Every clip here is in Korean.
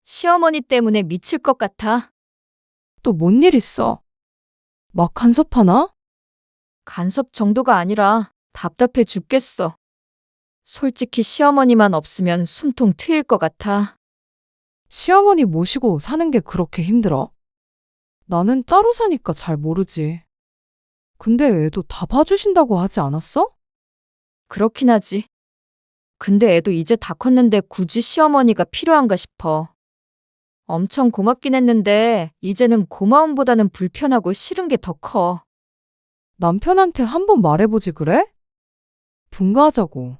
시어머니 때문에 미칠 것 같아. 또 뭔 일 있어? 막 간섭하나? 간섭 정도가 아니라 답답해 죽겠어. 솔직히 시어머니만 없으면 숨통 트일 것 같아. 시어머니 모시고 사는 게 그렇게 힘들어? 나는 따로 사니까 잘 모르지. 근데 애도 다 봐주신다고 하지 않았어? 그렇긴 하지. 근데 애도 이제 다 컸는데 굳이 시어머니가 필요한가 싶어. 엄청 고맙긴 했는데 이제는 고마움보다는 불편하고 싫은 게 더 커. 남편한테 한번 말해보지 그래? 분가하자고.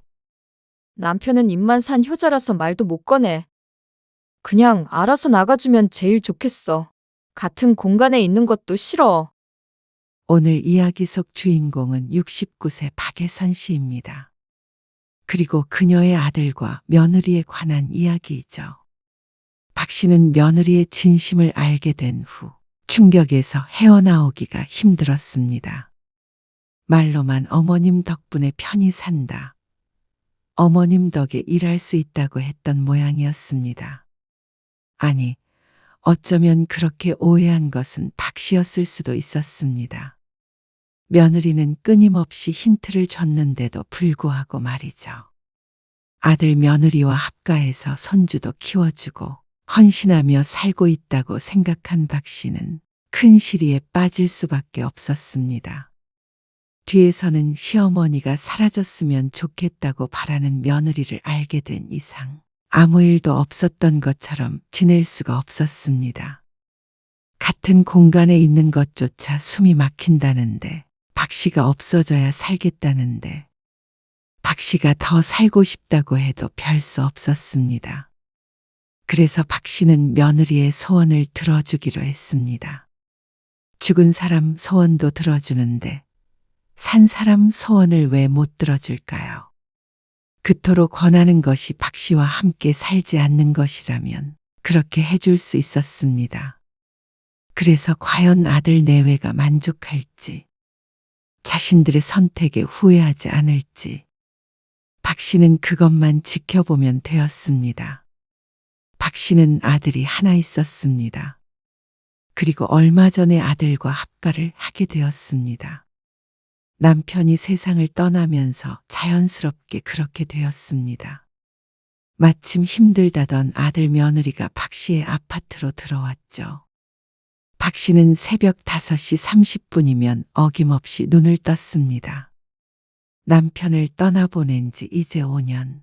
남편은 입만 산 효자라서 말도 못 꺼내. 그냥 알아서 나가주면 제일 좋겠어. 같은 공간에 있는 것도 싫어. 오늘 이야기 속 주인공은 69세 박예선 씨입니다. 그리고 그녀의 아들과 며느리에 관한 이야기이죠. 박 씨는 며느리의 진심을 알게 된 후 충격에서 헤어나오기가 힘들었습니다. 말로만 어머님 덕분에 편히 산다. 어머님 덕에 일할 수 있다고 했던 모양이었습니다. 아니, 어쩌면 그렇게 오해한 것은 박 씨였을 수도 있었습니다. 며느리는 끊임없이 힌트를 줬는데도 불구하고 말이죠. 아들 며느리와 합가해서 손주도 키워주고 헌신하며 살고 있다고 생각한 박 씨는 큰 시리에 빠질 수밖에 없었습니다. 뒤에서는 시어머니가 사라졌으면 좋겠다고 바라는 며느리를 알게 된 이상 아무 일도 없었던 것처럼 지낼 수가 없었습니다. 같은 공간에 있는 것조차 숨이 막힌다는데 박 씨가 없어져야 살겠다는데 박 씨가 더 살고 싶다고 해도 별 수 없었습니다. 그래서 박 씨는 며느리의 소원을 들어주기로 했습니다. 죽은 사람 소원도 들어주는데 산 사람 소원을 왜 못 들어줄까요? 그토록 권하는 것이 박 씨와 함께 살지 않는 것이라면 그렇게 해줄 수 있었습니다. 그래서 과연 아들 내외가 만족할지, 자신들의 선택에 후회하지 않을지, 박 씨는 그것만 지켜보면 되었습니다. 박 씨는 아들이 하나 있었습니다. 그리고 얼마 전에 아들과 합가를 하게 되었습니다. 남편이 세상을 떠나면서 자연스럽게 그렇게 되었습니다. 마침 힘들다던 아들 며느리가 박 씨의 아파트로 들어왔죠. 박 씨는 새벽 5시 30분이면 어김없이 눈을 떴습니다. 남편을 떠나보낸 지 이제 5년.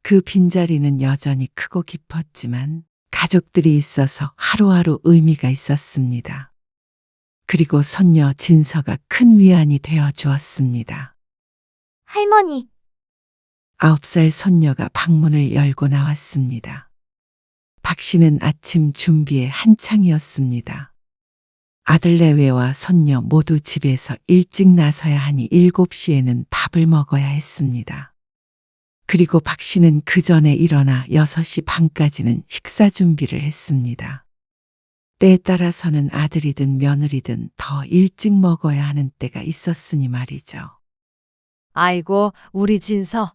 그 빈자리는 여전히 크고 깊었지만 가족들이 있어서 하루하루 의미가 있었습니다. 그리고 손녀 진서가 큰 위안이 되어 주었습니다. 할머니, 9살 손녀가 방문을 열고 나왔습니다. 박 씨는 아침 준비에 한창이었습니다. 아들 내외와 손녀 모두 집에서 일찍 나서야 하니 7시에는 밥을 먹어야 했습니다. 그리고 박 씨는 그 전에 일어나 6시 반까지는 식사 준비를 했습니다. 때에 따라서는 아들이든 며느리든 더 일찍 먹어야 하는 때가 있었으니 말이죠. 아이고, 우리 진서.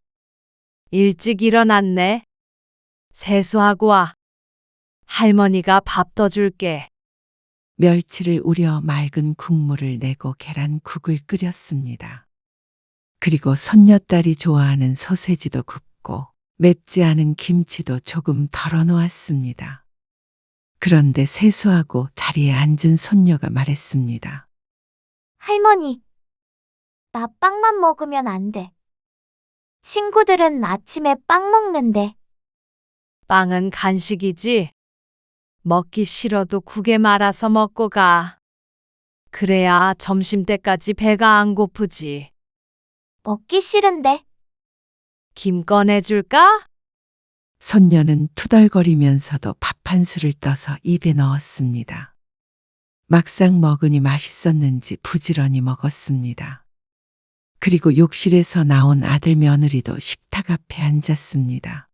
일찍 일어났네. 세수하고 와. 할머니가 밥 더 줄게. 멸치를 우려 맑은 국물을 내고 계란국을 끓였습니다. 그리고 손녀딸이 좋아하는 소세지도 굽고 맵지 않은 김치도 조금 덜어 놓았습니다. 그런데 세수하고 자리에 앉은 손녀가 말했습니다. 할머니, 나 빵만 먹으면 안 돼. 친구들은 아침에 빵 먹는데. 빵은 간식이지. 먹기 싫어도 국에 말아서 먹고 가. 그래야 점심때까지 배가 안 고프지. 먹기 싫은데. 김 꺼내줄까? 손녀는 투덜거리면서도 밥 한 술을 떠서 입에 넣었습니다. 막상 먹으니 맛있었는지 부지런히 먹었습니다. 그리고 욕실에서 나온 아들 며느리도 식탁 앞에 앉았습니다.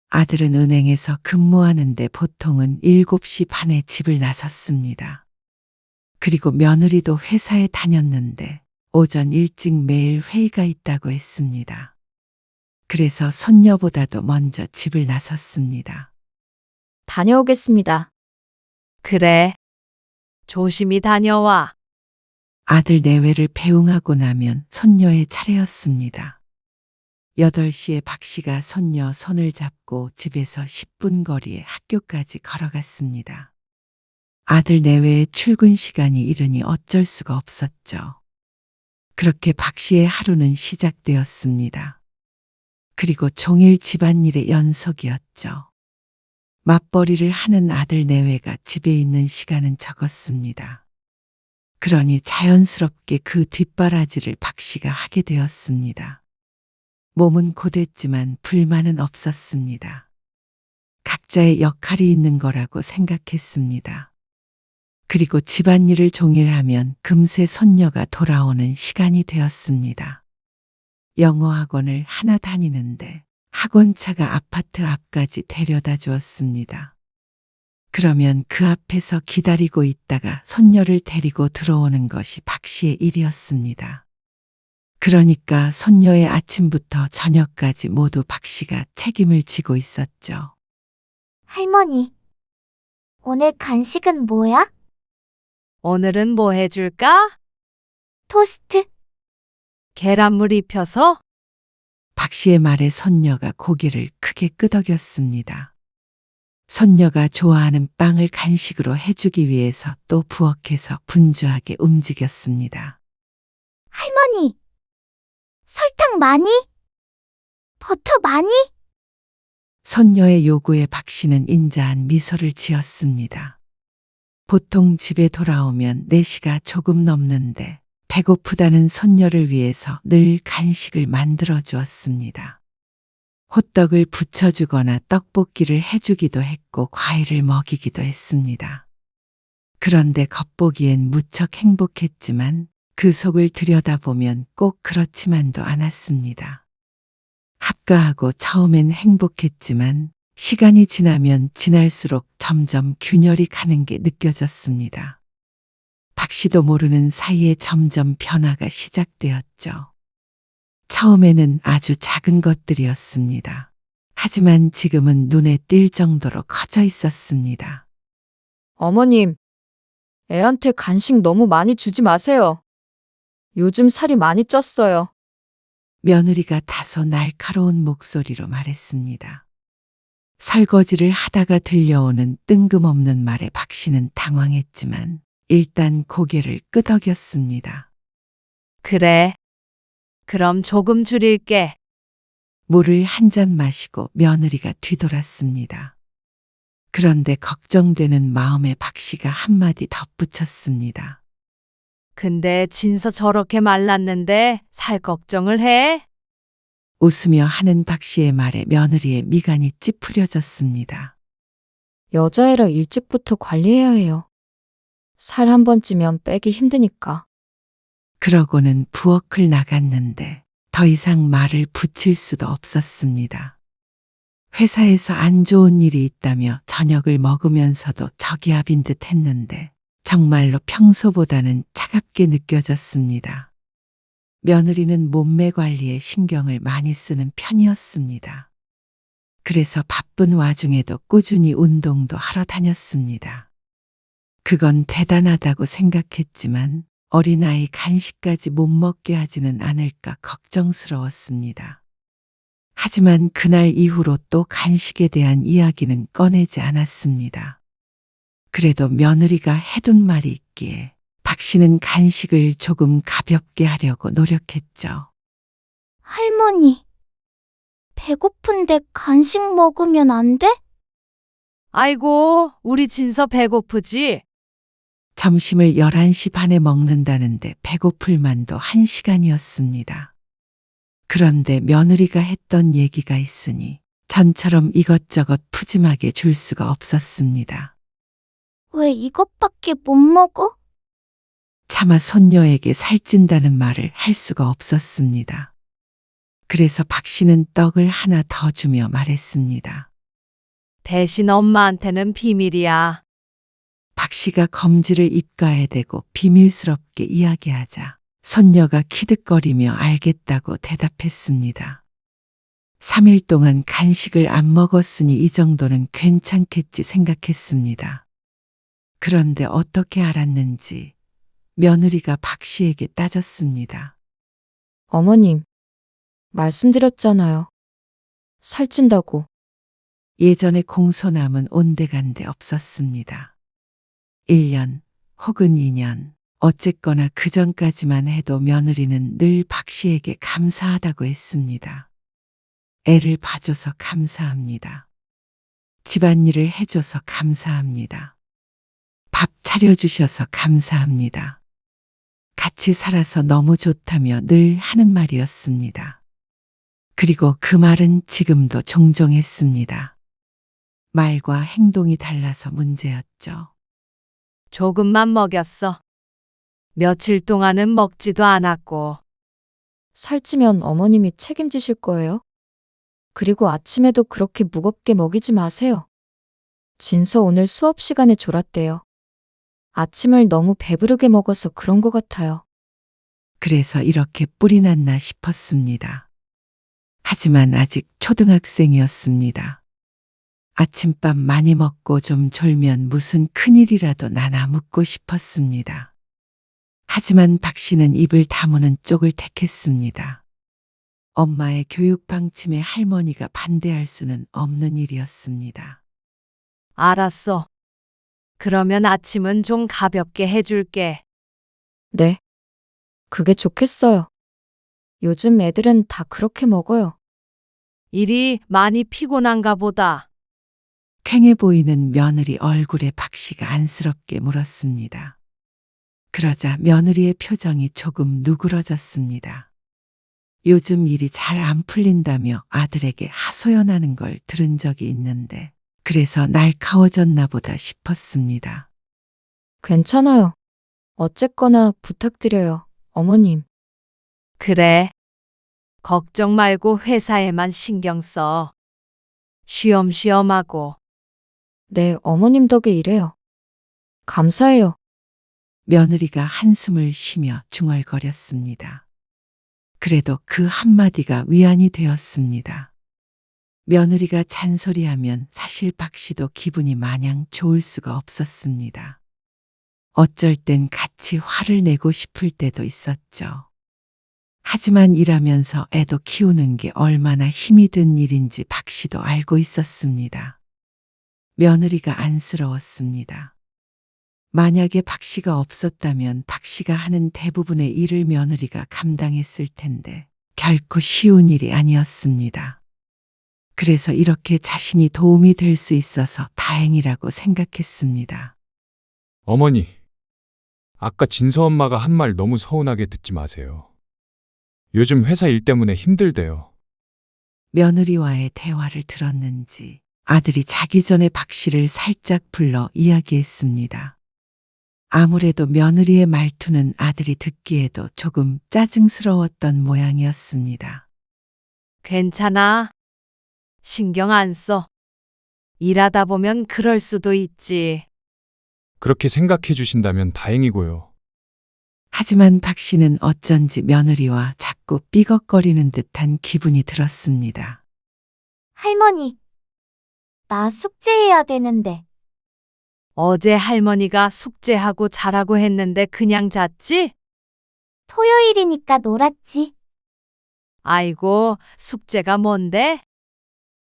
아들은 은행에서 근무하는데 보통은 7시 반에 집을 나섰습니다. 그리고 며느리도 회사에 다녔는데 오전 일찍 매일 회의가 있다고 했습니다. 그래서 손녀보다도 먼저 집을 나섰습니다. 다녀오겠습니다. 그래. 조심히 다녀와. 아들 내외를 배웅하고 나면 손녀의 차례였습니다. 8시에 박 씨가 손녀 손을 잡고 집에서 10분 거리의 학교까지 걸어갔습니다. 아들 내외의 출근 시간이 이르니 어쩔 수가 없었죠. 그렇게 박 씨의 하루는 시작되었습니다. 그리고 종일 집안일의 연속이었죠. 맞벌이를 하는 아들 내외가 집에 있는 시간은 적었습니다. 그러니 자연스럽게 그 뒷바라지를 박 씨가 하게 되었습니다. 몸은 고됐지만 불만은 없었습니다. 각자의 역할이 있는 거라고 생각했습니다. 그리고 집안일을 종일 하면 금세 손녀가 돌아오는 시간이 되었습니다. 영어 학원을 하나 다니는데 학원차가 아파트 앞까지 데려다 주었습니다. 그러면 그 앞에서 기다리고 있다가 손녀를 데리고 들어오는 것이 박 씨의 일이었습니다. 그러니까 손녀의 아침부터 저녁까지 모두 박 씨가 책임을 지고 있었죠. 할머니, 오늘 간식은 뭐야? 오늘은 뭐 해줄까? 토스트? 계란물 입혀서? 박 씨의 말에 손녀가 고개를 크게 끄덕였습니다. 손녀가 좋아하는 빵을 간식으로 해주기 위해서 또 부엌에서 분주하게 움직였습니다. 할머니, 설탕 많이? 버터 많이? 손녀의 요구에 박 씨는 인자한 미소를 지었습니다. 보통 집에 돌아오면 4시가 조금 넘는데 배고프다는 손녀를 위해서 늘 간식을 만들어 주었습니다. 호떡을 부쳐주거나 떡볶이를 해주기도 했고 과일을 먹이기도 했습니다. 그런데 겉보기엔 무척 행복했지만 그 속을 들여다보면 꼭 그렇지만도 않았습니다. 합가하고 처음엔 행복했지만 시간이 지나면 지날수록 점점 균열이 가는 게 느껴졌습니다. 박 씨도 모르는 사이에 점점 변화가 시작되었죠. 처음에는 아주 작은 것들이었습니다. 하지만 지금은 눈에 띌 정도로 커져 있었습니다. 어머님, 애한테 간식 너무 많이 주지 마세요. 요즘 살이 많이 쪘어요. 며느리가 다소 날카로운 목소리로 말했습니다. 설거지를 하다가 들려오는 뜬금없는 말에 박 씨는 당황했지만 일단 고개를 끄덕였습니다. 그래. 그럼 조금 줄일게. 물을 한 잔 마시고 며느리가 뒤돌았습니다. 그런데 걱정되는 마음에 박 씨가 한마디 덧붙였습니다. 근데 진서 저렇게 말랐는데 살 걱정을 해? 웃으며 하는 박 씨의 말에 며느리의 미간이 찌푸려졌습니다. 여자애라 일찍부터 관리해야 해요. 살 한 번 찌면 빼기 힘드니까. 그러고는 부엌을 나갔는데 더 이상 말을 붙일 수도 없었습니다. 회사에서 안 좋은 일이 있다며 저녁을 먹으면서도 저기압인 듯 했는데 정말로 평소보다는 차갑게 느껴졌습니다. 며느리는 몸매 관리에 신경을 많이 쓰는 편이었습니다. 그래서 바쁜 와중에도 꾸준히 운동도 하러 다녔습니다. 그건 대단하다고 생각했지만 어린아이 간식까지 못 먹게 하지는 않을까 걱정스러웠습니다. 하지만 그날 이후로 또 간식에 대한 이야기는 꺼내지 않았습니다. 그래도 며느리가 해둔 말이 있기에 박 씨는 간식을 조금 가볍게 하려고 노력했죠. 할머니, 배고픈데 간식 먹으면 안 돼? 아이고, 우리 진서 배고프지? 점심을 11시 반에 먹는다는데 배고플 만도 1시간이었습니다. 그런데 며느리가 했던 얘기가 있으니 전처럼 이것저것 푸짐하게 줄 수가 없었습니다. 왜 이것밖에 못 먹어? 차마 손녀에게 살찐다는 말을 할 수가 없었습니다. 그래서 박 씨는 떡을 하나 더 주며 말했습니다. 대신 엄마한테는 비밀이야. 박 씨가 검지를 입가에 대고 비밀스럽게 이야기하자 손녀가 키득거리며 알겠다고 대답했습니다. 3일 동안 간식을 안 먹었으니 이 정도는 괜찮겠지 생각했습니다. 그런데 어떻게 알았는지 며느리가 박 씨에게 따졌습니다. 어머님, 말씀드렸잖아요. 살찐다고. 예전에 공소남은 온데간데 없었습니다. 1년 혹은 2년, 어쨌거나 그 전까지만 해도 며느리는 늘 박 씨에게 감사하다고 했습니다. 애를 봐줘서 감사합니다. 집안일을 해줘서 감사합니다. 밥 차려주셔서 감사합니다. 같이 살아서 너무 좋다며 늘 하는 말이었습니다. 그리고 그 말은 지금도 종종 했습니다. 말과 행동이 달라서 문제였죠. 조금만 먹였어. 며칠 동안은 먹지도 않았고. 살찌면 어머님이 책임지실 거예요? 그리고 아침에도 그렇게 무겁게 먹이지 마세요. 진서 오늘 수업 시간에 졸았대요. 아침을 너무 배부르게 먹어서 그런 것 같아요. 그래서 이렇게 뿔이 났나 싶었습니다. 하지만 아직 초등학생이었습니다. 아침밥 많이 먹고 좀 졸면 무슨 큰일이라도 나나 묻고 싶었습니다. 하지만 박 씨는 입을 다무는 쪽을 택했습니다. 엄마의 교육 방침에 할머니가 반대할 수는 없는 일이었습니다. 알았어. 그러면 아침은 좀 가볍게 해줄게. 네. 그게 좋겠어요. 요즘 애들은 다 그렇게 먹어요. 일이 많이 피곤한가 보다. 퀭해 보이는 며느리 얼굴에 박 씨가 안쓰럽게 물었습니다. 그러자 며느리의 표정이 조금 누그러졌습니다. 요즘 일이 잘 안 풀린다며 아들에게 하소연하는 걸 들은 적이 있는데 그래서 날카워졌나 보다 싶었습니다. 괜찮아요. 어쨌거나 부탁드려요, 어머님. 그래. 걱정 말고 회사에만 신경 써. 쉬엄쉬엄 하고. 네, 어머님 덕에 이래요. 감사해요. 며느리가 한숨을 쉬며 중얼거렸습니다. 그래도 그 한마디가 위안이 되었습니다. 며느리가 잔소리하면 사실 박 씨도 기분이 마냥 좋을 수가 없었습니다. 어쩔 땐 같이 화를 내고 싶을 때도 있었죠. 하지만 일하면서 애도 키우는 게 얼마나 힘이 든 일인지 박 씨도 알고 있었습니다. 며느리가 안쓰러웠습니다. 만약에 박 씨가 없었다면 박 씨가 하는 대부분의 일을 며느리가 감당했을 텐데 결코 쉬운 일이 아니었습니다. 그래서 이렇게 자신이 도움이 될 수 있어서 다행이라고 생각했습니다. 어머니, 아까 진서 엄마가 한 말 너무 서운하게 듣지 마세요. 요즘 회사 일 때문에 힘들대요. 며느리와의 대화를 들었는지 아들이 자기 전에 박 씨를 살짝 불러 이야기했습니다. 아무래도 며느리의 말투는 아들이 듣기에도 조금 짜증스러웠던 모양이었습니다. 괜찮아. 신경 안 써. 일하다 보면 그럴 수도 있지. 그렇게 생각해 주신다면 다행이고요. 하지만 박 씨는 어쩐지 며느리와 자꾸 삐걱거리는 듯한 기분이 들었습니다. 할머니, 나 숙제해야 되는데. 어제 할머니가 숙제하고 자라고 했는데 그냥 잤지? 토요일이니까 놀았지. 아이고, 숙제가 뭔데?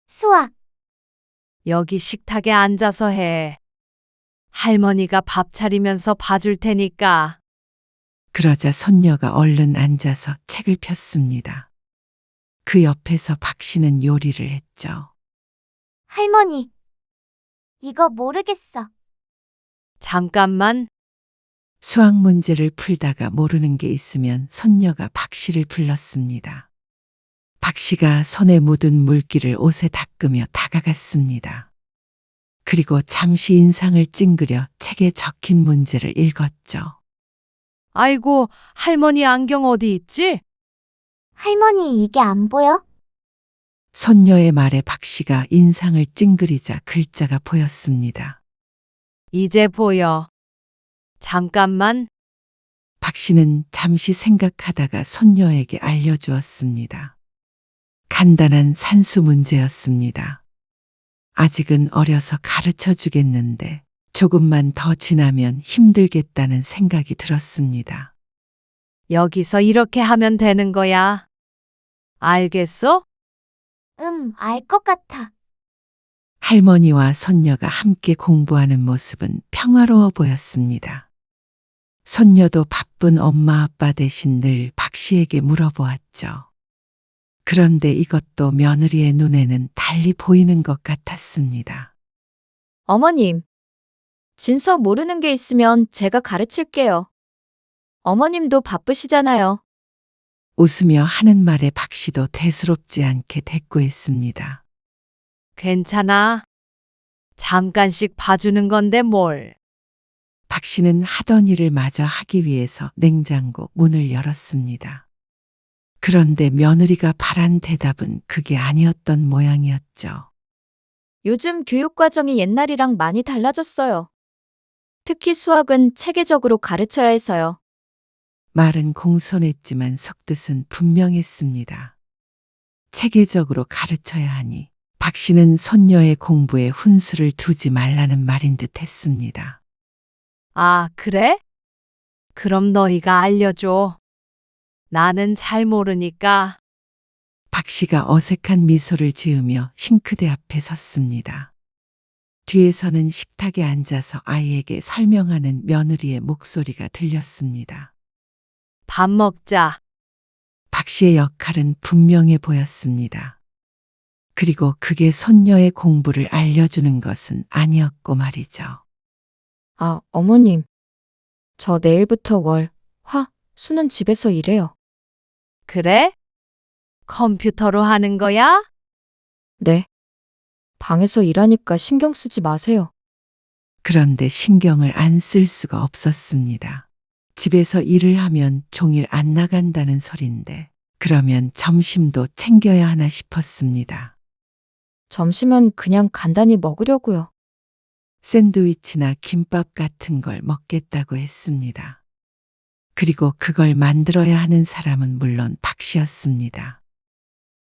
수학. 여기 식탁에 앉아서 해. 할머니가 밥 차리면서 봐줄 테니까. 그러자 손녀가 얼른 앉아서 책을 폈습니다. 그 옆에서 박 씨는 요리를 했죠. 할머니, 이거 모르겠어. 잠깐만. 수학 문제를 풀다가 모르는 게 있으면 손녀가 박 씨를 불렀습니다. 박 씨가 손에 묻은 물기를 옷에 닦으며 다가갔습니다. 그리고 잠시 인상을 찡그려 책에 적힌 문제를 읽었죠. 아이고, 할머니 안경 어디 있지? 할머니, 이게 안 보여? 손녀의 말에 박 씨가 인상을 찡그리자 글자가 보였습니다. 이제 보여. 잠깐만. 박 씨는 잠시 생각하다가 손녀에게 알려주었습니다. 간단한 산수 문제였습니다. 아직은 어려서 가르쳐 주겠는데 조금만 더 지나면 힘들겠다는 생각이 들었습니다. 여기서 이렇게 하면 되는 거야. 알겠어? 알 것 같아. 할머니와 손녀가 함께 공부하는 모습은 평화로워 보였습니다. 손녀도 바쁜 엄마 아빠 대신 늘 박 씨에게 물어보았죠. 그런데 이것도 며느리의 눈에는 달리 보이는 것 같았습니다. 어머님, 진서 모르는 게 있으면 제가 가르칠게요. 어머님도 바쁘시잖아요. 웃으며 하는 말에 박 씨도 대수롭지 않게 대꾸했습니다. 괜찮아. 잠깐씩 봐주는 건데 뭘. 박 씨는 하던 일을 마저 하기 위해서 냉장고 문을 열었습니다. 그런데 며느리가 바란 대답은 그게 아니었던 모양이었죠. 요즘 교육 과정이 옛날이랑 많이 달라졌어요. 특히 수학은 체계적으로 가르쳐야 해서요. 말은 공손했지만 속뜻은 분명했습니다. 체계적으로 가르쳐야 하니 박 씨는 손녀의 공부에 훈수를 두지 말라는 말인 듯 했습니다. 아, 그래? 그럼 너희가 알려줘. 나는 잘 모르니까. 박 씨가 어색한 미소를 지으며 싱크대 앞에 섰습니다. 뒤에서는 식탁에 앉아서 아이에게 설명하는 며느리의 목소리가 들렸습니다. 밥 먹자. 박 씨의 역할은 분명해 보였습니다. 그리고 그게 손녀의 공부를 알려주는 것은 아니었고 말이죠. 아, 어머님. 저 내일부터 월, 화, 수는 집에서 일해요. 그래? 컴퓨터로 하는 거야? 네. 방에서 일하니까 신경 쓰지 마세요. 그런데 신경을 안 쓸 수가 없었습니다. 집에서 일을 하면 종일 안 나간다는 소린데 그러면 점심도 챙겨야 하나 싶었습니다. 점심은 그냥 간단히 먹으려고요. 샌드위치나 김밥 같은 걸 먹겠다고 했습니다. 그리고 그걸 만들어야 하는 사람은 물론 박 씨였습니다.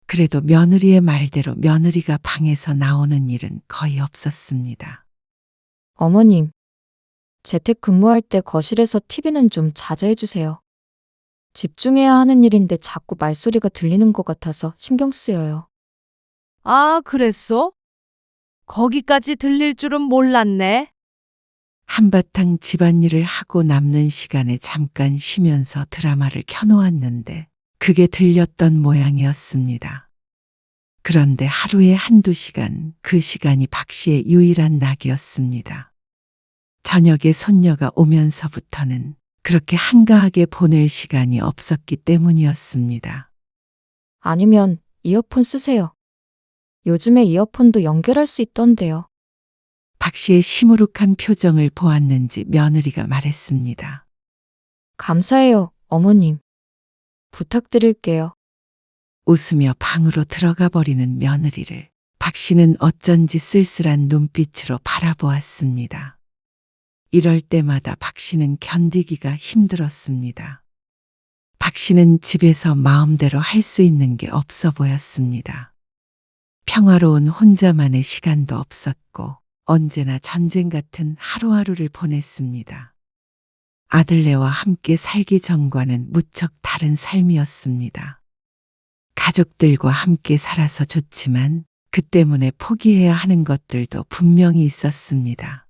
그래도 며느리의 말대로 며느리가 방에서 나오는 일은 거의 없었습니다. 어머님, 재택 근무할 때 거실에서 TV는 좀 자제해 주세요. 집중해야 하는 일인데 자꾸 말소리가 들리는 것 같아서 신경 쓰여요. 아, 그랬어? 거기까지 들릴 줄은 몰랐네. 한바탕 집안일을 하고 남는 시간에 잠깐 쉬면서 드라마를 켜놓았는데 그게 들렸던 모양이었습니다. 그런데 하루에 한두 시간, 그 시간이 박 씨의 유일한 낙이었습니다. 저녁에 손녀가 오면서부터는 그렇게 한가하게 보낼 시간이 없었기 때문이었습니다. 아니면 이어폰 쓰세요. 요즘에 이어폰도 연결할 수 있던데요. 박 씨의 시무룩한 표정을 보았는지 며느리가 말했습니다. 감사해요, 어머님. 부탁드릴게요. 웃으며 방으로 들어가 버리는 며느리를 박 씨는 어쩐지 쓸쓸한 눈빛으로 바라보았습니다. 이럴 때마다 박 씨는 견디기가 힘들었습니다. 박 씨는 집에서 마음대로 할 수 있는 게 없어 보였습니다. 평화로운 혼자만의 시간도 없었고 언제나 전쟁 같은 하루하루를 보냈습니다. 아들네와 함께 살기 전과는 무척 다른 삶이었습니다. 가족들과 함께 살아서 좋지만 그 때문에 포기해야 하는 것들도 분명히 있었습니다.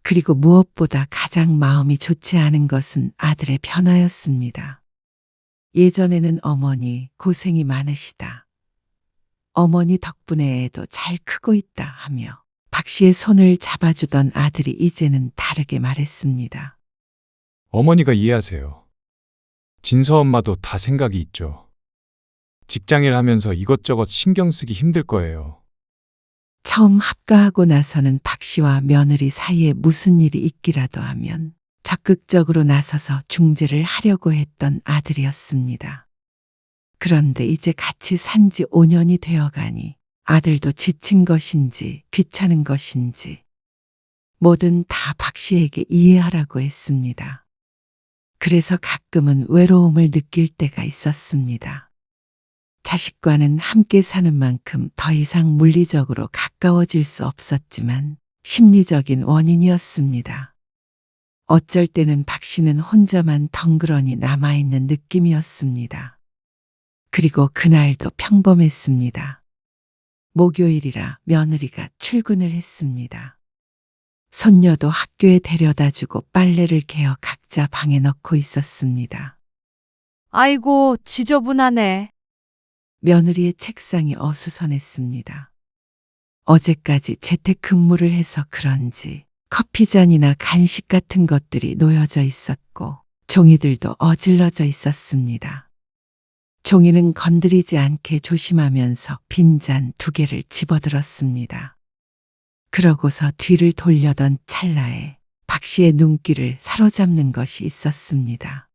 그리고 무엇보다 가장 마음이 좋지 않은 것은 아들의 변화였습니다. 예전에는 어머니 고생이 많으시다. 어머니 덕분에 애도 잘 크고 있다 하며 박 씨의 손을 잡아주던 아들이 이제는 다르게 말했습니다. 어머니가 이해하세요. 진서 엄마도 다 생각이 있죠. 직장일 하면서 이것저것 신경 쓰기 힘들 거예요. 처음 합가하고 나서는 박 씨와 며느리 사이에 무슨 일이 있기라도 하면 적극적으로 나서서 중재를 하려고 했던 아들이었습니다. 그런데 이제 같이 산 지 5년이 되어가니 아들도 지친 것인지 귀찮은 것인지 뭐든 다 박 씨에게 이해하라고 했습니다. 그래서 가끔은 외로움을 느낄 때가 있었습니다. 자식과는 함께 사는 만큼 더 이상 물리적으로 가까워질 수 없었지만 심리적인 원인이었습니다. 어쩔 때는 박 씨는 혼자만 덩그러니 남아있는 느낌이었습니다. 그리고 그날도 평범했습니다. 목요일이라 며느리가 출근을 했습니다. 손녀도 학교에 데려다주고 빨래를 개어 각자 방에 넣고 있었습니다. 아이고, 지저분하네. 며느리의 책상이 어수선했습니다. 어제까지 재택근무를 해서 그런지 커피잔이나 간식 같은 것들이 놓여져 있었고 종이들도 어질러져 있었습니다. 종이는 건드리지 않게 조심하면서 빈잔 2개를 집어들었습니다. 그러고서 뒤를 돌려던 찰나에 박 씨의 눈길을 사로잡는 것이 있었습니다.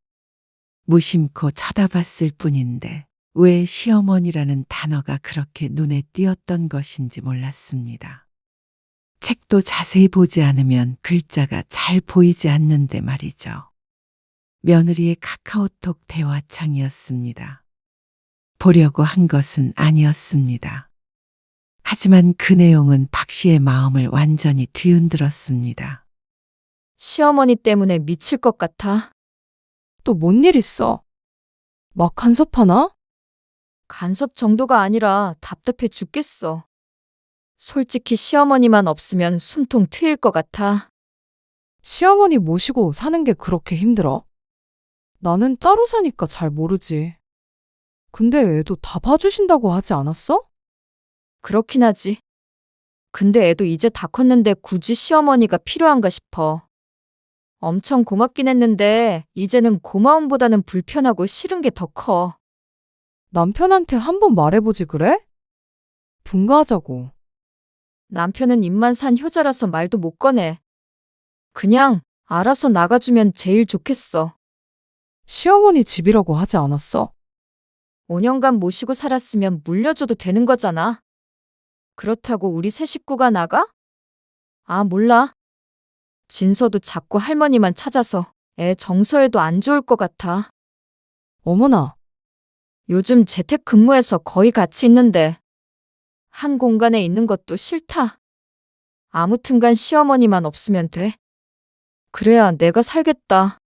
무심코 쳐다봤을 뿐인데 왜 시어머니라는 단어가 그렇게 눈에 띄었던 것인지 몰랐습니다. 책도 자세히 보지 않으면 글자가 잘 보이지 않는데 말이죠. 며느리의 카카오톡 대화창이었습니다. 보려고 한 것은 아니었습니다. 하지만 그 내용은 박 씨의 마음을 완전히 뒤흔들었습니다. 시어머니 때문에 미칠 것 같아. 또 뭔 일 있어? 막 간섭하나? 간섭 정도가 아니라 답답해 죽겠어. 솔직히 시어머니만 없으면 숨통 트일 것 같아. 시어머니 모시고 사는 게 그렇게 힘들어? 나는 따로 사니까 잘 모르지. 근데 애도 다 봐주신다고 하지 않았어? 그렇긴 하지. 근데 애도 이제 다 컸는데 굳이 시어머니가 필요한가 싶어. 엄청 고맙긴 했는데 이제는 고마움보다는 불편하고 싫은 게 더 커. 남편한테 한번 말해보지 그래? 분가하자고. 남편은 입만 산 효자라서 말도 못 꺼내. 그냥 알아서 나가주면 제일 좋겠어. 시어머니 집이라고 하지 않았어? 5년간 모시고 살았으면 물려줘도 되는 거잖아. 그렇다고 우리 세 식구가 나가? 아, 몰라. 진서도 자꾸 할머니만 찾아서 애 정서에도 안 좋을 것 같아. 어머나, 요즘 재택근무해서 거의 같이 있는데 한 공간에 있는 것도 싫다. 아무튼간 시어머니만 없으면 돼. 그래야 내가 살겠다.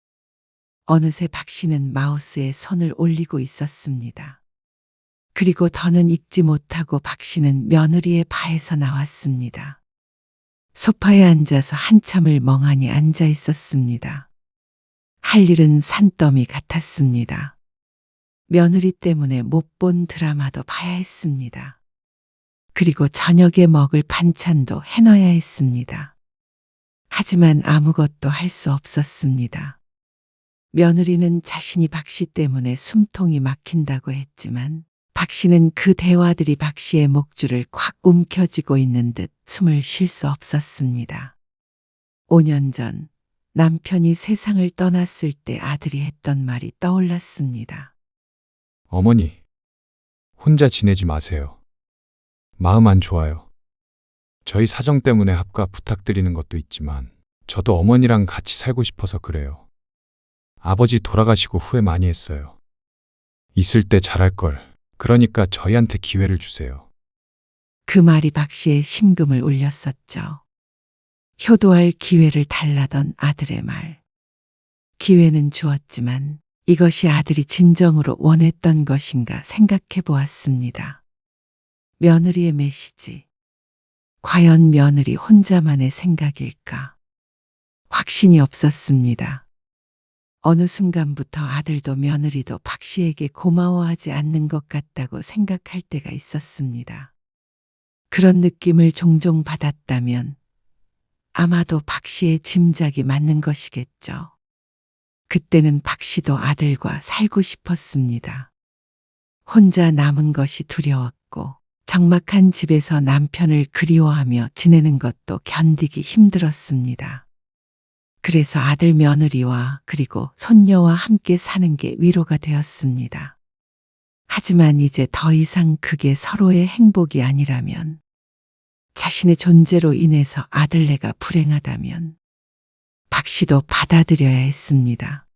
어느새 박 씨는 마우스에 손을 올리고 있었습니다. 그리고 더는 읽지 못하고 박 씨는 며느리의 바에서 나왔습니다. 소파에 앉아서 한참을 멍하니 앉아 있었습니다. 할 일은 산더미 같았습니다. 며느리 때문에 못 본 드라마도 봐야 했습니다. 그리고 저녁에 먹을 반찬도 해놔야 했습니다. 하지만 아무것도 할 수 없었습니다. 며느리는 자신이 박 씨 때문에 숨통이 막힌다고 했지만 박 씨는 그 대화들이 박 씨의 목줄을 콱 움켜쥐고 있는 듯 숨을 쉴 수 없었습니다. 5년 전 남편이 세상을 떠났을 때 아들이 했던 말이 떠올랐습니다. 어머니, 혼자 지내지 마세요. 마음 안 좋아요. 저희 사정 때문에 합가 부탁드리는 것도 있지만 저도 어머니랑 같이 살고 싶어서 그래요. 아버지 돌아가시고 후회 많이 했어요. 있을 때 잘할 걸. 그러니까 저희한테 기회를 주세요. 그 말이 박 씨의 심금을 울렸었죠. 효도할 기회를 달라던 아들의 말. 기회는 주었지만 이것이 아들이 진정으로 원했던 것인가 생각해 보았습니다. 며느리의 메시지. 과연 며느리 혼자만의 생각일까? 확신이 없었습니다. 어느 순간부터 아들도 며느리도 박 씨에게 고마워하지 않는 것 같다고 생각할 때가 있었습니다. 그런 느낌을 종종 받았다면 아마도 박 씨의 짐작이 맞는 것이겠죠. 그때는 박 씨도 아들과 살고 싶었습니다. 혼자 남은 것이 두려웠고 적막한 집에서 남편을 그리워하며 지내는 것도 견디기 힘들었습니다. 그래서 아들 며느리와 그리고 손녀와 함께 사는 게 위로가 되었습니다. 하지만 이제 더 이상 그게 서로의 행복이 아니라면, 자신의 존재로 인해서 아들네가 불행하다면 박 씨도 받아들여야 했습니다.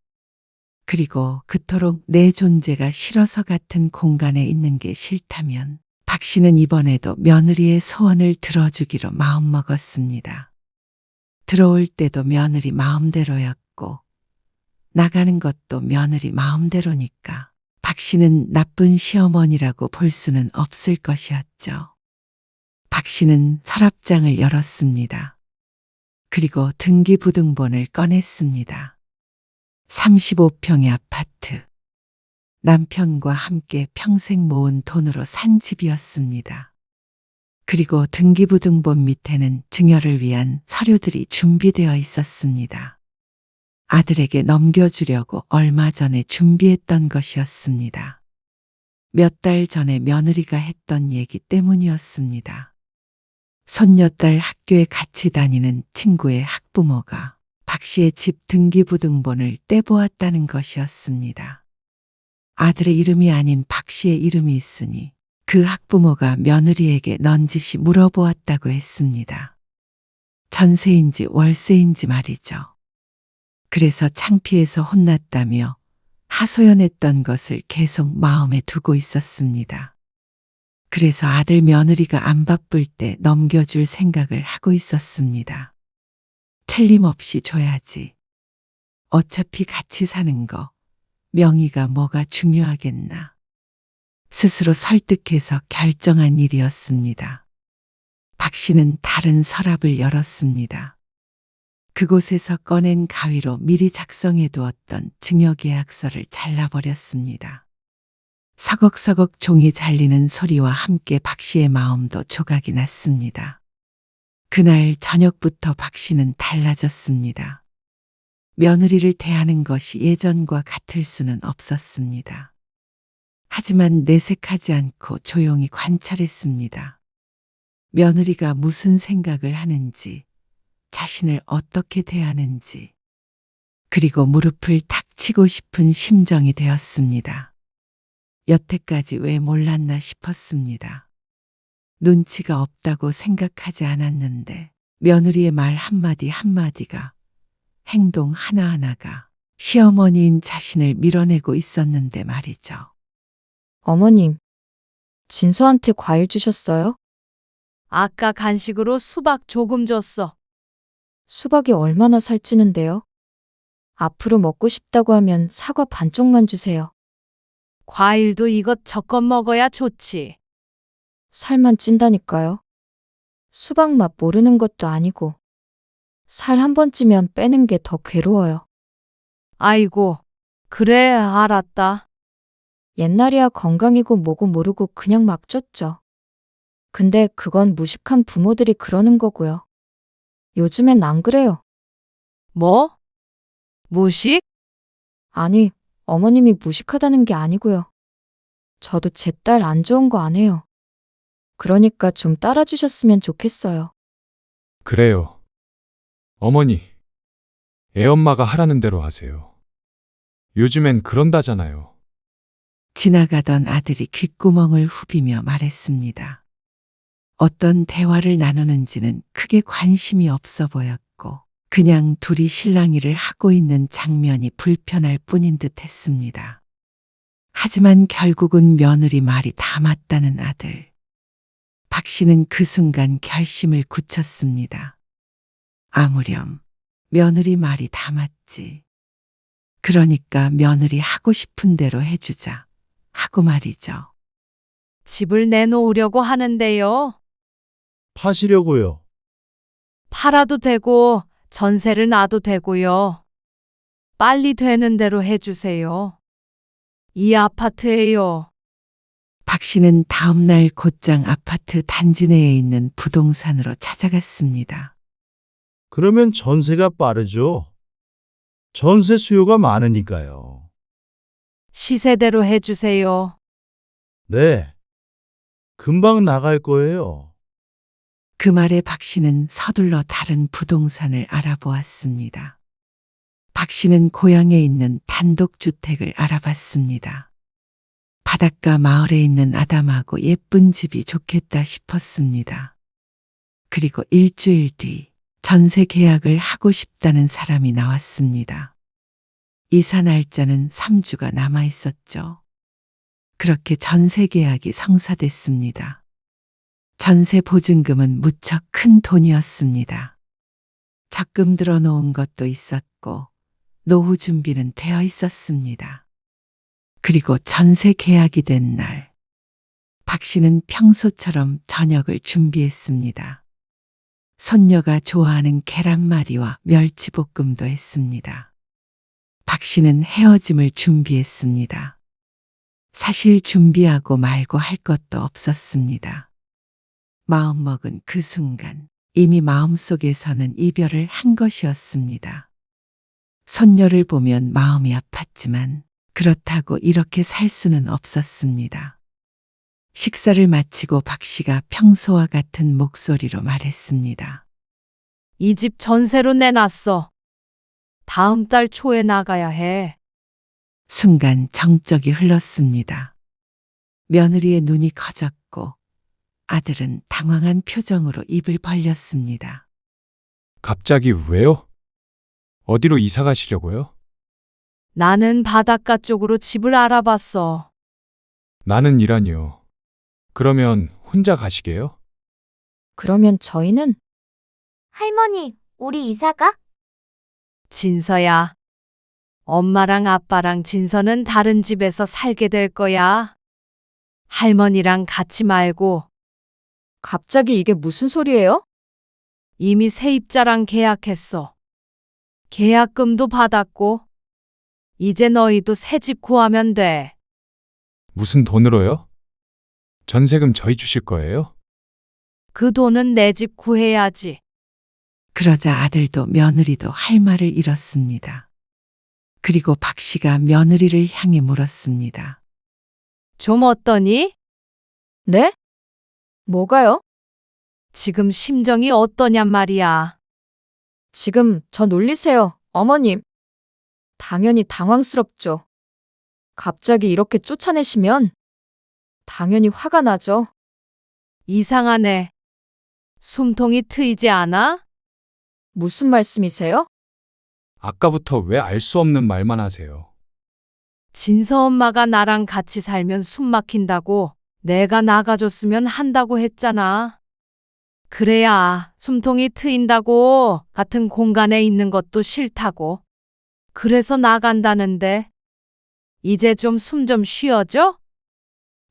그리고 그토록 내 존재가 싫어서 같은 공간에 있는 게 싫다면 박 씨는 이번에도 며느리의 소원을 들어주기로 마음먹었습니다. 들어올 때도 며느리 마음대로였고 나가는 것도 며느리 마음대로니까 박 씨는 나쁜 시어머니라고 볼 수는 없을 것이었죠. 박 씨는 서랍장을 열었습니다. 그리고 등기부등본을 꺼냈습니다. 35평의 아파트. 남편과 함께 평생 모은 돈으로 산 집이었습니다. 그리고 등기부등본 밑에는 증여를 위한 서류들이 준비되어 있었습니다. 아들에게 넘겨주려고 얼마 전에 준비했던 것이었습니다. 몇 달 전에 며느리가 했던 얘기 때문이었습니다. 손녀딸 학교에 같이 다니는 친구의 학부모가 박 씨의 집 등기부등본을 떼보았다는 것이었습니다. 아들의 이름이 아닌 박 씨의 이름이 있으니 그 학부모가 며느리에게 넌지시 물어보았다고 했습니다. 전세인지 월세인지 말이죠. 그래서 창피해서 혼났다며 하소연했던 것을 계속 마음에 두고 있었습니다. 그래서 아들 며느리가 안 바쁠 때 넘겨줄 생각을 하고 있었습니다. 틀림없이 줘야지. 어차피 같이 사는 거 명의가 뭐가 중요하겠나. 스스로 설득해서 결정한 일이었습니다. 박 씨는 다른 서랍을 열었습니다. 그곳에서 꺼낸 가위로 미리 작성해 두었던 증여계약서를 잘라버렸습니다. 서걱서걱 종이 잘리는 소리와 함께 박 씨의 마음도 조각이 났습니다. 그날 저녁부터 박 씨는 달라졌습니다. 며느리를 대하는 것이 예전과 같을 수는 없었습니다. 하지만 내색하지 않고 조용히 관찰했습니다. 며느리가 무슨 생각을 하는지, 자신을 어떻게 대하는지, 그리고 무릎을 탁 치고 싶은 심정이 되었습니다. 여태까지 왜 몰랐나 싶었습니다. 눈치가 없다고 생각하지 않았는데 며느리의 말 한마디 한마디가, 행동 하나하나가 시어머니인 자신을 밀어내고 있었는데 말이죠. 어머님, 진서한테 과일 주셨어요? 아까 간식으로 수박 조금 줬어. 수박이 얼마나 살찌는데요? 앞으로 먹고 싶다고 하면 사과 반쪽만 주세요. 과일도 이것저것 먹어야 좋지. 살만 찐다니까요. 수박 맛 모르는 것도 아니고. 살 한 번 찌면 빼는 게 더 괴로워요. 아이고, 그래, 알았다. 옛날이야 건강이고 뭐고 모르고 그냥 막 쪘죠. 근데 그건 무식한 부모들이 그러는 거고요. 요즘엔 안 그래요. 뭐? 무식? 아니, 어머님이 무식하다는 게 아니고요. 저도 제 딸 안 좋은 거 안 해요. 그러니까 좀 따라주셨으면 좋겠어요. 그래요. 어머니, 애엄마가 하라는 대로 하세요. 요즘엔 그런다잖아요. 지나가던 아들이 귓구멍을 후비며 말했습니다. 어떤 대화를 나누는지는 크게 관심이 없어 보였고 그냥 둘이 실랑이를 하고 있는 장면이 불편할 뿐인 듯 했습니다. 하지만 결국은 며느리 말이 다 맞다는 아들. 박 씨는 그 순간 결심을 굳혔습니다. 아무렴 며느리 말이 다 맞지. 그러니까 며느리 하고 싶은 대로 해주자 하고 말이죠. 집을 내놓으려고 하는데요. 파시려고요. 팔아도 되고 전세를 놔도 되고요. 빨리 되는 대로 해주세요. 이 아파트예요. 박 씨는 다음 날 곧장 아파트 단지 내에 있는 부동산으로 찾아갔습니다. 그러면 전세가 빠르죠. 전세 수요가 많으니까요. 시세대로 해주세요. 네. 금방 나갈 거예요. 그 말에 박 씨는 서둘러 다른 부동산을 알아보았습니다. 박 씨는 고향에 있는 단독주택을 알아봤습니다. 바닷가 마을에 있는 아담하고 예쁜 집이 좋겠다 싶었습니다. 그리고 일주일 뒤 전세 계약을 하고 싶다는 사람이 나왔습니다. 이사 날짜는 3주가 남아 있었죠. 그렇게 전세 계약이 성사됐습니다. 전세 보증금은 무척 큰 돈이었습니다. 적금 들어놓은 것도 있었고 노후 준비는 되어 있었습니다. 그리고 전세 계약이 된 날, 박 씨는 평소처럼 저녁을 준비했습니다. 손녀가 좋아하는 계란말이와 멸치볶음도 했습니다. 박 씨는 헤어짐을 준비했습니다. 사실 준비하고 말고 할 것도 없었습니다. 마음먹은 그 순간 이미 마음속에서는 이별을 한 것이었습니다. 손녀를 보면 마음이 아팠지만 그렇다고 이렇게 살 수는 없었습니다. 식사를 마치고 박 씨가 평소와 같은 목소리로 말했습니다. 이 집 전세로 내놨어. 다음 달 초에 나가야 해. 순간 정적이 흘렀습니다. 며느리의 눈이 커졌고 아들은 당황한 표정으로 입을 벌렸습니다. 갑자기 왜요? 어디로 이사 가시려고요? 나는 바닷가 쪽으로 집을 알아봤어. 나는 일하니요. 그러면 혼자 가시게요? 그러면 저희는 할머니, 우리 이사가? 진서야. 엄마랑 아빠랑 진서는 다른 집에서 살게 될 거야. 할머니랑 같이 말고 갑자기 이게 무슨 소리예요? 이미 세입자랑 계약했어. 계약금도 받았고 이제 너희도 새 집 구하면 돼. 무슨 돈으로요? 전세금 저희 주실 거예요? 그 돈은 내 집 구해야지. 그러자 아들도 며느리도 할 말을 잃었습니다. 그리고 박 씨가 며느리를 향해 물었습니다. 좀 어떠니? 네? 뭐가요? 지금 심정이 어떠냔 말이야. 지금 저 놀리세요, 어머님. 당연히 당황스럽죠. 갑자기 이렇게 쫓아내시면 당연히 화가 나죠. 이상하네. 숨통이 트이지 않아? 무슨 말씀이세요? 아까부터 왜 알 수 없는 말만 하세요? 진서 엄마가 나랑 같이 살면 숨 막힌다고 내가 나가줬으면 한다고 했잖아. 그래야 숨통이 트인다고 같은 공간에 있는 것도 싫다고. 그래서 나간다는데 이제 좀 숨 좀 쉬어줘?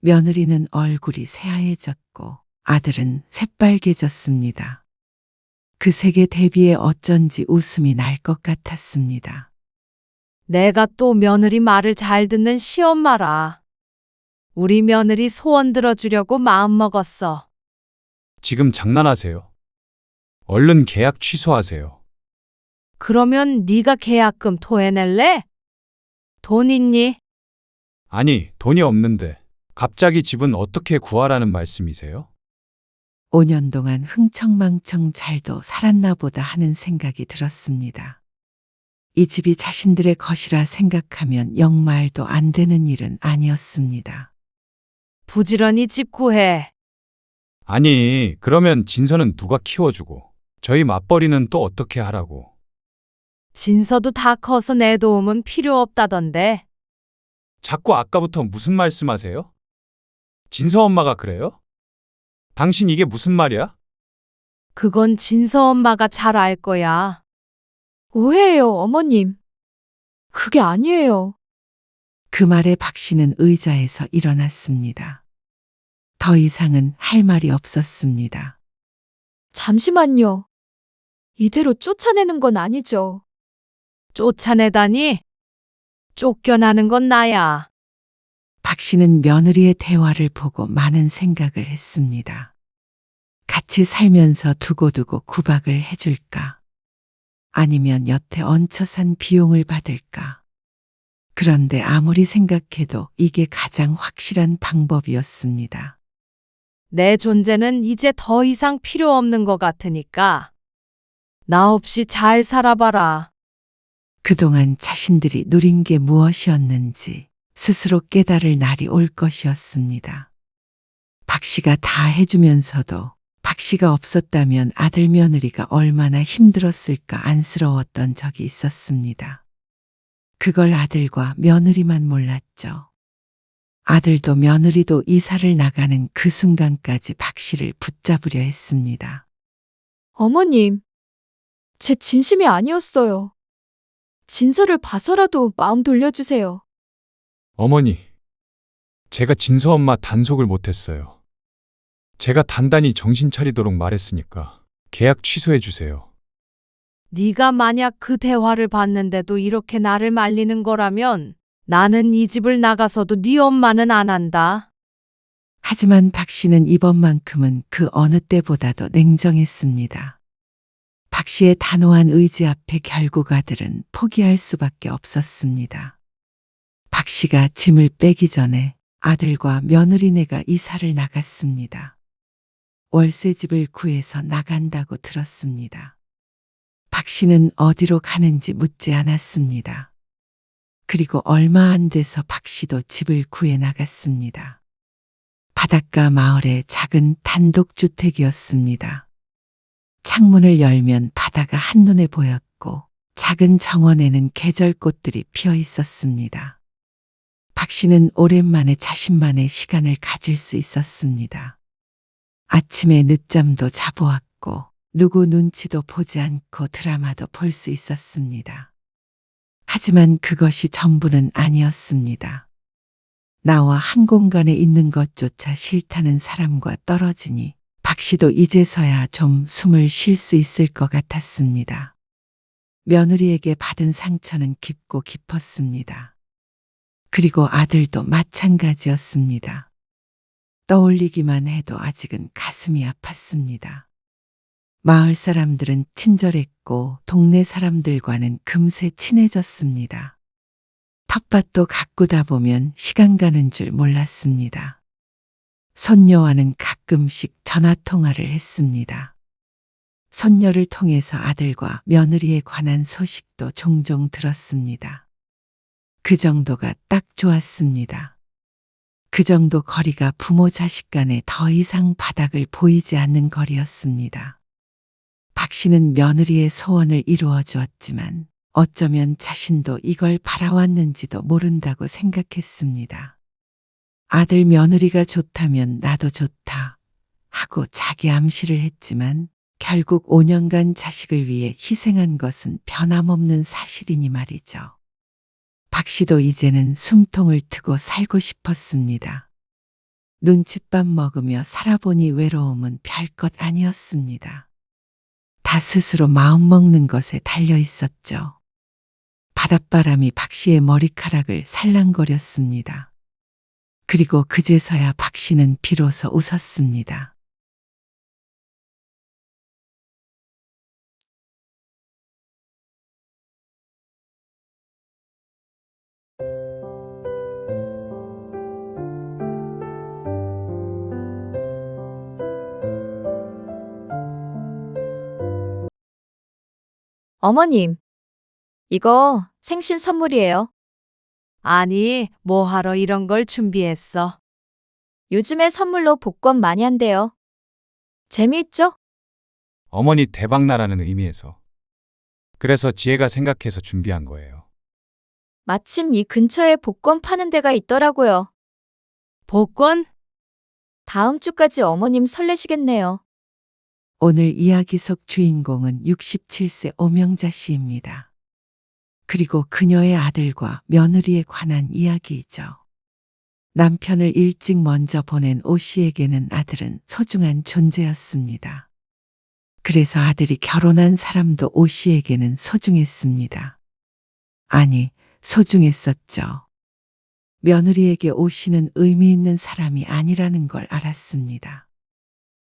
며느리는 얼굴이 새하얘졌고 아들은 새빨개졌습니다. 그 색에 대비해 어쩐지 웃음이 날 것 같았습니다. 내가 또 며느리 말을 잘 듣는 시엄마라. 우리 며느리 소원 들어주려고 마음먹었어. 지금 장난하세요. 얼른 계약 취소하세요. 그러면 네가 계약금 토해낼래? 돈 있니? 아니, 돈이 없는데 갑자기 집은 어떻게 구하라는 말씀이세요? 5년 동안 흥청망청 잘도 살았나 보다 하는 생각이 들었습니다. 이 집이 자신들의 것이라 생각하면 영 말도 안 되는 일은 아니었습니다. 부지런히 집 구해. 아니, 그러면 진서는 누가 키워주고 저희 맞벌이는 또 어떻게 하라고? 진서도 다 커서 내 도움은 필요 없다던데. 자꾸 아까부터 무슨 말씀하세요? 진서 엄마가 그래요? 당신 이게 무슨 말이야? 그건 진서 엄마가 잘 알 거야. 오해예요, 어머님. 그게 아니에요. 그 말에 박 씨는 의자에서 일어났습니다. 더 이상은 할 말이 없었습니다. 잠시만요. 이대로 쫓아내는 건 아니죠. 쫓아내다니? 쫓겨나는 건 나야. 박 씨는 며느리의 대화를 보고 많은 생각을 했습니다. 같이 살면서 두고두고 구박을 해줄까? 아니면 여태 얹혀 산 비용을 받을까? 그런데 아무리 생각해도 이게 가장 확실한 방법이었습니다. 내 존재는 이제 더 이상 필요 없는 것 같으니까 나 없이 잘 살아봐라. 그동안 자신들이 누린 게 무엇이었는지 스스로 깨달을 날이 올 것이었습니다. 박 씨가 다 해주면서도 박 씨가 없었다면 아들 며느리가 얼마나 힘들었을까 안쓰러웠던 적이 있었습니다. 그걸 아들과 며느리만 몰랐죠. 아들도 며느리도 이사를 나가는 그 순간까지 박 씨를 붙잡으려 했습니다. 어머님, 제 진심이 아니었어요. 진서를 봐서라도 마음 돌려주세요. 어머니, 제가 진서 엄마 단속을 못했어요. 제가 단단히 정신 차리도록 말했으니까 계약 취소해 주세요. 네가 만약 그 대화를 봤는데도 이렇게 나를 말리는 거라면 나는 이 집을 나가서도 네 엄마는 안 한다. 하지만 박 씨는 이번만큼은 그 어느 때보다도 냉정했습니다. 박 씨의 단호한 의지 앞에 결국 아들은 포기할 수밖에 없었습니다. 박 씨가 짐을 빼기 전에 아들과 며느리네가 이사를 나갔습니다. 월세집을 구해서 나간다고 들었습니다. 박 씨는 어디로 가는지 묻지 않았습니다. 그리고 얼마 안 돼서 박 씨도 집을 구해 나갔습니다. 바닷가 마을의 작은 단독주택이었습니다. 창문을 열면 바다가 한눈에 보였고 작은 정원에는 계절꽃들이 피어 있었습니다. 박 씨는 오랜만에 자신만의 시간을 가질 수 있었습니다. 아침에 늦잠도 자보았고 누구 눈치도 보지 않고 드라마도 볼 수 있었습니다. 하지만 그것이 전부는 아니었습니다. 나와 한 공간에 있는 것조차 싫다는 사람과 떨어지니 박 씨도 이제서야 좀 숨을 쉴 수 있을 것 같았습니다. 며느리에게 받은 상처는 깊고 깊었습니다. 그리고 아들도 마찬가지였습니다. 떠올리기만 해도 아직은 가슴이 아팠습니다. 마을 사람들은 친절했고 동네 사람들과는 금세 친해졌습니다. 텃밭도 가꾸다 보면 시간 가는 줄 몰랐습니다. 손녀와는 가끔씩 전화 통화를 했습니다. 손녀를 통해서 아들과 며느리에 관한 소식도 종종 들었습니다. 그 정도가 딱 좋았습니다. 그 정도 거리가 부모 자식 간에 더 이상 바닥을 보이지 않는 거리였습니다. 박 씨는 며느리의 소원을 이루어 주었지만 어쩌면 자신도 이걸 바라왔는지도 모른다고 생각했습니다. 아들 며느리가 좋다면 나도 좋다 하고 자기 암시를 했지만 결국 5년간 자식을 위해 희생한 것은 변함없는 사실이니 말이죠. 박 씨도 이제는 숨통을 트고 살고 싶었습니다. 눈칫밥 먹으며 살아보니 외로움은 별것 아니었습니다. 다 스스로 마음먹는 것에 달려 있었죠. 바닷바람이 박 씨의 머리카락을 살랑거렸습니다. 그리고 그제서야 박 씨는 비로소 웃었습니다. 어머님, 이거 생신 선물이에요. 아니, 뭐하러 이런 걸 준비했어? 요즘에 선물로 복권 많이 한대요. 재미있죠? 어머니 대박나라는 의미에서. 그래서 지혜가 생각해서 준비한 거예요. 마침 이 근처에 복권 파는 데가 있더라고요. 복권? 다음 주까지 어머님 설레시겠네요. 오늘 이야기 속 주인공은 67세 오명자 씨입니다. 그리고 그녀의 아들과 며느리에 관한 이야기이죠. 남편을 일찍 먼저 보낸 오 씨에게는 아들은 소중한 존재였습니다. 그래서 아들이 결혼한 사람도 오 씨에게는 소중했습니다. 아니, 소중했었죠. 며느리에게 오 씨는 의미 있는 사람이 아니라는 걸 알았습니다.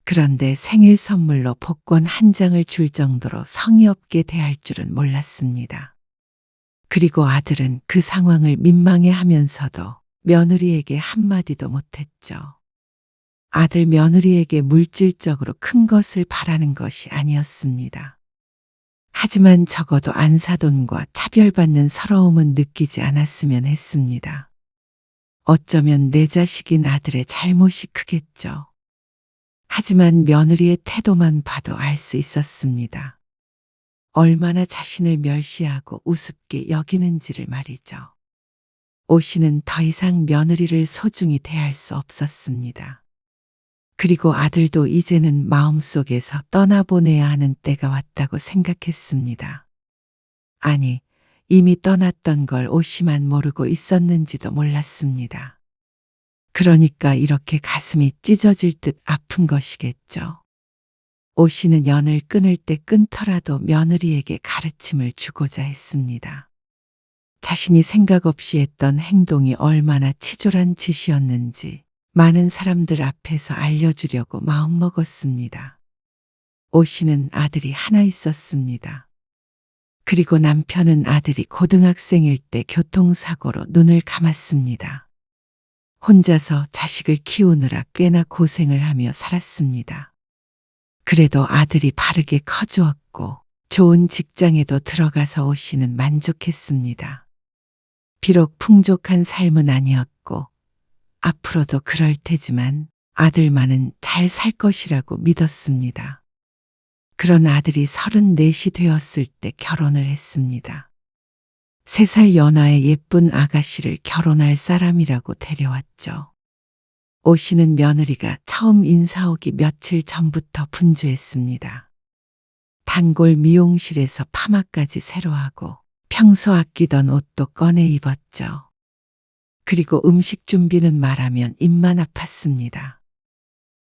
그런데 생일 선물로 복권 한 장을 줄 정도로 성의 없게 대할 줄은 몰랐습니다. 그리고 아들은 그 상황을 민망해하면서도 며느리에게 한마디도 못했죠. 아들 며느리에게 물질적으로 큰 것을 바라는 것이 아니었습니다. 하지만 적어도 안사돈과 차별받는 서러움은 느끼지 않았으면 했습니다. 어쩌면 내 자식인 아들의 잘못이 크겠죠. 하지만 며느리의 태도만 봐도 알 수 있었습니다. 얼마나 자신을 멸시하고 우습게 여기는지를 말이죠. 오 씨는 더 이상 며느리를 소중히 대할 수 없었습니다. 그리고 아들도 이제는 마음속에서 떠나보내야 하는 때가 왔다고 생각했습니다. 아니, 이미 떠났던 걸 오 씨만 모르고 있었는지도 몰랐습니다. 그러니까 이렇게 가슴이 찢어질 듯 아픈 것이겠죠. 오 씨는 연을 끊을 때 끊더라도 며느리에게 가르침을 주고자 했습니다. 자신이 생각 없이 했던 행동이 얼마나 치졸한 짓이었는지 많은 사람들 앞에서 알려주려고 마음먹었습니다. 오 씨는 아들이 하나 있었습니다. 그리고 남편은 아들이 고등학생일 때 교통사고로 눈을 감았습니다. 혼자서 자식을 키우느라 꽤나 고생을 하며 살았습니다. 그래도 아들이 바르게 커주었고 좋은 직장에도 들어가서 오 씨는 만족했습니다. 비록 풍족한 삶은 아니었고 앞으로도 그럴 테지만 아들만은 잘 살 것이라고 믿었습니다. 그런 아들이 34이 되었을 때 결혼을 했습니다. 3살 연하의 예쁜 아가씨를 결혼할 사람이라고 데려왔죠. 오 씨는 며느리가 처음 인사 오기 며칠 전부터 분주했습니다. 단골 미용실에서 파마까지 새로 하고 평소 아끼던 옷도 꺼내 입었죠. 그리고 음식 준비는 말하면 입만 아팠습니다.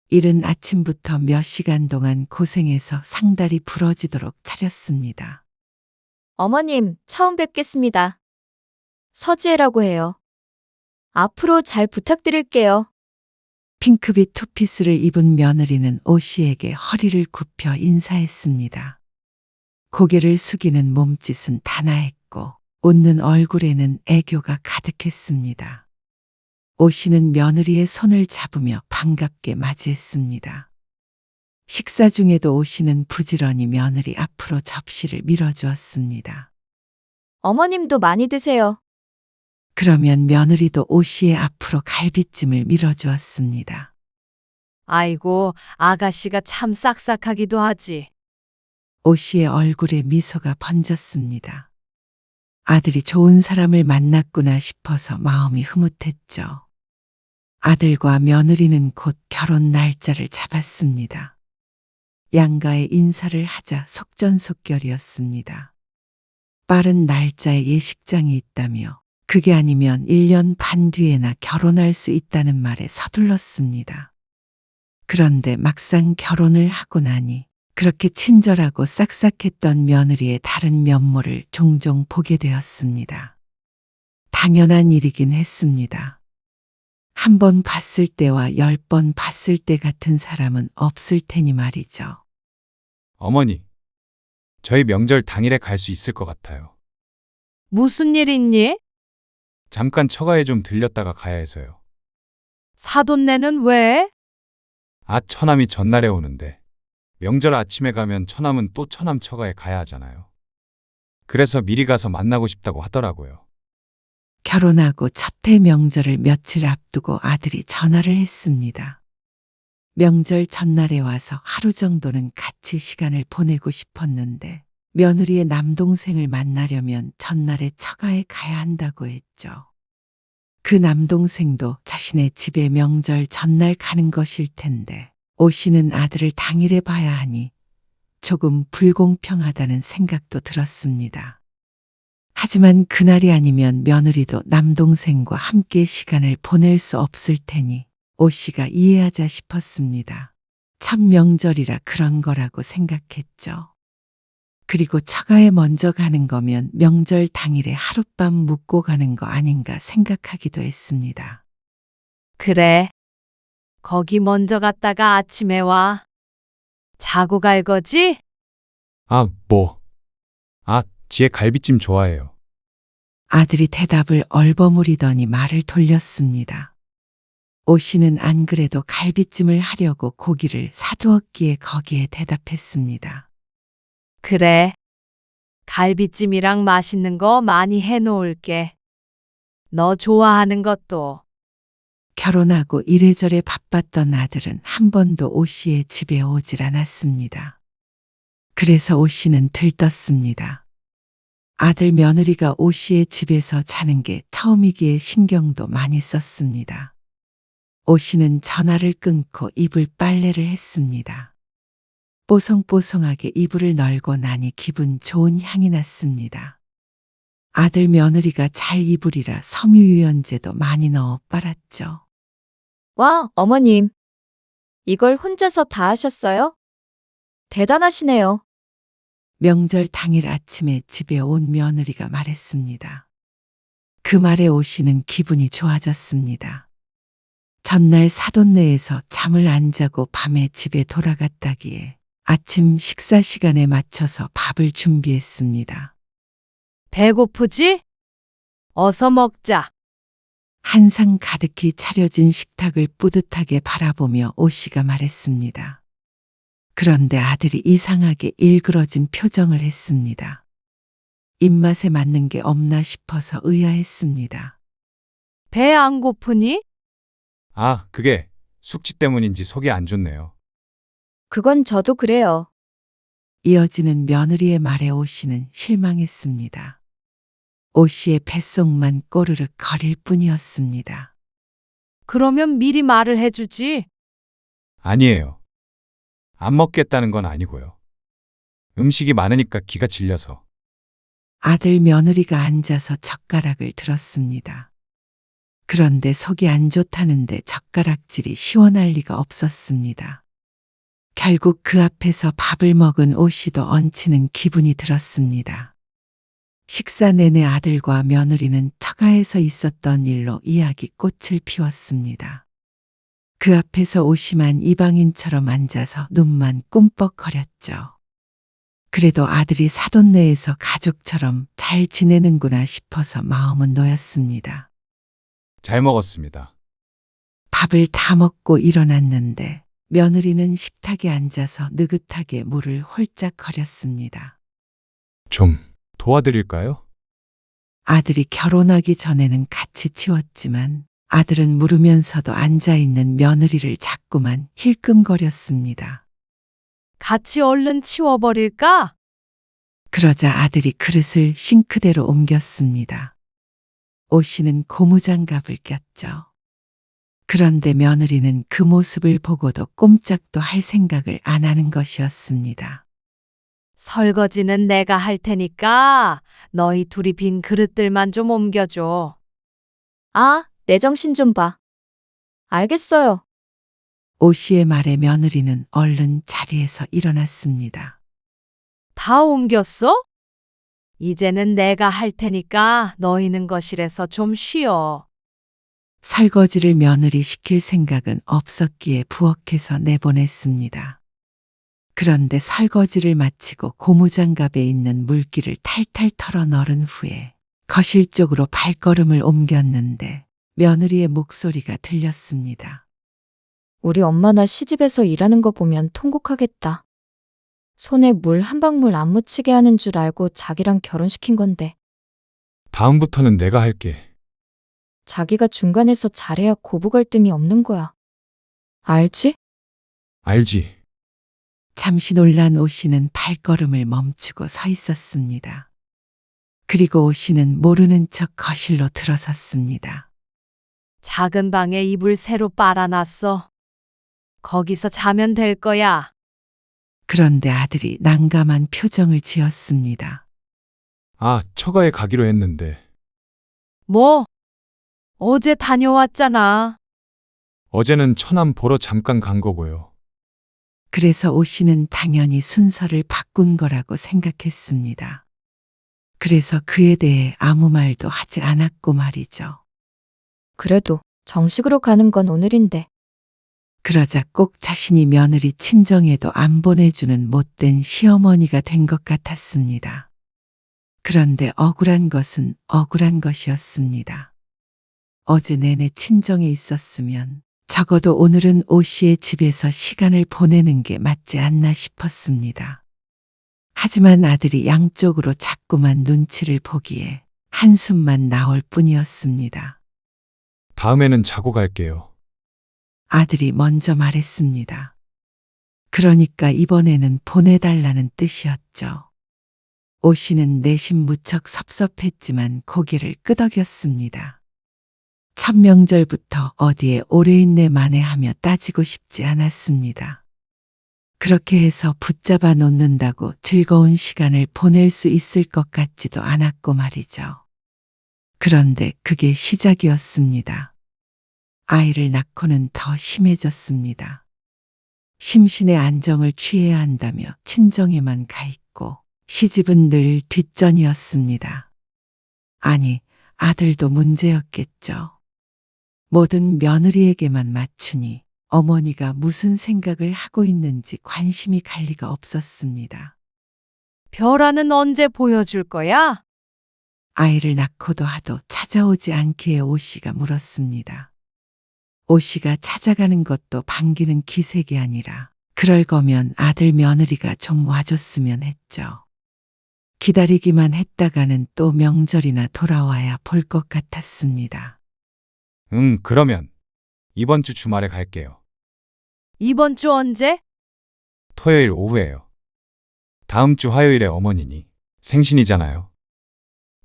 이른 아침부터 몇 시간 동안 고생해서 상다리 부러지도록 차렸습니다. 어머님, 처음 뵙겠습니다. 서지혜라고 해요. 앞으로 잘 부탁드릴게요. 핑크빛 투피스를 입은 며느리는 오 씨에게 허리를 굽혀 인사했습니다. 고개를 숙이는 몸짓은 단아했고 웃는 얼굴에는 애교가 가득했습니다. 오 씨는 며느리의 손을 잡으며 반갑게 맞이했습니다. 식사 중에도 오 씨는 부지런히 며느리 앞으로 접시를 밀어주었습니다. 어머님도 많이 드세요. 그러면 며느리도 오 씨의 앞으로 갈비찜을 밀어주었습니다. 아이고, 아가씨가 참 싹싹하기도 하지. 오 씨의 얼굴에 미소가 번졌습니다. 아들이 좋은 사람을 만났구나 싶어서 마음이 흐뭇했죠. 아들과 며느리는 곧 결혼 날짜를 잡았습니다. 양가에 인사를 하자 속전속결이었습니다. 빠른 날짜에 예식장이 있다며 그게 아니면 1년 반 뒤에나 결혼할 수 있다는 말에 서둘렀습니다. 그런데 막상 결혼을 하고 나니 그렇게 친절하고 싹싹했던 며느리의 다른 면모를 종종 보게 되었습니다. 당연한 일이긴 했습니다. 한 번 봤을 때와 10번 봤을 때 같은 사람은 없을 테니 말이죠. 어머니, 저희 명절 당일에 갈 수 있을 것 같아요. 무슨 일 있니? 잠깐 처가에 좀 들렸다가 가야 해서요. 사돈네는 왜? 처남이 전날에 오는데 명절 아침에 가면 처남은 또 처남 처가에 가야 하잖아요. 그래서 미리 가서 만나고 싶다고 하더라고요. 결혼하고 첫 해 명절을 며칠 앞두고 아들이 전화를 했습니다. 명절 전날에 와서 하루 정도는 같이 시간을 보내고 싶었는데 며느리의 남동생을 만나려면 전날에 처가에 가야 한다고 했죠. 그 남동생도 자신의 집에 명절 전날 가는 것일 텐데 오 씨는 아들을 당일에 봐야 하니 조금 불공평하다는 생각도 들었습니다. 하지만 그날이 아니면 며느리도 남동생과 함께 시간을 보낼 수 없을 테니 오 씨가 이해하자 싶었습니다. 첫 명절이라 그런 거라고 생각했죠. 그리고 처가에 먼저 가는 거면 명절 당일에 하룻밤 묵고 가는 거 아닌가 생각하기도 했습니다. 그래. 거기 먼저 갔다가 아침에 와. 자고 갈 거지? 지혜 갈비찜 좋아해요. 아들이 대답을 얼버무리더니 말을 돌렸습니다. 오 씨는 안 그래도 갈비찜을 하려고 고기를 사두었기에 거기에 대답했습니다. 그래. 갈비찜이랑 맛있는 거 많이 해놓을게. 너 좋아하는 것도. 결혼하고 이래저래 바빴던 아들은 한 번도 오 씨의 집에 오질 않았습니다. 그래서 오 씨는 들떴습니다. 아들 며느리가 오 씨의 집에서 자는 게 처음이기에 신경도 많이 썼습니다. 오 씨는 전화를 끊고 이불 빨래를 했습니다. 뽀송뽀송하게 이불을 널고 나니 기분 좋은 향이 났습니다. 아들 며느리가 잘 이불이라 섬유유연제도 많이 넣어 빨았죠. 와, 어머님. 이걸 혼자서 다 하셨어요? 대단하시네요. 명절 당일 아침에 집에 온 며느리가 말했습니다. 그 말에 오 씨는 기분이 좋아졌습니다. 전날 사돈네에서 잠을 안 자고 밤에 집에 돌아갔다기에 아침 식사 시간에 맞춰서 밥을 준비했습니다. 배고프지? 어서 먹자. 한상 가득히 차려진 식탁을 뿌듯하게 바라보며 오 씨가 말했습니다. 그런데 아들이 이상하게 일그러진 표정을 했습니다. 입맛에 맞는 게 없나 싶어서 의아했습니다. 배 안 고프니? 아, 그게 숙취 때문인지 속이 안 좋네요. 그건 저도 그래요. 이어지는 며느리의 말에 오 씨는 실망했습니다. 오 씨의 뱃속만 꼬르륵 거릴 뿐이었습니다. 그러면 미리 말을 해주지. 아니에요. 안 먹겠다는 건 아니고요. 음식이 많으니까 기가 질려서. 아들 며느리가 앉아서 젓가락을 들었습니다. 그런데 속이 안 좋다는데 젓가락질이 시원할 리가 없었습니다. 결국 그 앞에서 밥을 먹은 오 씨도 얹히는 기분이 들었습니다. 식사 내내 아들과 며느리는 처가에서 있었던 일로 이야기꽃을 피웠습니다. 그 앞에서 오 씨만 이방인처럼 앉아서 눈만 꿈뻑거렸죠. 그래도 아들이 사돈네에서 가족처럼 잘 지내는구나 싶어서 마음은 놓였습니다. 잘 먹었습니다. 밥을 다 먹고 일어났는데 며느리는 식탁에 앉아서 느긋하게 물을 홀짝 거렸습니다. 좀 도와드릴까요? 아들이 결혼하기 전에는 같이 치웠지만 아들은 물으면서도 앉아있는 며느리를 자꾸만 힐끔거렸습니다. 같이 얼른 치워버릴까? 그러자 아들이 그릇을 싱크대로 옮겼습니다. 오 씨는 고무장갑을 꼈죠. 그런데 며느리는 그 모습을 보고도 꼼짝도 할 생각을 안 하는 것이었습니다. 설거지는 내가 할 테니까 너희 둘이 빈 그릇들만 좀 옮겨줘. 아, 내 정신 좀 봐. 알겠어요. 오 씨의 말에 며느리는 얼른 자리에서 일어났습니다. 다 옮겼어? 이제는 내가 할 테니까 너희는 거실에서 좀 쉬어. 설거지를 며느리 시킬 생각은 없었기에 부엌에서 내보냈습니다. 그런데 설거지를 마치고 고무장갑에 있는 물기를 탈탈 털어 널은 후에 거실 쪽으로 발걸음을 옮겼는데 며느리의 목소리가 들렸습니다. 우리 엄마나 시집에서 일하는 거 보면 통곡하겠다. 손에 물 한 방울 안 묻히게 하는 줄 알고 자기랑 결혼시킨 건데 다음부터는 내가 할게. 자기가 중간에서 잘해야 고부 갈등이 없는 거야. 알지? 알지? 잠시 놀란 오 씨는 발걸음을 멈추고 서 있었습니다. 그리고 오 씨는 모르는 척 거실로 들어섰습니다. 작은 방에 이불 새로 빨아놨어. 거기서 자면 될 거야. 그런데 아들이 난감한 표정을 지었습니다. 아, 처가에 가기로 했는데. 뭐? 어제 다녀왔잖아. 어제는 처남 보러 잠깐 간 거고요. 그래서 오 씨는 당연히 순서를 바꾼 거라고 생각했습니다. 그래서 그에 대해 아무 말도 하지 않았고 말이죠. 그래도 정식으로 가는 건 오늘인데. 그러자 꼭 자신이 며느리 친정에도 안 보내주는 못된 시어머니가 된 것 같았습니다. 그런데 억울한 것은 억울한 것이었습니다. 어제 내내 친정에 있었으면 적어도 오늘은 오 씨의 집에서 시간을 보내는 게 맞지 않나 싶었습니다. 하지만 아들이 양쪽으로 자꾸만 눈치를 보기에 한숨만 나올 뿐이었습니다. 다음에는 자고 갈게요. 아들이 먼저 말했습니다. 그러니까 이번에는 보내달라는 뜻이었죠. 오 씨는 내심 무척 섭섭했지만 고개를 끄덕였습니다. 첫 명절부터 어디에 오래 있네 만회하며 따지고 싶지 않았습니다. 그렇게 해서 붙잡아 놓는다고 즐거운 시간을 보낼 수 있을 것 같지도 않았고 말이죠. 그런데 그게 시작이었습니다. 아이를 낳고는 더 심해졌습니다. 심신의 안정을 취해야 한다며 친정에만 가 있고 시집은 늘 뒷전이었습니다. 아니, 아들도 문제였겠죠. 모든 며느리에게만 맞추니 어머니가 무슨 생각을 하고 있는지 관심이 갈 리가 없었습니다. 별아는 언제 보여줄 거야? 아이를 낳고도 하도 찾아오지 않기에 오 씨가 물었습니다. 오 씨가 찾아가는 것도 반기는 기색이 아니라 그럴 거면 아들 며느리가 좀 와줬으면 했죠. 기다리기만 했다가는 또 명절이나 돌아와야 볼 것 같았습니다. 그러면 이번 주 주말에 갈게요. 이번 주 언제? 토요일 오후에요. 다음 주 화요일에 어머니니 생신이잖아요.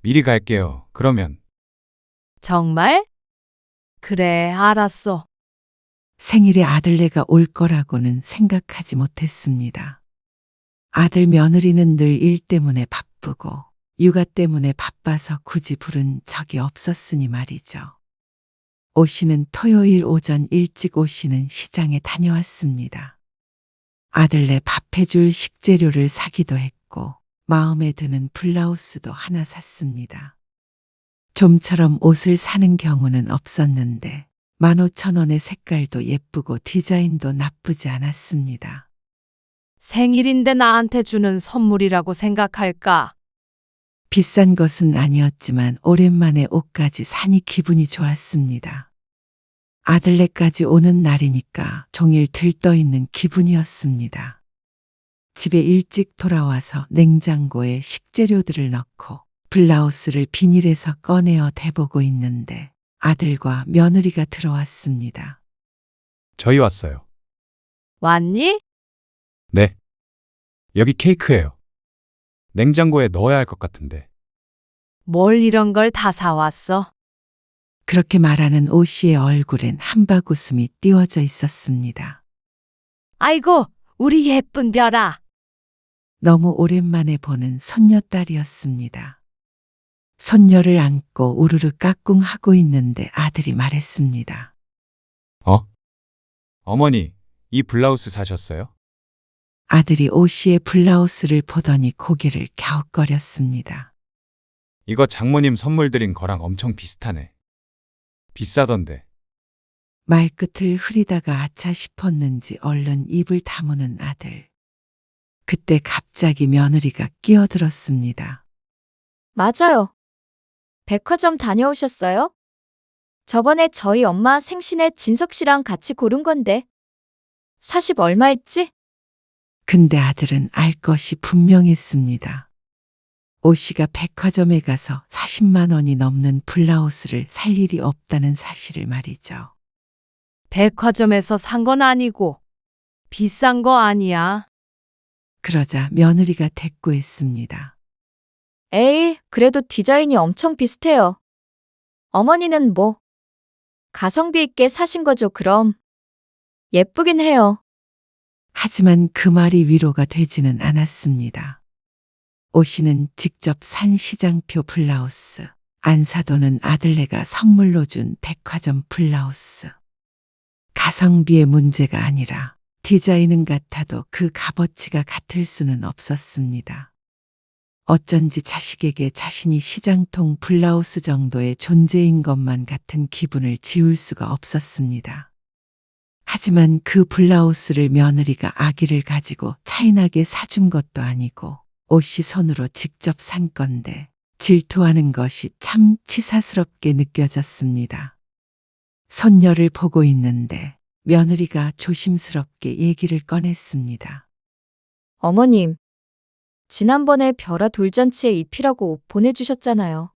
미리 갈게요. 그러면 정말? 그래, 알았어. 생일에 아들네가 올 거라고는 생각하지 못했습니다. 아들 며느리는 늘 일 때문에 바쁘고 육아 때문에 바빠서 굳이 부른 적이 없었으니 말이죠. 오 씨는 토요일 오전 일찍 오 씨는 시장에 다녀왔습니다. 아들네 밥 해줄 식재료를 사기도 했고 마음에 드는 블라우스도 하나 샀습니다. 좀처럼 옷을 사는 경우는 없었는데 15,000원의 색깔도 예쁘고 디자인도 나쁘지 않았습니다. 생일인데 나한테 주는 선물이라고 생각할까? 비싼 것은 아니었지만 오랜만에 옷까지 사니 기분이 좋았습니다. 아들네까지 오는 날이니까 종일 들떠있는 기분이었습니다. 집에 일찍 돌아와서 냉장고에 식재료들을 넣고 블라우스를 비닐에서 꺼내어 대보고 있는데 아들과 며느리가 들어왔습니다. 저희 왔어요. 왔니? 네. 여기 케이크예요. 냉장고에 넣어야 할 것 같은데. 뭘 이런 걸 다 사왔어? 그렇게 말하는 오 씨의 얼굴엔 한바구음이 띄워져 있었습니다. 아이고, 우리 예쁜 별아. 너무 오랜만에 보는 손녀딸이었습니다. 손녀를 안고 우르르 까꿍하고 있는데 아들이 말했습니다. 어머니, 이 블라우스 사셨어요? 아들이 오 씨의 블라우스를 보더니 고개를 갸웃거렸습니다. 이거 장모님 선물 드린 거랑 엄청 비슷하네. 비싸던데. 말끝을 흐리다가 아차 싶었는지 얼른 입을 다무는 아들. 그때 갑자기 며느리가 끼어들었습니다. 맞아요. 백화점 다녀오셨어요? 저번에 저희 엄마 생신에 진석 씨랑 같이 고른 건데. 40 얼마 했지? 근데 아들은 알 것이 분명했습니다. 오 씨가 백화점에 가서 40만 원이 넘는 블라우스를 살 일이 없다는 사실을 말이죠. 백화점에서 산 건 아니고 비싼 거 아니야. 그러자 며느리가 대꾸했습니다. 에이, 그래도 디자인이 엄청 비슷해요. 어머니는 뭐 가성비 있게 사신 거죠, 그럼. 예쁘긴 해요. 하지만 그 말이 위로가 되지는 않았습니다. 오 씨는 직접 산 시장표 블라우스, 안 사도는 아들네가 선물로 준 백화점 블라우스. 가성비의 문제가 아니라 디자인은 같아도 그 값어치가 같을 수는 없었습니다. 어쩐지 자식에게 자신이 시장통 블라우스 정도의 존재인 것만 같은 기분을 지울 수가 없었습니다. 하지만 그 블라우스를 며느리가 아기를 가지고 차이나게 사준 것도 아니고 오 씨 손으로 직접 산 건데 질투하는 것이 참 치사스럽게 느껴졌습니다. 손녀를 보고 있는데 며느리가 조심스럽게 얘기를 꺼냈습니다. 어머님, 지난번에 별아 돌잔치에 입히라고 옷 보내주셨잖아요.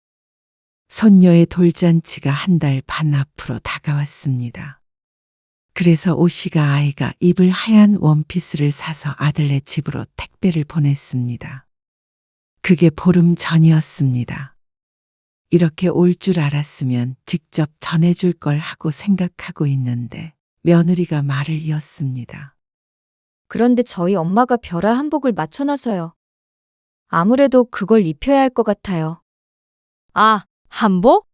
손녀의 돌잔치가 한 달 반 앞으로 다가왔습니다. 그래서 오 씨가 아이가 입을 하얀 원피스를 사서 아들네 집으로 택배를 보냈습니다. 그게 보름 전이었습니다. 이렇게 올 줄 알았으면 직접 전해줄 걸 하고 생각하고 있는데 며느리가 말을 이었습니다. 그런데 저희 엄마가 벼라 한복을 맞춰놔서요. 아무래도 그걸 입혀야 할 것 같아요. 아, 한복?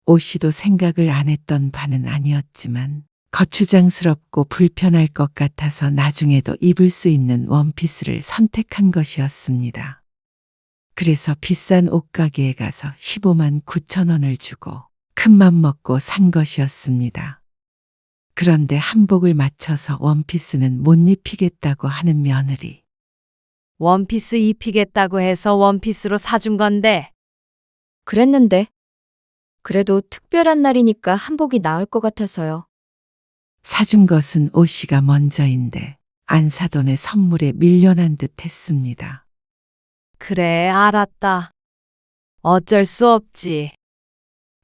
오 씨도 생각을 안 했던 바는 아니었지만 거추장스럽고 불편할 것 같아서 나중에도 입을 수 있는 원피스를 선택한 것이었습니다. 그래서 비싼 옷가게에 가서 15만 9천 원을 주고 큰맘 먹고 산 것이었습니다. 그런데 한복을 맞춰서 원피스는 못 입히겠다고 하는 며느리. 원피스 입히겠다고 해서 원피스로 사준 건데. 그랬는데. 그래도 특별한 날이니까 한복이 나을 것 같아서요. 사준 것은 오 씨가 먼저인데 안사돈의 선물에 밀려난 듯 했습니다. 그래, 알았다. 어쩔 수 없지.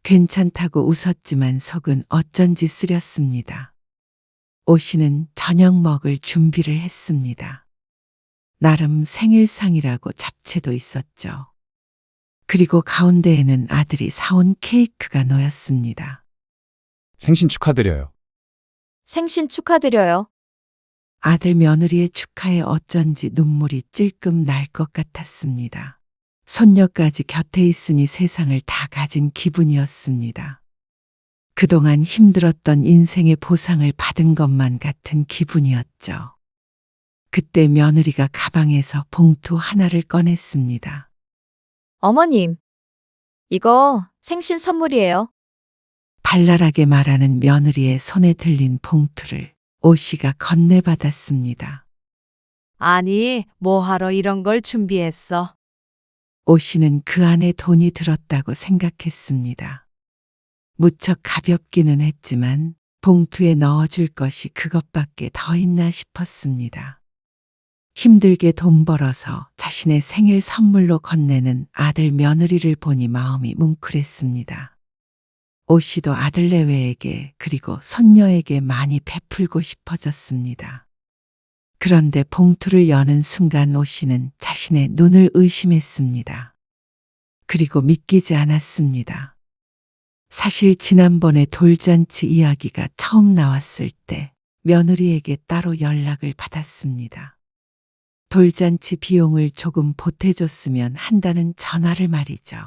괜찮다고 웃었지만 속은 어쩐지 쓰렸습니다. 오 씨는 저녁 먹을 준비를 했습니다. 나름 생일상이라고 잡채도 있었죠. 그리고 가운데에는 아들이 사온 케이크가 놓였습니다. 생신 축하드려요. 생신 축하드려요. 아들 며느리의 축하에 어쩐지 눈물이 찔끔 날 것 같았습니다. 손녀까지 곁에 있으니 세상을 다 가진 기분이었습니다. 그동안 힘들었던 인생의 보상을 받은 것만 같은 기분이었죠. 그때 며느리가 가방에서 봉투 하나를 꺼냈습니다. 어머님, 이거 생신 선물이에요. 발랄하게 말하는 며느리의 손에 들린 봉투를 오 씨가 건네받았습니다. 아니, 뭐하러 이런 걸 준비했어? 오 씨는 그 안에 돈이 들었다고 생각했습니다. 무척 가볍기는 했지만 봉투에 넣어줄 것이 그것밖에 더 있나 싶었습니다. 힘들게 돈 벌어서 자신의 생일 선물로 건네는 아들 며느리를 보니 마음이 뭉클했습니다. 오 씨도 아들 내외에게 그리고 손녀에게 많이 베풀고 싶어졌습니다. 그런데 봉투를 여는 순간 오 씨는 자신의 눈을 의심했습니다. 그리고 믿기지 않았습니다. 사실 지난번에 돌잔치 이야기가 처음 나왔을 때 며느리에게 따로 연락을 받았습니다. 돌잔치 비용을 조금 보태줬으면 한다는 전화를 말이죠.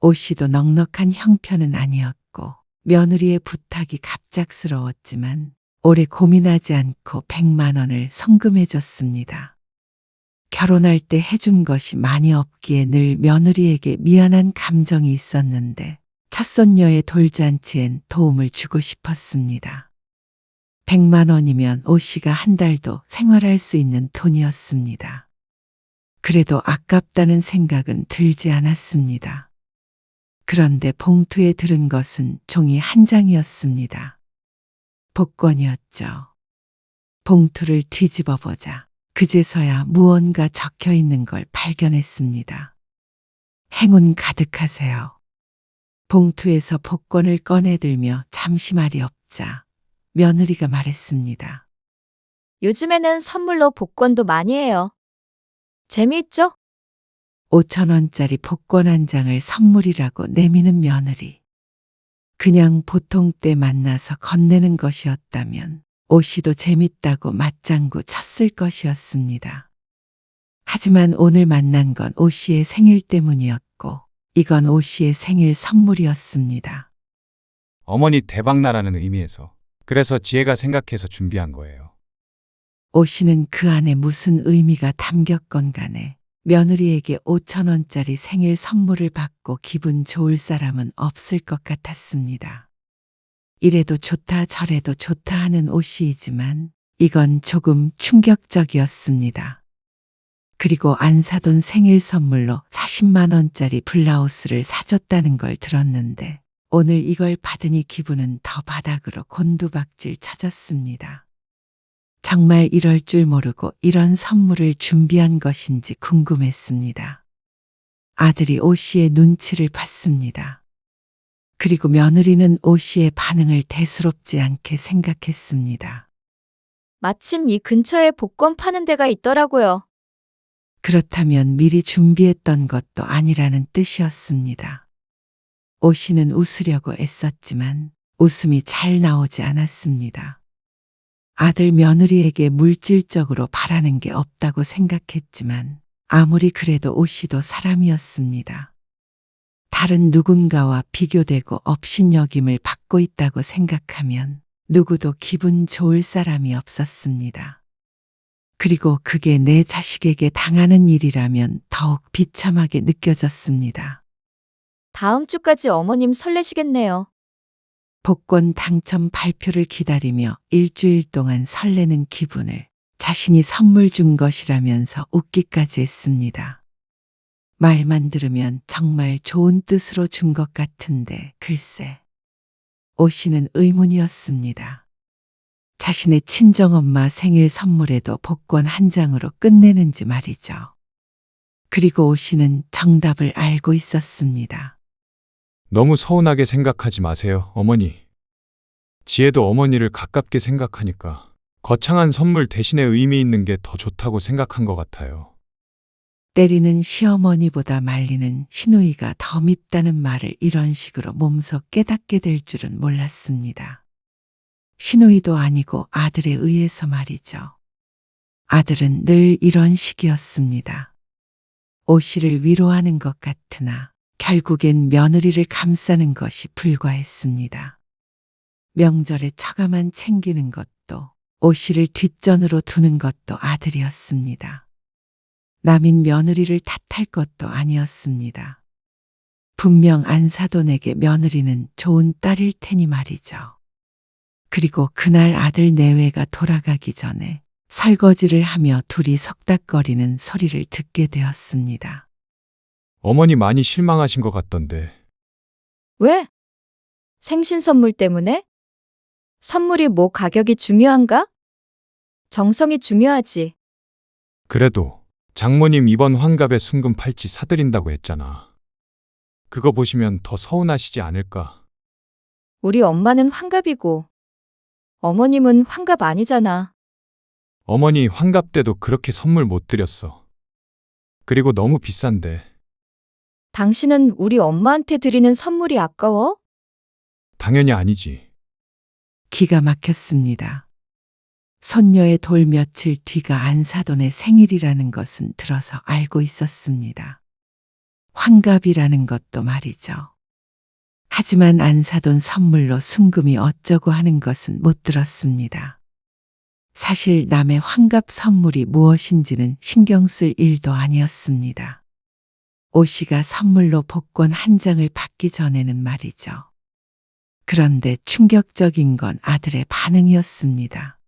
오 씨도 넉넉한 형편은 아니었고 며느리의 부탁이 갑작스러웠지만 오래 고민하지 않고 100만 원을 성금해줬습니다. 결혼할 때 해준 것이 많이 없기에 늘 며느리에게 미안한 감정이 있었는데 첫손녀의 돌잔치엔 도움을 주고 싶었습니다. 100만 원이면 오 씨가 한 달도 생활할 수 있는 돈이었습니다. 그래도 아깝다는 생각은 들지 않았습니다. 그런데 봉투에 들은 것은 종이 한 장이었습니다. 복권이었죠. 봉투를 뒤집어 보자 그제서야 무언가 적혀 있는 걸 발견했습니다. 행운 가득하세요. 봉투에서 복권을 꺼내들며 잠시 말이 없자 며느리가 말했습니다. 요즘에는 선물로 복권도 많이 해요. 재미있죠? 5천 원짜리 복권 한 장을 선물이라고 내미는 며느리. 그냥 보통 때 만나서 건네는 것이었다면 오 씨도 재밌다고 맞장구 쳤을 것이었습니다. 하지만 오늘 만난 건 오 씨의 생일 때문이었고 이건 오 씨의 생일 선물이었습니다. 어머니 대박나라는 의미에서. 그래서 지혜가 생각해서 준비한 거예요. 오 씨는 그 안에 무슨 의미가 담겼건 간에 며느리에게 5천 원짜리 생일 선물을 받고 기분 좋을 사람은 없을 것 같았습니다. 이래도 좋다 저래도 좋다 하는 오 씨이지만 이건 조금 충격적이었습니다. 그리고 안 사돈 생일 선물로 40만 원짜리 블라우스를 사줬다는 걸 들었는데 오늘 이걸 받으니 기분은 더 바닥으로 곤두박질 쳐졌습니다. 정말 이럴 줄 모르고 이런 선물을 준비한 것인지 궁금했습니다. 아들이 오 씨의 눈치를 봤습니다. 그리고 며느리는 오 씨의 반응을 대수롭지 않게 생각했습니다. 마침 이 근처에 복권 파는 데가 있더라고요. 그렇다면 미리 준비했던 것도 아니라는 뜻이었습니다. 오 씨는 웃으려고 애썼지만 웃음이 잘 나오지 않았습니다. 아들 며느리에게 물질적으로 바라는 게 없다고 생각했지만 아무리 그래도 오 씨도 사람이었습니다. 다른 누군가와 비교되고 업신여김을 받고 있다고 생각하면 누구도 기분 좋을 사람이 없었습니다. 그리고 그게 내 자식에게 당하는 일이라면 더욱 비참하게 느껴졌습니다. 다음 주까지 어머님 설레시겠네요. 복권 당첨 발표를 기다리며 일주일 동안 설레는 기분을 자신이 선물 준 것이라면서 웃기까지 했습니다. 말만 들으면 정말 좋은 뜻으로 준 것 같은데 글쎄. 오 씨는 의문이었습니다. 자신의 친정엄마 생일 선물에도 복권 한 장으로 끝내는지 말이죠. 그리고 오 씨는 정답을 알고 있었습니다. 너무 서운하게 생각하지 마세요, 어머니. 지혜도 어머니를 가깝게 생각하니까 거창한 선물 대신에 의미 있는 게 더 좋다고 생각한 것 같아요. 때리는 시어머니보다 말리는 시누이가 더 밉다는 말을 이런 식으로 몸소 깨닫게 될 줄은 몰랐습니다. 시누이도 아니고 아들에 의해서 말이죠. 아들은 늘 이런 식이었습니다. 오 씨를 위로하는 것 같으나 결국엔 며느리를 감싸는 것이 불과했습니다. 명절에 처가만 챙기는 것도 오 씨를 뒷전으로 두는 것도 아들이었습니다. 남인 며느리를 탓할 것도 아니었습니다. 분명 안사돈에게 며느리는 좋은 딸일 테니 말이죠. 그리고 그날 아들 내외가 돌아가기 전에 설거지를 하며 둘이 속닥거리는 소리를 듣게 되었습니다. 어머니 많이 실망하신 것 같던데. 왜? 생신 선물 때문에? 선물이 뭐 가격이 중요한가? 정성이 중요하지. 그래도 장모님 이번 환갑에 순금 팔찌 사드린다고 했잖아. 그거 보시면 더 서운하시지 않을까? 우리 엄마는 환갑이고 어머님은 환갑 아니잖아. 어머니 환갑 때도 그렇게 선물 못 드렸어. 그리고 너무 비싼데. 당신은 우리 엄마한테 드리는 선물이 아까워? 당연히 아니지. 기가 막혔습니다. 손녀의 돌 며칠 뒤가 안사돈의 생일이라는 것은 들어서 알고 있었습니다. 환갑이라는 것도 말이죠. 하지만 안사돈 선물로 순금이 어쩌고 하는 것은 못 들었습니다. 사실 남의 환갑 선물이 무엇인지는 신경 쓸 일도 아니었습니다. 오 씨가 선물로 복권 한 장을 받기 전에는 말이죠. 그런데 충격적인 건 아들의 반응이었습니다.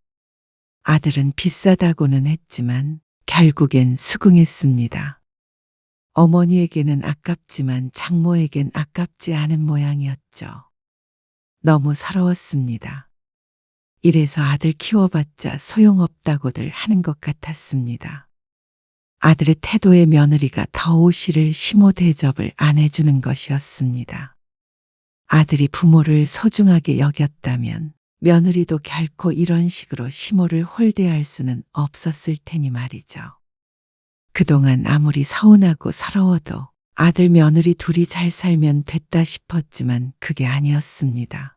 아들은 비싸다고는 했지만 결국엔 수긍했습니다. 어머니에게는 아깝지만 장모에겐 아깝지 않은 모양이었죠. 너무 서러웠습니다. 이래서 아들 키워봤자 소용없다고들 하는 것 같았습니다. 아들의 태도에 며느리가 더 오 씨를 시모 대접을 안 해주는 것이었습니다. 아들이 부모를 소중하게 여겼다면 며느리도 결코 이런 식으로 시모를 홀대할 수는 없었을 테니 말이죠. 그동안 아무리 서운하고 서러워도 아들 며느리 둘이 잘 살면 됐다 싶었지만 그게 아니었습니다.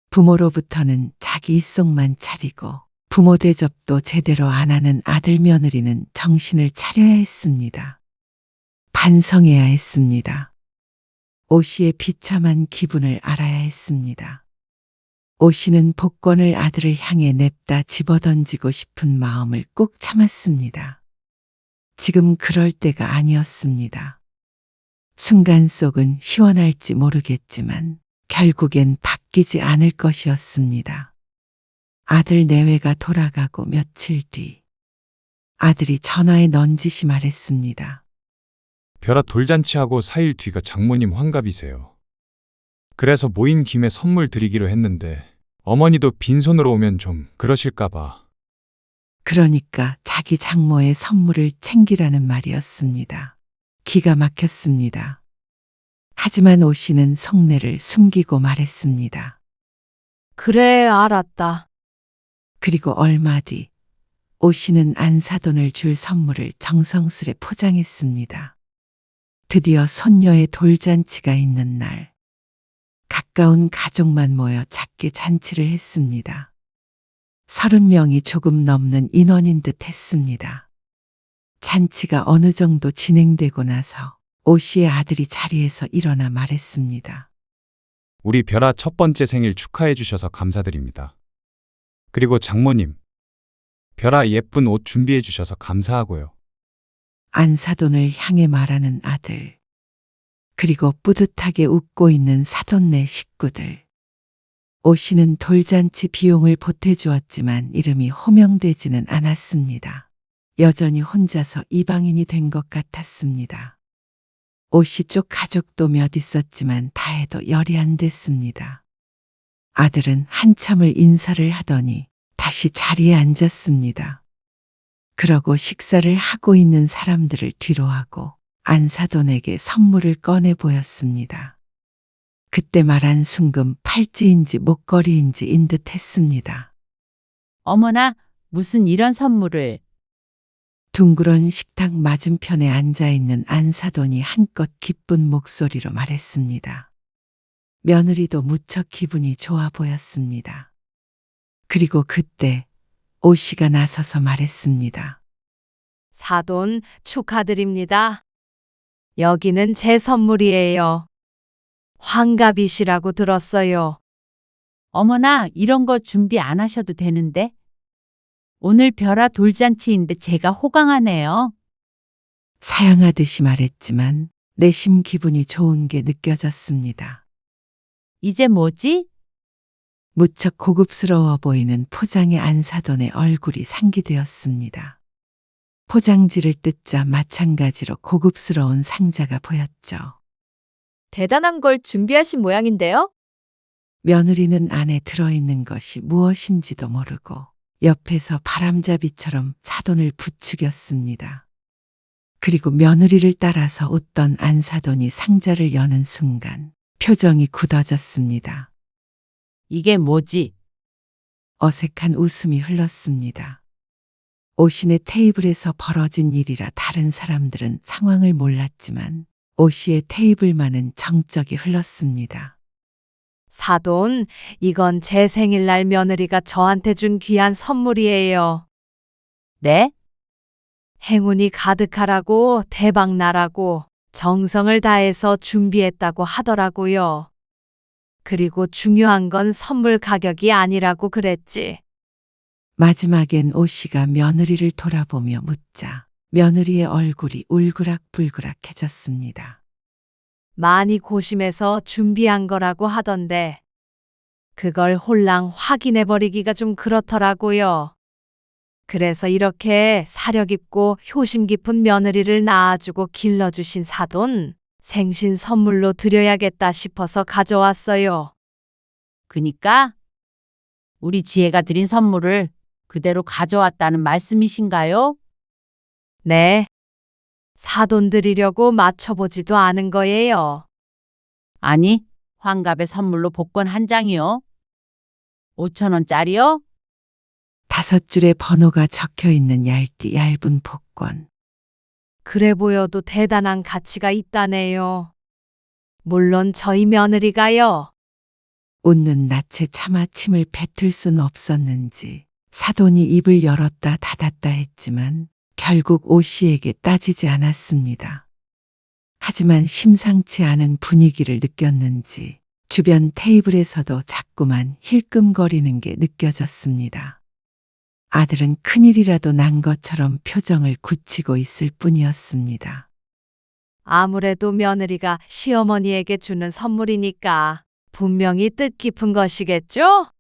부모로부터는 자기 입속만 차리고 부모 대접도 제대로 안 하는 아들 며느리는 정신을 차려야 했습니다. 반성해야 했습니다. 오 씨의 비참한 기분을 알아야 했습니다. 오 씨는 복권을 아들을 향해 냅다 집어던지고 싶은 마음을 꾹 참았습니다. 지금 그럴 때가 아니었습니다. 순간 속은 시원할지 모르겠지만 결국엔 바뀌지 않을 것이었습니다. 아들 내외가 돌아가고 며칠 뒤 아들이 전화에 넌지시 말했습니다. 별아 돌잔치하고 4일 뒤가 장모님 환갑이세요. 그래서 모인 김에 선물 드리기로 했는데 어머니도 빈손으로 오면 좀 그러실까 봐. 그러니까 자기 장모의 선물을 챙기라는 말이었습니다. 기가 막혔습니다. 하지만 오 씨는 속내를 숨기고 말했습니다. 그래, 알았다. 그리고 얼마 뒤 오 씨는 안사돈을 줄 선물을 정성스레 포장했습니다. 드디어 손녀의 돌잔치가 있는 날, 가까운 가족만 모여 작게 잔치를 했습니다. 30명이 조금 넘는 인원인 듯 했습니다. 잔치가 어느 정도 진행되고 나서 오 씨의 아들이 자리에서 일어나 말했습니다. 우리 별아 첫 번째 생일 축하해 주셔서 감사드립니다. 그리고 장모님, 별아 예쁜 옷 준비해 주셔서 감사하고요. 안사돈을 향해 말하는 아들, 그리고 뿌듯하게 웃고 있는 사돈네 식구들. 오 씨는 돌잔치 비용을 보태주었지만 이름이 호명되지는 않았습니다. 여전히 혼자서 이방인이 된 것 같았습니다. 오 씨 쪽 가족도 몇 있었지만 다 해도 열이 안 됐습니다. 아들은 한참을 인사를 하더니 다시 자리에 앉았습니다. 그러고 식사를 하고 있는 사람들을 뒤로하고 안사돈에게 선물을 꺼내 보였습니다. 그때 말한 순금 팔찌인지 목걸이인지인 듯 했습니다. 어머나, 무슨 이런 선물을. 둥그런 식탁 맞은편에 앉아있는 안사돈이 한껏 기쁜 목소리로 말했습니다. 며느리도 무척 기분이 좋아 보였습니다. 그리고 그때 오 씨가 나서서 말했습니다. 사돈 축하드립니다. 여기는 제 선물이에요. 환갑이시라고 들었어요. 어머나, 이런 거 준비 안 하셔도 되는데. 오늘 별아 돌잔치인데 제가 호강하네요. 사양하듯이 말했지만 내심 기분이 좋은 게 느껴졌습니다. 이제 뭐지? 무척 고급스러워 보이는 포장의 안사돈의 얼굴이 상기되었습니다. 포장지를 뜯자 마찬가지로 고급스러운 상자가 보였죠. 대단한 걸 준비하신 모양인데요? 며느리는 안에 들어있는 것이 무엇인지도 모르고 옆에서 바람잡이처럼 사돈을 부추겼습니다. 그리고 며느리를 따라서 웃던 안사돈이 상자를 여는 순간 표정이 굳어졌습니다. 이게 뭐지? 어색한 웃음이 흘렀습니다. 오신의 테이블에서 벌어진 일이라 다른 사람들은 상황을 몰랐지만 오 씨의 테이블만은 정적이 흘렀습니다. 사돈, 이건 제 생일날 며느리가 저한테 준 귀한 선물이에요. 네? 행운이 가득하라고 대박 나라고 정성을 다해서 준비했다고 하더라고요. 그리고 중요한 건 선물 가격이 아니라고 그랬지. 마지막엔 오 씨가 며느리를 돌아보며 묻자 며느리의 얼굴이 울그락불그락해졌습니다. 많이 고심해서 준비한 거라고 하던데 그걸 홀랑 확인해버리기가 좀 그렇더라고요. 그래서 이렇게 사려 깊고 효심 깊은 며느리를 낳아주고 길러주신 사돈 생신 선물로 드려야겠다 싶어서 가져왔어요. 그니까 우리 지혜가 드린 선물을 그대로 가져왔다는 말씀이신가요? 네. 사돈 드리려고 맞춰보지도 않은 거예요. 아니, 환갑의 선물로 복권 한 장이요. 5,000원짜리요? 5줄의 번호가 적혀 있는 얇은 복권. 그래 보여도 대단한 가치가 있다네요. 물론 저희 며느리가요. 웃는 낯에 차마 침을 뱉을 순 없었는지 사돈이 입을 열었다 닫았다 했지만 결국 오 씨에게 따지지 않았습니다. 하지만 심상치 않은 분위기를 느꼈는지 주변 테이블에서도 자꾸만 힐끔거리는 게 느껴졌습니다. 아들은 큰일이라도 난 것처럼 표정을 굳히고 있을 뿐이었습니다. 아무래도 며느리가 시어머니에게 주는 선물이니까 분명히 뜻깊은 것이겠죠?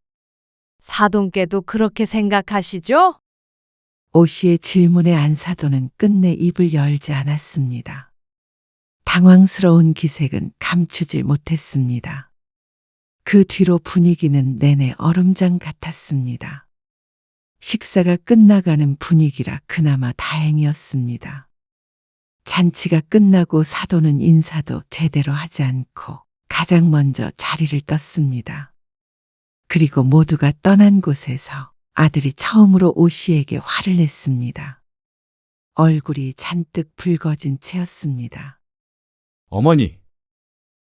사돈께도 그렇게 생각하시죠? 오 씨의 질문에 안사돈은 끝내 입을 열지 않았습니다. 당황스러운 기색은 감추질 못했습니다. 그 뒤로 분위기는 내내 얼음장 같았습니다. 식사가 끝나가는 분위기라 그나마 다행이었습니다. 잔치가 끝나고 사돈은 인사도 제대로 하지 않고 가장 먼저 자리를 떴습니다. 그리고 모두가 떠난 곳에서 아들이 처음으로 오 씨에게 화를 냈습니다. 얼굴이 잔뜩 붉어진 채였습니다. 어머니,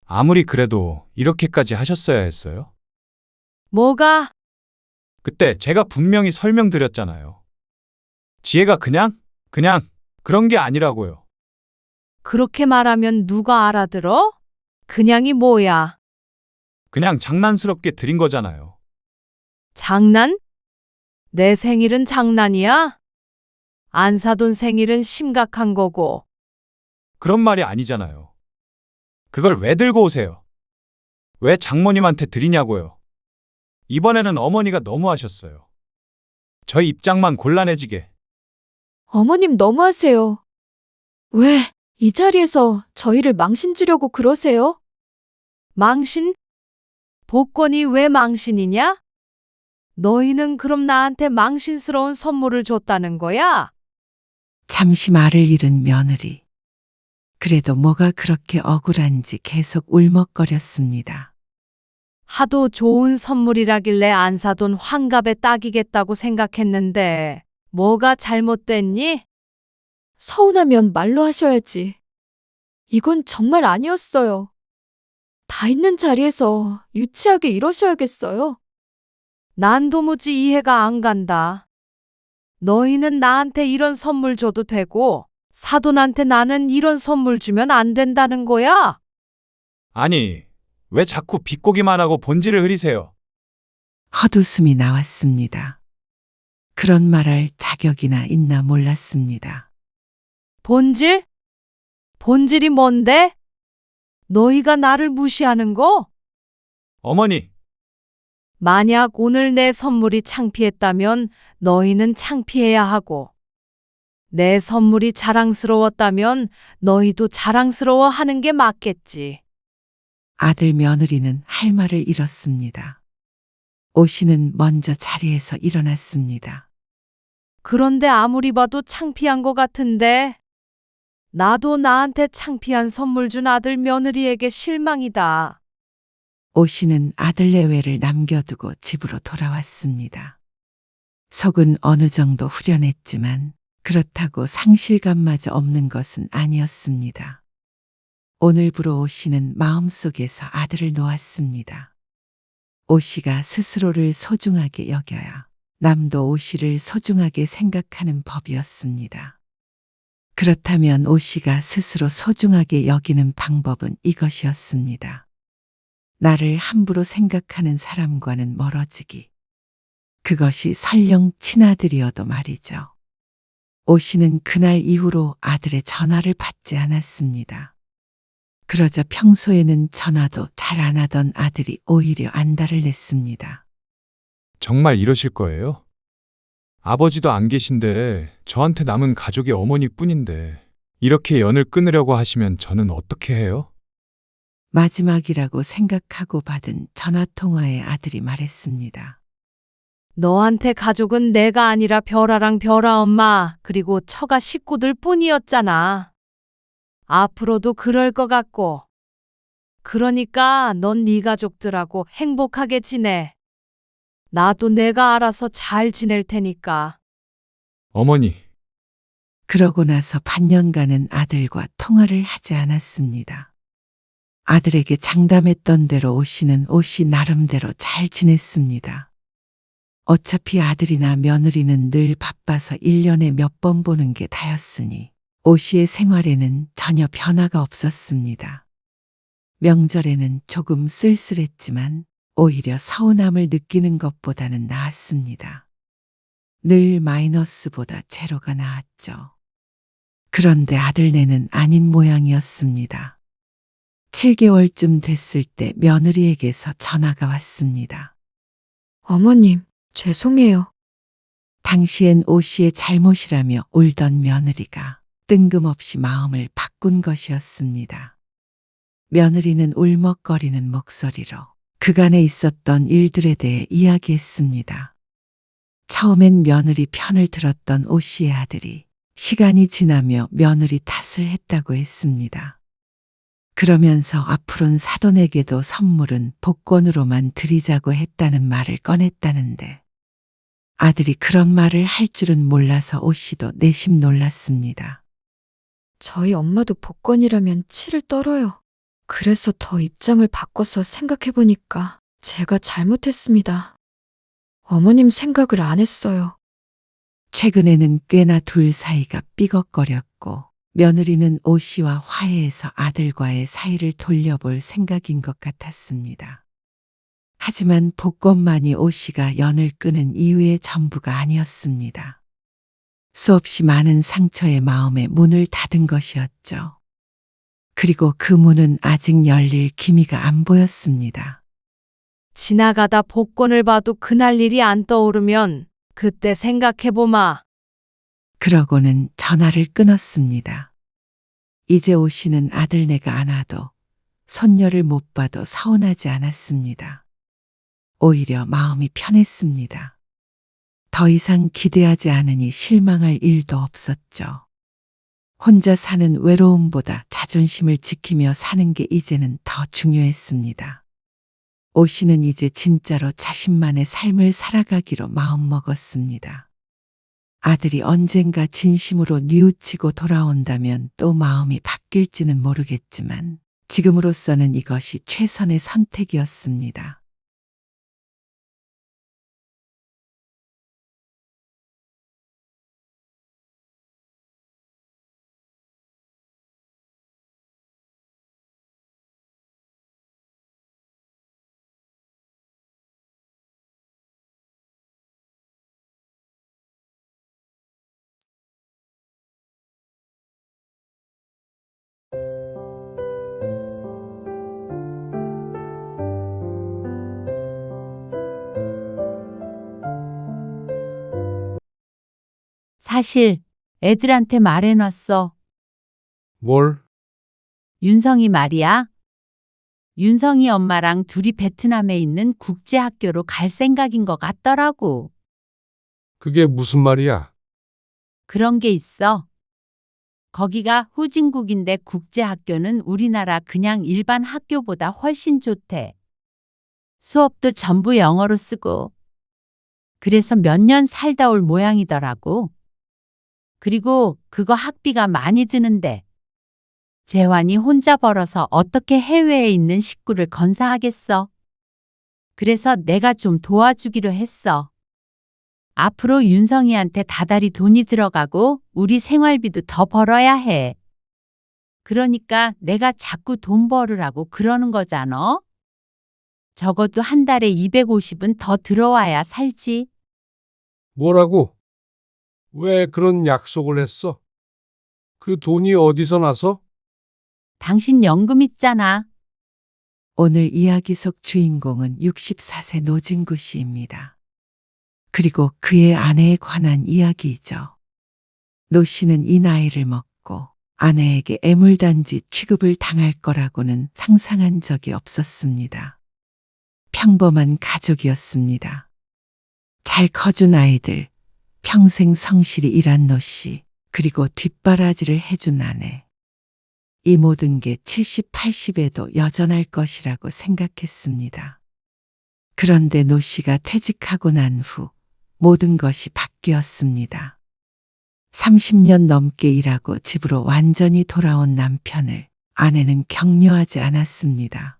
아무리 그래도 이렇게까지 하셨어야 했어요? 뭐가? 그때 제가 분명히 설명드렸잖아요. 지혜가 그냥 그런 게 아니라고요. 그렇게 말하면 누가 알아들어? 그냥이 뭐야? 그냥 장난스럽게 드린 거잖아요. 장난? 내 생일은 장난이야? 안사돈 생일은 심각한 거고. 그런 말이 아니잖아요. 그걸 왜 들고 오세요? 왜 장모님한테 드리냐고요? 이번에는 어머니가 너무하셨어요. 저희 입장만 곤란해지게. 어머님 너무하세요. 왜 이 자리에서 저희를 망신 주려고 그러세요? 망신? 복권이 왜 망신이냐? 너희는 그럼 나한테 망신스러운 선물을 줬다는 거야? 잠시 말을 잃은 며느리. 그래도 뭐가 그렇게 억울한지 계속 울먹거렸습니다. 하도 좋은 선물이라길래 안사돈 환갑에 딱이겠다고 생각했는데 뭐가 잘못됐니? 서운하면 말로 하셔야지. 이건 정말 아니었어요. 다 있는 자리에서 유치하게 이러셔야겠어요. 난 도무지 이해가 안 간다. 너희는 나한테 이런 선물 줘도 되고 사돈한테 나는 이런 선물 주면 안 된다는 거야? 아니, 왜 자꾸 비꼬기만 하고 본질을 흐리세요? 헛웃음이 나왔습니다. 그런 말할 자격이나 있나 몰랐습니다. 본질? 본질이 뭔데? 너희가 나를 무시하는 거? 어머니, 만약 오늘 내 선물이 창피했다면 너희는 창피해야 하고, 내 선물이 자랑스러웠다면 너희도 자랑스러워 하는 게 맞겠지. 아들 며느리는 할 말을 잃었습니다. 오 씨는 먼저 자리에서 일어났습니다. 그런데 아무리 봐도 창피한 것 같은데, 나도 나한테 창피한 선물 준 아들 며느리에게 실망이다. 오 씨는 아들 내외를 남겨두고 집으로 돌아왔습니다. 속은 어느 정도 후련했지만 그렇다고 상실감마저 없는 것은 아니었습니다. 오늘부로 오 씨는 마음속에서 아들을 놓았습니다. 오 씨가 스스로를 소중하게 여겨야 남도 오 씨를 소중하게 생각하는 법이었습니다. 그렇다면 오 씨가 스스로 소중하게 여기는 방법은 이것이었습니다. 나를 함부로 생각하는 사람과는 멀어지기. 그것이 설령 친아들이어도 말이죠. 오 씨는 그날 이후로 아들의 전화를 받지 않았습니다. 그러자 평소에는 전화도 잘 안 하던 아들이 오히려 안달을 냈습니다. 정말 이러실 거예요? 아버지도 안 계신데 저한테 남은 가족이 어머니뿐인데 이렇게 연을 끊으려고 하시면 저는 어떻게 해요? 마지막이라고 생각하고 받은 전화통화에 아들이 말했습니다. 너한테 가족은 내가 아니라 별아랑 별아 엄마 그리고 처가 식구들 뿐이었잖아. 앞으로도 그럴 것 같고. 그러니까 넌 네 가족들하고 행복하게 지내. 나도 내가 알아서 잘 지낼 테니까. 어머니, 그러고 나서 반년간은 아들과 통화를 하지 않았습니다. 아들에게 장담했던 대로 오 씨는 오 씨 나름대로 잘 지냈습니다. 어차피 아들이나 며느리는 늘 바빠서 1년에 몇 번 보는 게 다였으니 오 씨의 생활에는 전혀 변화가 없었습니다. 명절에는 조금 쓸쓸했지만 오히려 서운함을 느끼는 것보다는 나았습니다. 늘 마이너스보다 제로가 나았죠. 그런데 아들네는 아닌 모양이었습니다. 7개월쯤 됐을 때 며느리에게서 전화가 왔습니다. 어머님, 죄송해요. 당시엔 오 씨의 잘못이라며 울던 며느리가 뜬금없이 마음을 바꾼 것이었습니다. 며느리는 울먹거리는 목소리로 그간에 있었던 일들에 대해 이야기했습니다. 처음엔 며느리 편을 들었던 오 씨의 아들이 시간이 지나며 며느리 탓을 했다고 했습니다. 그러면서 앞으로는 사돈에게도 선물은 복권으로만 드리자고 했다는 말을 꺼냈다는데 아들이 그런 말을 할 줄은 몰라서 오 씨도 내심 놀랐습니다. 저희 엄마도 복권이라면 치를 떨어요. 그래서 더 입장을 바꿔서 생각해보니까 제가 잘못했습니다. 어머님 생각을 안 했어요. 최근에는 꽤나 둘 사이가 삐걱거렸고 며느리는 오 씨와 화해해서 아들과의 사이를 돌려볼 생각인 것 같았습니다. 하지만 복권만이 오 씨가 연을 끄는 이유의 전부가 아니었습니다. 수없이 많은 상처의 마음에 문을 닫은 것이었죠. 그리고 그 문은 아직 열릴 기미가 안 보였습니다. 지나가다 복권을 봐도 그날 일이 안 떠오르면 그때 생각해보마. 그러고는 전화를 끊었습니다. 이제 오 씨는 아들네가 안 와도 손녀를 못 봐도 서운하지 않았습니다. 오히려 마음이 편했습니다. 더 이상 기대하지 않으니 실망할 일도 없었죠. 혼자 사는 외로움보다 자존심을 지키며 사는 게 이제는 더 중요했습니다. 오 씨는 이제 진짜로 자신만의 삶을 살아가기로 마음먹었습니다. 아들이 언젠가 진심으로 뉘우치고 돌아온다면 또 마음이 바뀔지는 모르겠지만 지금으로서는 이것이 최선의 선택이었습니다. 사실 애들한테 말해놨어. 뭘? 윤성이 말이야. 윤성이 엄마랑 둘이 베트남에 있는 국제학교로 갈 생각인 것 같더라고. 그게 무슨 말이야? 그런 게 있어. 거기가 후진국인데 국제학교는 우리나라 그냥 일반 학교보다 훨씬 좋대. 수업도 전부 영어로 쓰고. 그래서 몇 년 살다 올 모양이더라고. 그리고 그거 학비가 많이 드는데 재환이 혼자 벌어서 어떻게 해외에 있는 식구를 건사하겠어. 그래서 내가 좀 도와주기로 했어. 앞으로 윤성이한테 다달이 돈이 들어가고 우리 생활비도 더 벌어야 해. 그러니까 내가 자꾸 돈 벌으라고 그러는 거잖아. 적어도 한 달에 250은 더 들어와야 살지. 뭐라고? 왜 그런 약속을 했어? 그 돈이 어디서 나서? 당신 연금 있잖아. 오늘 이야기 속 주인공은 64세 노진구 씨입니다. 그리고 그의 아내에 관한 이야기이죠. 노 씨는 이 나이를 먹고 아내에게 애물단지 취급을 당할 거라고는 상상한 적이 없었습니다. 평범한 가족이었습니다. 잘 커준 아이들, 평생 성실히 일한 노 씨, 그리고 뒷바라지를 해준 아내. 이 모든 게 70, 80에도 여전할 것이라고 생각했습니다. 그런데 노 씨가 퇴직하고 난 후 모든 것이 바뀌었습니다. 30년 넘게 일하고 집으로 완전히 돌아온 남편을 아내는 격려하지 않았습니다.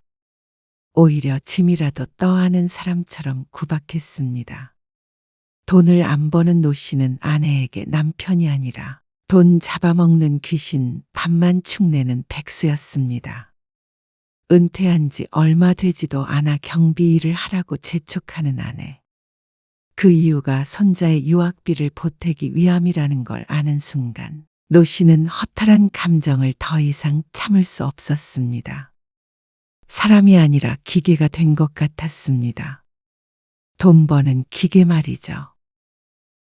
오히려 짐이라도 떠안은 사람처럼 구박했습니다. 돈을 안 버는 노 씨는 아내에게 남편이 아니라 돈 잡아먹는 귀신, 밥만 축내는 백수였습니다. 은퇴한 지 얼마 되지도 않아 경비 일을 하라고 재촉하는 아내. 그 이유가 손자의 유학비를 보태기 위함이라는 걸 아는 순간 노 씨는 허탈한 감정을 더 이상 참을 수 없었습니다. 사람이 아니라 기계가 된 것 같았습니다. 돈 버는 기계 말이죠.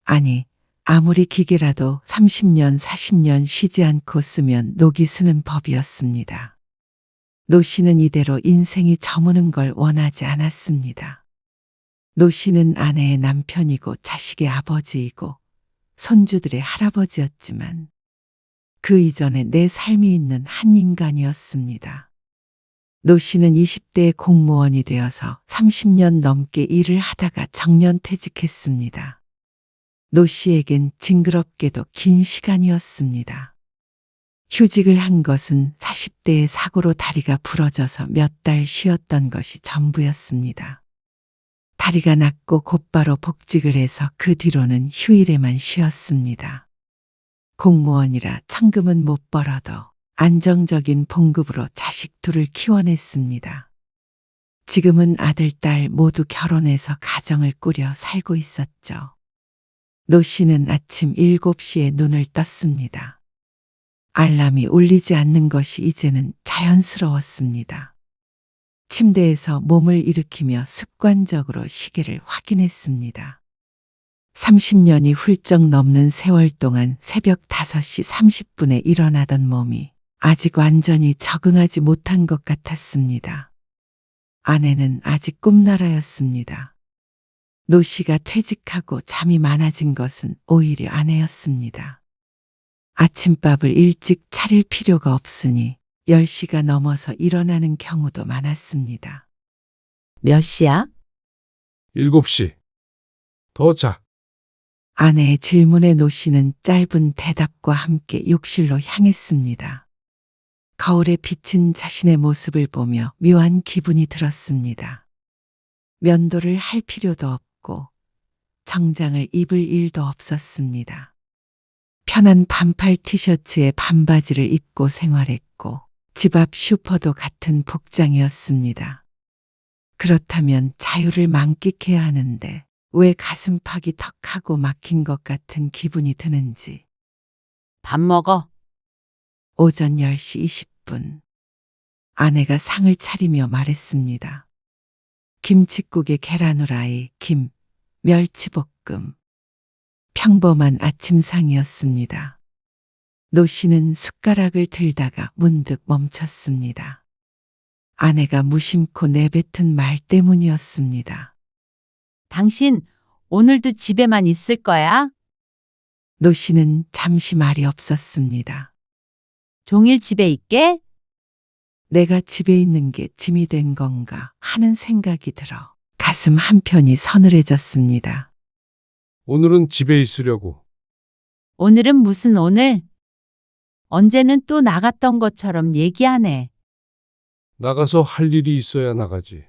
아니, 아무리 기계라도 30년, 40년 쉬지 않고 쓰면 녹이 쓰는 법이었습니다. 노 씨는 이대로 인생이 저무는 걸 원하지 않았습니다. 노 씨는 아내의 남편이고 자식의 아버지이고 손주들의 할아버지였지만 그 이전에 내 삶이 있는 한 인간이었습니다. 노 씨는 20대의 공무원이 되어서 30년 넘게 일을 하다가 정년퇴직했습니다. 노 씨에겐 징그럽게도 긴 시간이었습니다. 휴직을 한 것은 40대의 사고로 다리가 부러져서 몇 달 쉬었던 것이 전부였습니다. 다리가 낫고 곧바로 복직을 해서 그 뒤로는 휴일에만 쉬었습니다. 공무원이라 천금은 못 벌어도 안정적인 봉급으로 자식 둘을 키워냈습니다. 지금은 아들, 딸 모두 결혼해서 가정을 꾸려 살고 있었죠. 노 씨는 아침 7시에 눈을 떴습니다. 알람이 울리지 않는 것이 이제는 자연스러웠습니다. 침대에서 몸을 일으키며 습관적으로 시계를 확인했습니다. 30년이 훌쩍 넘는 세월 동안 새벽 5시 30분에 일어나던 몸이 아직 완전히 적응하지 못한 것 같았습니다. 아내는 아직 꿈나라였습니다. 노 씨가 퇴직하고 잠이 많아진 것은 오히려 아내였습니다. 아침밥을 일찍 차릴 필요가 없으니 10시가 넘어서 일어나는 경우도 많았습니다. 몇 시야? 7시. 더 자. 아내의 질문에 노 씨는 짧은 대답과 함께 욕실로 향했습니다. 거울에 비친 자신의 모습을 보며 묘한 기분이 들었습니다. 면도를 할 필요도 없고 정장을 입을 일도 없었습니다. 편한 반팔 티셔츠에 반바지를 입고 생활했고 집 앞 슈퍼도 같은 복장이었습니다. 그렇다면 자유를 만끽해야 하는데 왜 가슴팍이 턱하고 막힌 것 같은 기분이 드는지. 밥 먹어. 오전 10시 20분. 아내가 상을 차리며 말했습니다. 김칫국에 계란 후라이, 김, 멸치볶음. 평범한 아침상이었습니다. 노 씨는 숟가락을 들다가 문득 멈췄습니다. 아내가 무심코 내뱉은 말 때문이었습니다. 당신 오늘도 집에만 있을 거야? 노 씨는 잠시 말이 없었습니다. 종일 집에 있게? 내가 집에 있는 게 짐이 된 건가 하는 생각이 들어 가슴 한편이 서늘해졌습니다. 오늘은 집에 있으려고. 오늘은 무슨 오늘? 언제는 또 나갔던 것처럼 얘기하네. 나가서 할 일이 있어야 나가지.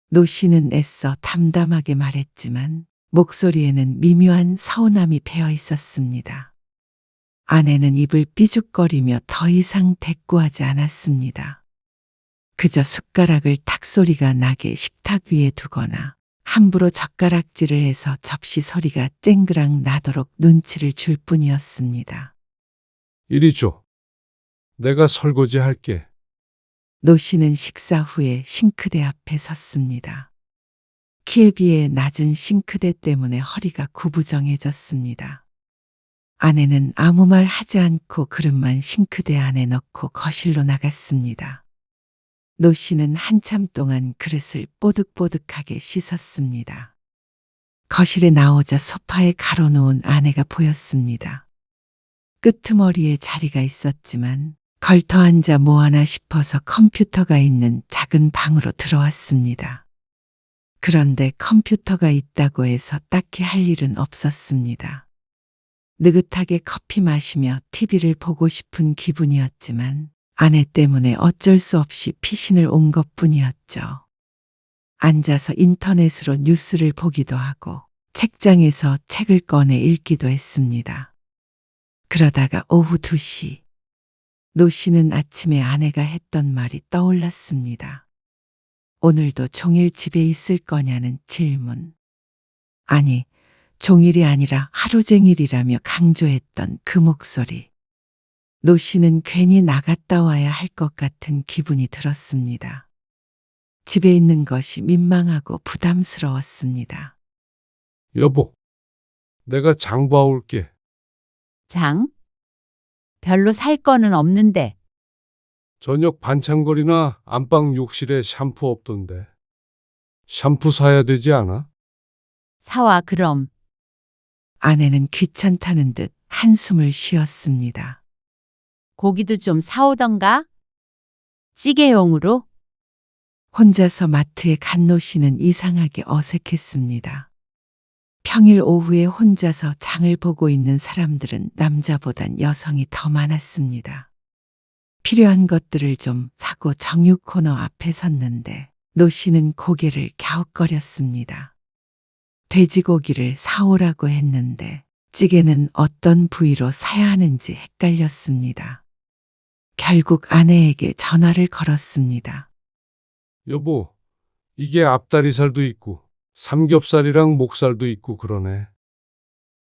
노 씨는 애써 담담하게 말했지만 목소리에는 미묘한 서운함이 배어 있었습니다. 아내는 입을 삐죽거리며 더 이상 대꾸하지 않았습니다. 그저 숟가락을 탁 소리가 나게 식탁 위에 두거나 함부로 젓가락질을 해서 접시 소리가 쨍그랑 나도록 눈치를 줄 뿐이었습니다. 이리 줘. 내가 설거지 할게. 노 씨는 식사 후에 싱크대 앞에 섰습니다. 키에 비해 낮은 싱크대 때문에 허리가 구부정해졌습니다. 아내는 아무 말 하지 않고 그릇만 싱크대 안에 넣고 거실로 나갔습니다. 노 씨는 한참 동안 그릇을 뽀득뽀득하게 씻었습니다. 거실에 나오자 소파에 가로놓은 아내가 보였습니다. 끄트머리에 자리가 있었지만 걸터 앉아 뭐하나 싶어서 컴퓨터가 있는 작은 방으로 들어왔습니다. 그런데 컴퓨터가 있다고 해서 딱히 할 일은 없었습니다. 느긋하게 커피 마시며 TV를 보고 싶은 기분이었지만 아내 때문에 어쩔 수 없이 피신을 온 것뿐이었죠. 앉아서 인터넷으로 뉴스를 보기도 하고 책장에서 책을 꺼내 읽기도 했습니다. 그러다가 오후 2시. 노 씨는 아침에 아내가 했던 말이 떠올랐습니다. 오늘도 종일 집에 있을 거냐는 질문. 아니, 종일이 아니라 하루 종일이라며 강조했던 그 목소리. 노 씨는 괜히 나갔다 와야 할 것 같은 기분이 들었습니다. 집에 있는 것이 민망하고 부담스러웠습니다. 여보, 내가 장 봐올게. 장? 별로 살 거는 없는데. 저녁 반찬거리나 안방 욕실에 샴푸 없던데. 샴푸 사야 되지 않아? 사와 그럼. 아내는 귀찮다는 듯 한숨을 쉬었습니다. 고기도 좀 사오던가? 찌개용으로? 혼자서 마트에 간 노씨는 이상하게 어색했습니다. 평일 오후에 혼자서 장을 보고 있는 사람들은 남자보단 여성이 더 많았습니다. 필요한 것들을 좀 사고 정육 코너 앞에 섰는데 노씨는 고개를 갸웃거렸습니다. 돼지고기를 사오라고 했는데 찌개는 어떤 부위로 사야 하는지 헷갈렸습니다. 결국 아내에게 전화를 걸었습니다. 여보, 이게 앞다리살도 있고 삼겹살이랑 목살도 있고 그러네.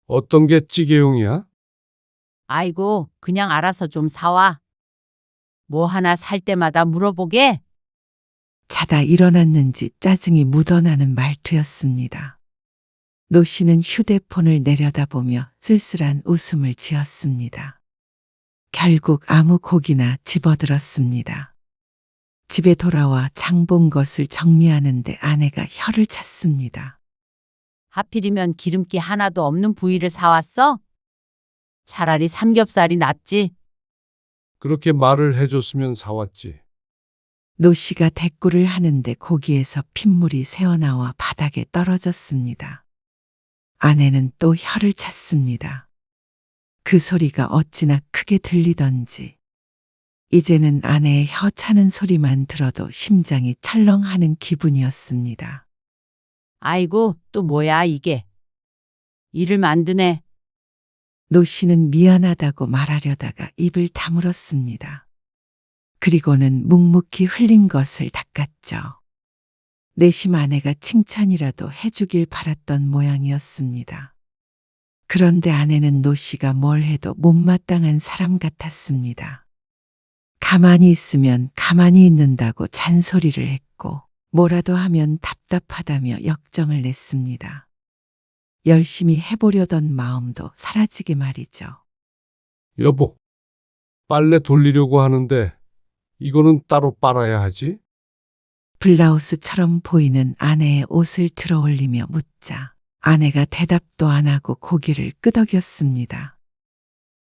어떤 게 찌개용이야? 아이고, 그냥 알아서 좀 사와. 뭐 하나 살 때마다 물어보게? 자다 일어났는지 짜증이 묻어나는 말투였습니다. 노씨는 휴대폰을 내려다보며 쓸쓸한 웃음을 지었습니다. 결국 아무 고기나 집어들었습니다. 집에 돌아와 장 본 것을 정리하는데 아내가 혀를 찼습니다. 하필이면 기름기 하나도 없는 부위를 사왔어? 차라리 삼겹살이 낫지. 그렇게 말을 해줬으면 사왔지. 노씨가 대꾸를 하는데 고기에서 핏물이 새어나와 바닥에 떨어졌습니다. 아내는 또 혀를 찼습니다. 그 소리가 어찌나 크게 들리던지 이제는 아내의 혀 차는 소리만 들어도 심장이 철렁하는 기분이었습니다. 아이고, 또 뭐야 이게. 일을 만드네. 노씨는 미안하다고 말하려다가 입을 다물었습니다. 그리고는 묵묵히 흘린 것을 닦았죠. 내심 아내가 칭찬이라도 해주길 바랐던 모양이었습니다. 그런데 아내는 노씨가 뭘 해도 못마땅한 사람 같았습니다. 가만히 있으면 가만히 있는다고 잔소리를 했고 뭐라도 하면 답답하다며 역정을 냈습니다. 열심히 해보려던 마음도 사라지게 말이죠. 여보, 빨래 돌리려고 하는데 이거는 따로 빨아야 하지? 블라우스처럼 보이는 아내의 옷을 들어올리며 묻자 아내가 대답도 안 하고 고개를 끄덕였습니다.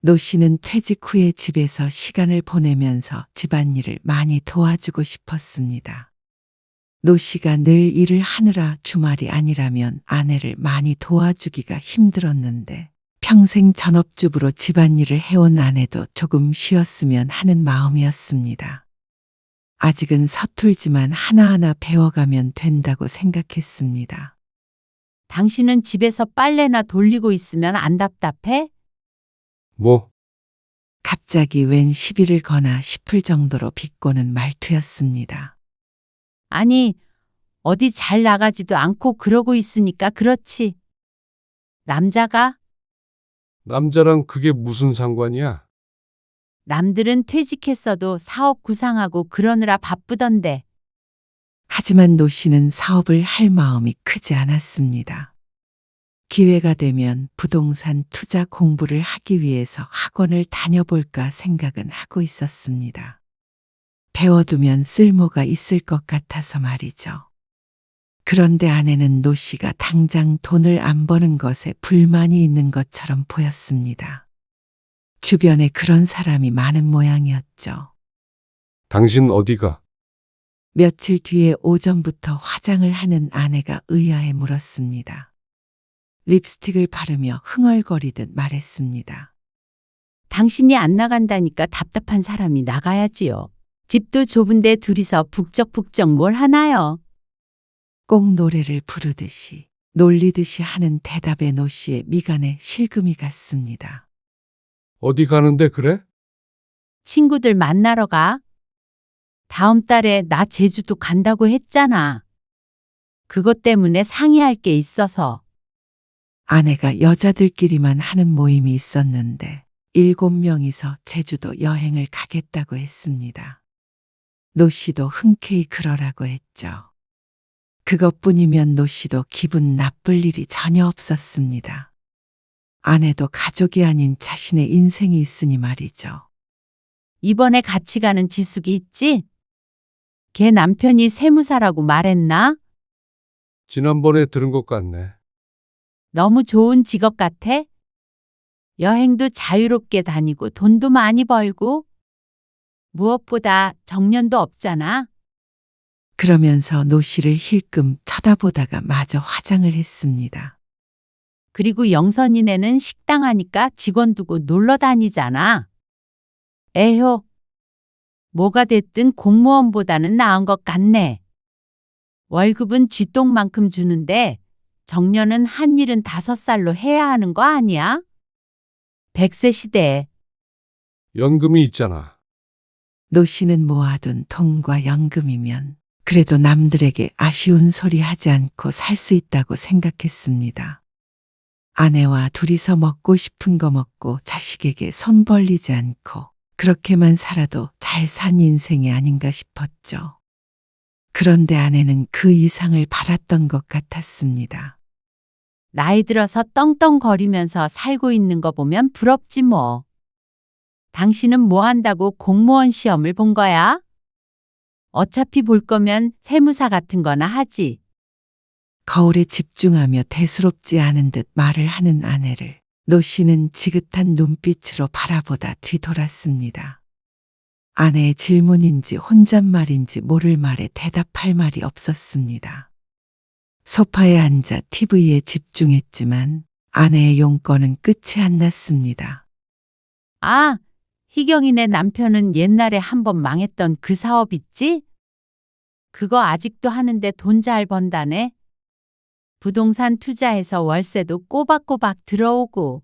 노씨는 퇴직 후에 집에서 시간을 보내면서 집안일을 많이 도와주고 싶었습니다. 노씨가 늘 일을 하느라 주말이 아니라면 아내를 많이 도와주기가 힘들었는데 평생 전업주부로 집안일을 해온 아내도 조금 쉬었으면 하는 마음이었습니다. 아직은 서툴지만 하나하나 배워가면 된다고 생각했습니다. 당신은 집에서 빨래나 돌리고 있으면 안 답답해? 뭐, 갑자기 웬 시비를 거나 싶을 정도로 비꼬는 말투였습니다. 아니, 어디 잘 나가지도 않고 그러고 있으니까 그렇지. 남자가? 남자랑 그게 무슨 상관이야? 남들은 퇴직했어도 사업 구상하고 그러느라 바쁘던데. 하지만 노씨는 사업을 할 마음이 크지 않았습니다. 기회가 되면 부동산 투자 공부를 하기 위해서 학원을 다녀볼까 생각은 하고 있었습니다. 배워두면 쓸모가 있을 것 같아서 말이죠. 그런데 아내는 노씨가 당장 돈을 안 버는 것에 불만이 있는 것처럼 보였습니다. 주변에 그런 사람이 많은 모양이었죠. 당신 어디가? 며칠 뒤에 오전부터 화장을 하는 아내가 의아해 물었습니다. 립스틱을 바르며 흥얼거리듯 말했습니다. 당신이 안 나간다니까 답답한 사람이 나가야지요. 집도 좁은데 둘이서 북적북적 뭘 하나요? 꼭 노래를 부르듯이 놀리듯이 하는 대답에 노씨의 미간에 실금이 갔습니다. 어디 가는데 그래? 친구들 만나러 가. 다음 달에 나 제주도 간다고 했잖아. 그것 때문에 상의할 게 있어서. 아내가 여자들끼리만 하는 모임이 있었는데 7명이서 제주도 여행을 가겠다고 했습니다. 노씨도 흔쾌히 그러라고 했죠. 그것뿐이면 노씨도 기분 나쁠 일이 전혀 없었습니다. 아내도 가족이 아닌 자신의 인생이 있으니 말이죠. 이번에 같이 가는 지숙이 있지? 걔 남편이 세무사라고 말했나? 지난번에 들은 것 같네. 너무 좋은 직업 같아? 여행도 자유롭게 다니고 돈도 많이 벌고 무엇보다 정년도 없잖아. 그러면서 노 씨를 힐끔 쳐다보다가 마저 화장을 했습니다. 그리고 영선이네는 식당 하니까 직원 두고 놀러 다니잖아. 에효, 뭐가 됐든 공무원보다는 나은 것 같네. 월급은 쥐똥만큼 주는데 정년은 한 일은 5살로 해야 하는 거 아니야? 100세 시대에. 연금이 있잖아. 노 씨는 모아둔 돈과 연금이면 그래도 남들에게 아쉬운 소리 하지 않고 살 수 있다고 생각했습니다. 아내와 둘이서 먹고 싶은 거 먹고 자식에게 손 벌리지 않고 그렇게만 살아도 잘 산 인생이 아닌가 싶었죠. 그런데 아내는 그 이상을 바랐던 것 같았습니다. 나이 들어서 떵떵거리면서 살고 있는 거 보면 부럽지 뭐. 당신은 뭐 한다고 공무원 시험을 본 거야? 어차피 볼 거면 세무사 같은 거나 하지. 거울에 집중하며 대수롭지 않은 듯 말을 하는 아내를 노 씨는 지긋한 눈빛으로 바라보다 뒤돌았습니다. 아내의 질문인지 혼잣말인지 모를 말에 대답할 말이 없었습니다. 소파에 앉아 TV에 집중했지만 아내의 용건은 끝이 안 났습니다. 아, 희경이네 남편은 옛날에 한번 망했던 그 사업 있지? 그거 아직도 하는데 돈 잘 번다네. 부동산 투자해서 월세도 꼬박꼬박 들어오고.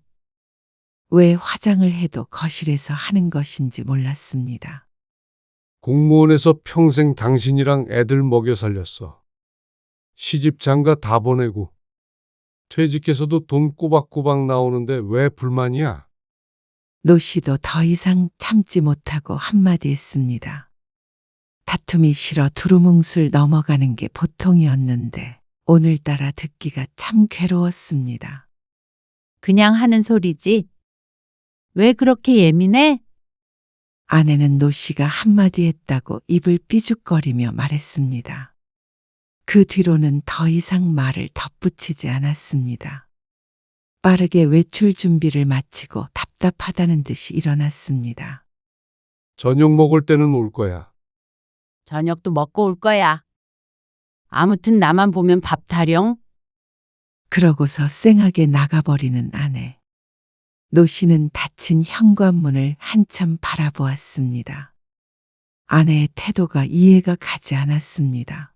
왜 화장을 해도 거실에서 하는 것인지 몰랐습니다. 공무원에서 평생 당신이랑 애들 먹여 살렸어. 시집 장가 다 보내고. 퇴직해서도 돈 꼬박꼬박 나오는데 왜 불만이야? 노 씨도 더 이상 참지 못하고 한마디 했습니다. 다툼이 싫어 두루뭉술 넘어가는 게 보통이었는데 오늘따라 듣기가 참 괴로웠습니다. 그냥 하는 소리지. 왜 그렇게 예민해? 아내는 노 씨가 한마디 했다고 입을 삐죽거리며 말했습니다. 그 뒤로는 더 이상 말을 덧붙이지 않았습니다. 빠르게 외출 준비를 마치고 답답하다는 듯이 일어났습니다. 저녁 먹을 때는 올 거야. 저녁도 먹고 올 거야. 아무튼 나만 보면 밥 타령. 그러고서 쌩하게 나가버리는 아내. 노 씨는 닫힌 현관문을 한참 바라보았습니다. 아내의 태도가 이해가 가지 않았습니다.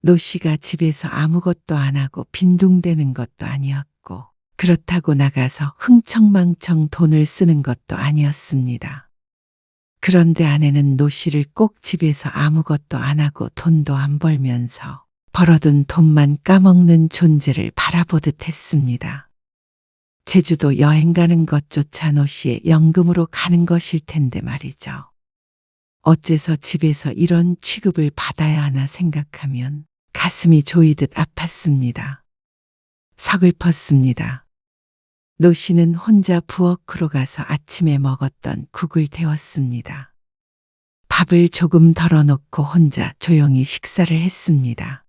노 씨가 집에서 아무것도 안 하고 빈둥대는 것도 아니었고 그렇다고 나가서 흥청망청 돈을 쓰는 것도 아니었습니다. 그런데 아내는 노 씨를 꼭 집에서 아무것도 안 하고 돈도 안 벌면서 벌어둔 돈만 까먹는 존재를 바라보듯 했습니다. 제주도 여행 가는 것조차 노 씨의 연금으로 가는 것일 텐데 말이죠. 어째서 집에서 이런 취급을 받아야 하나 생각하면 가슴이 조이듯 아팠습니다. 서글펐습니다. 노 씨는 혼자 부엌으로 가서 아침에 먹었던 국을 데웠습니다. 밥을 조금 덜어놓고 혼자 조용히 식사를 했습니다.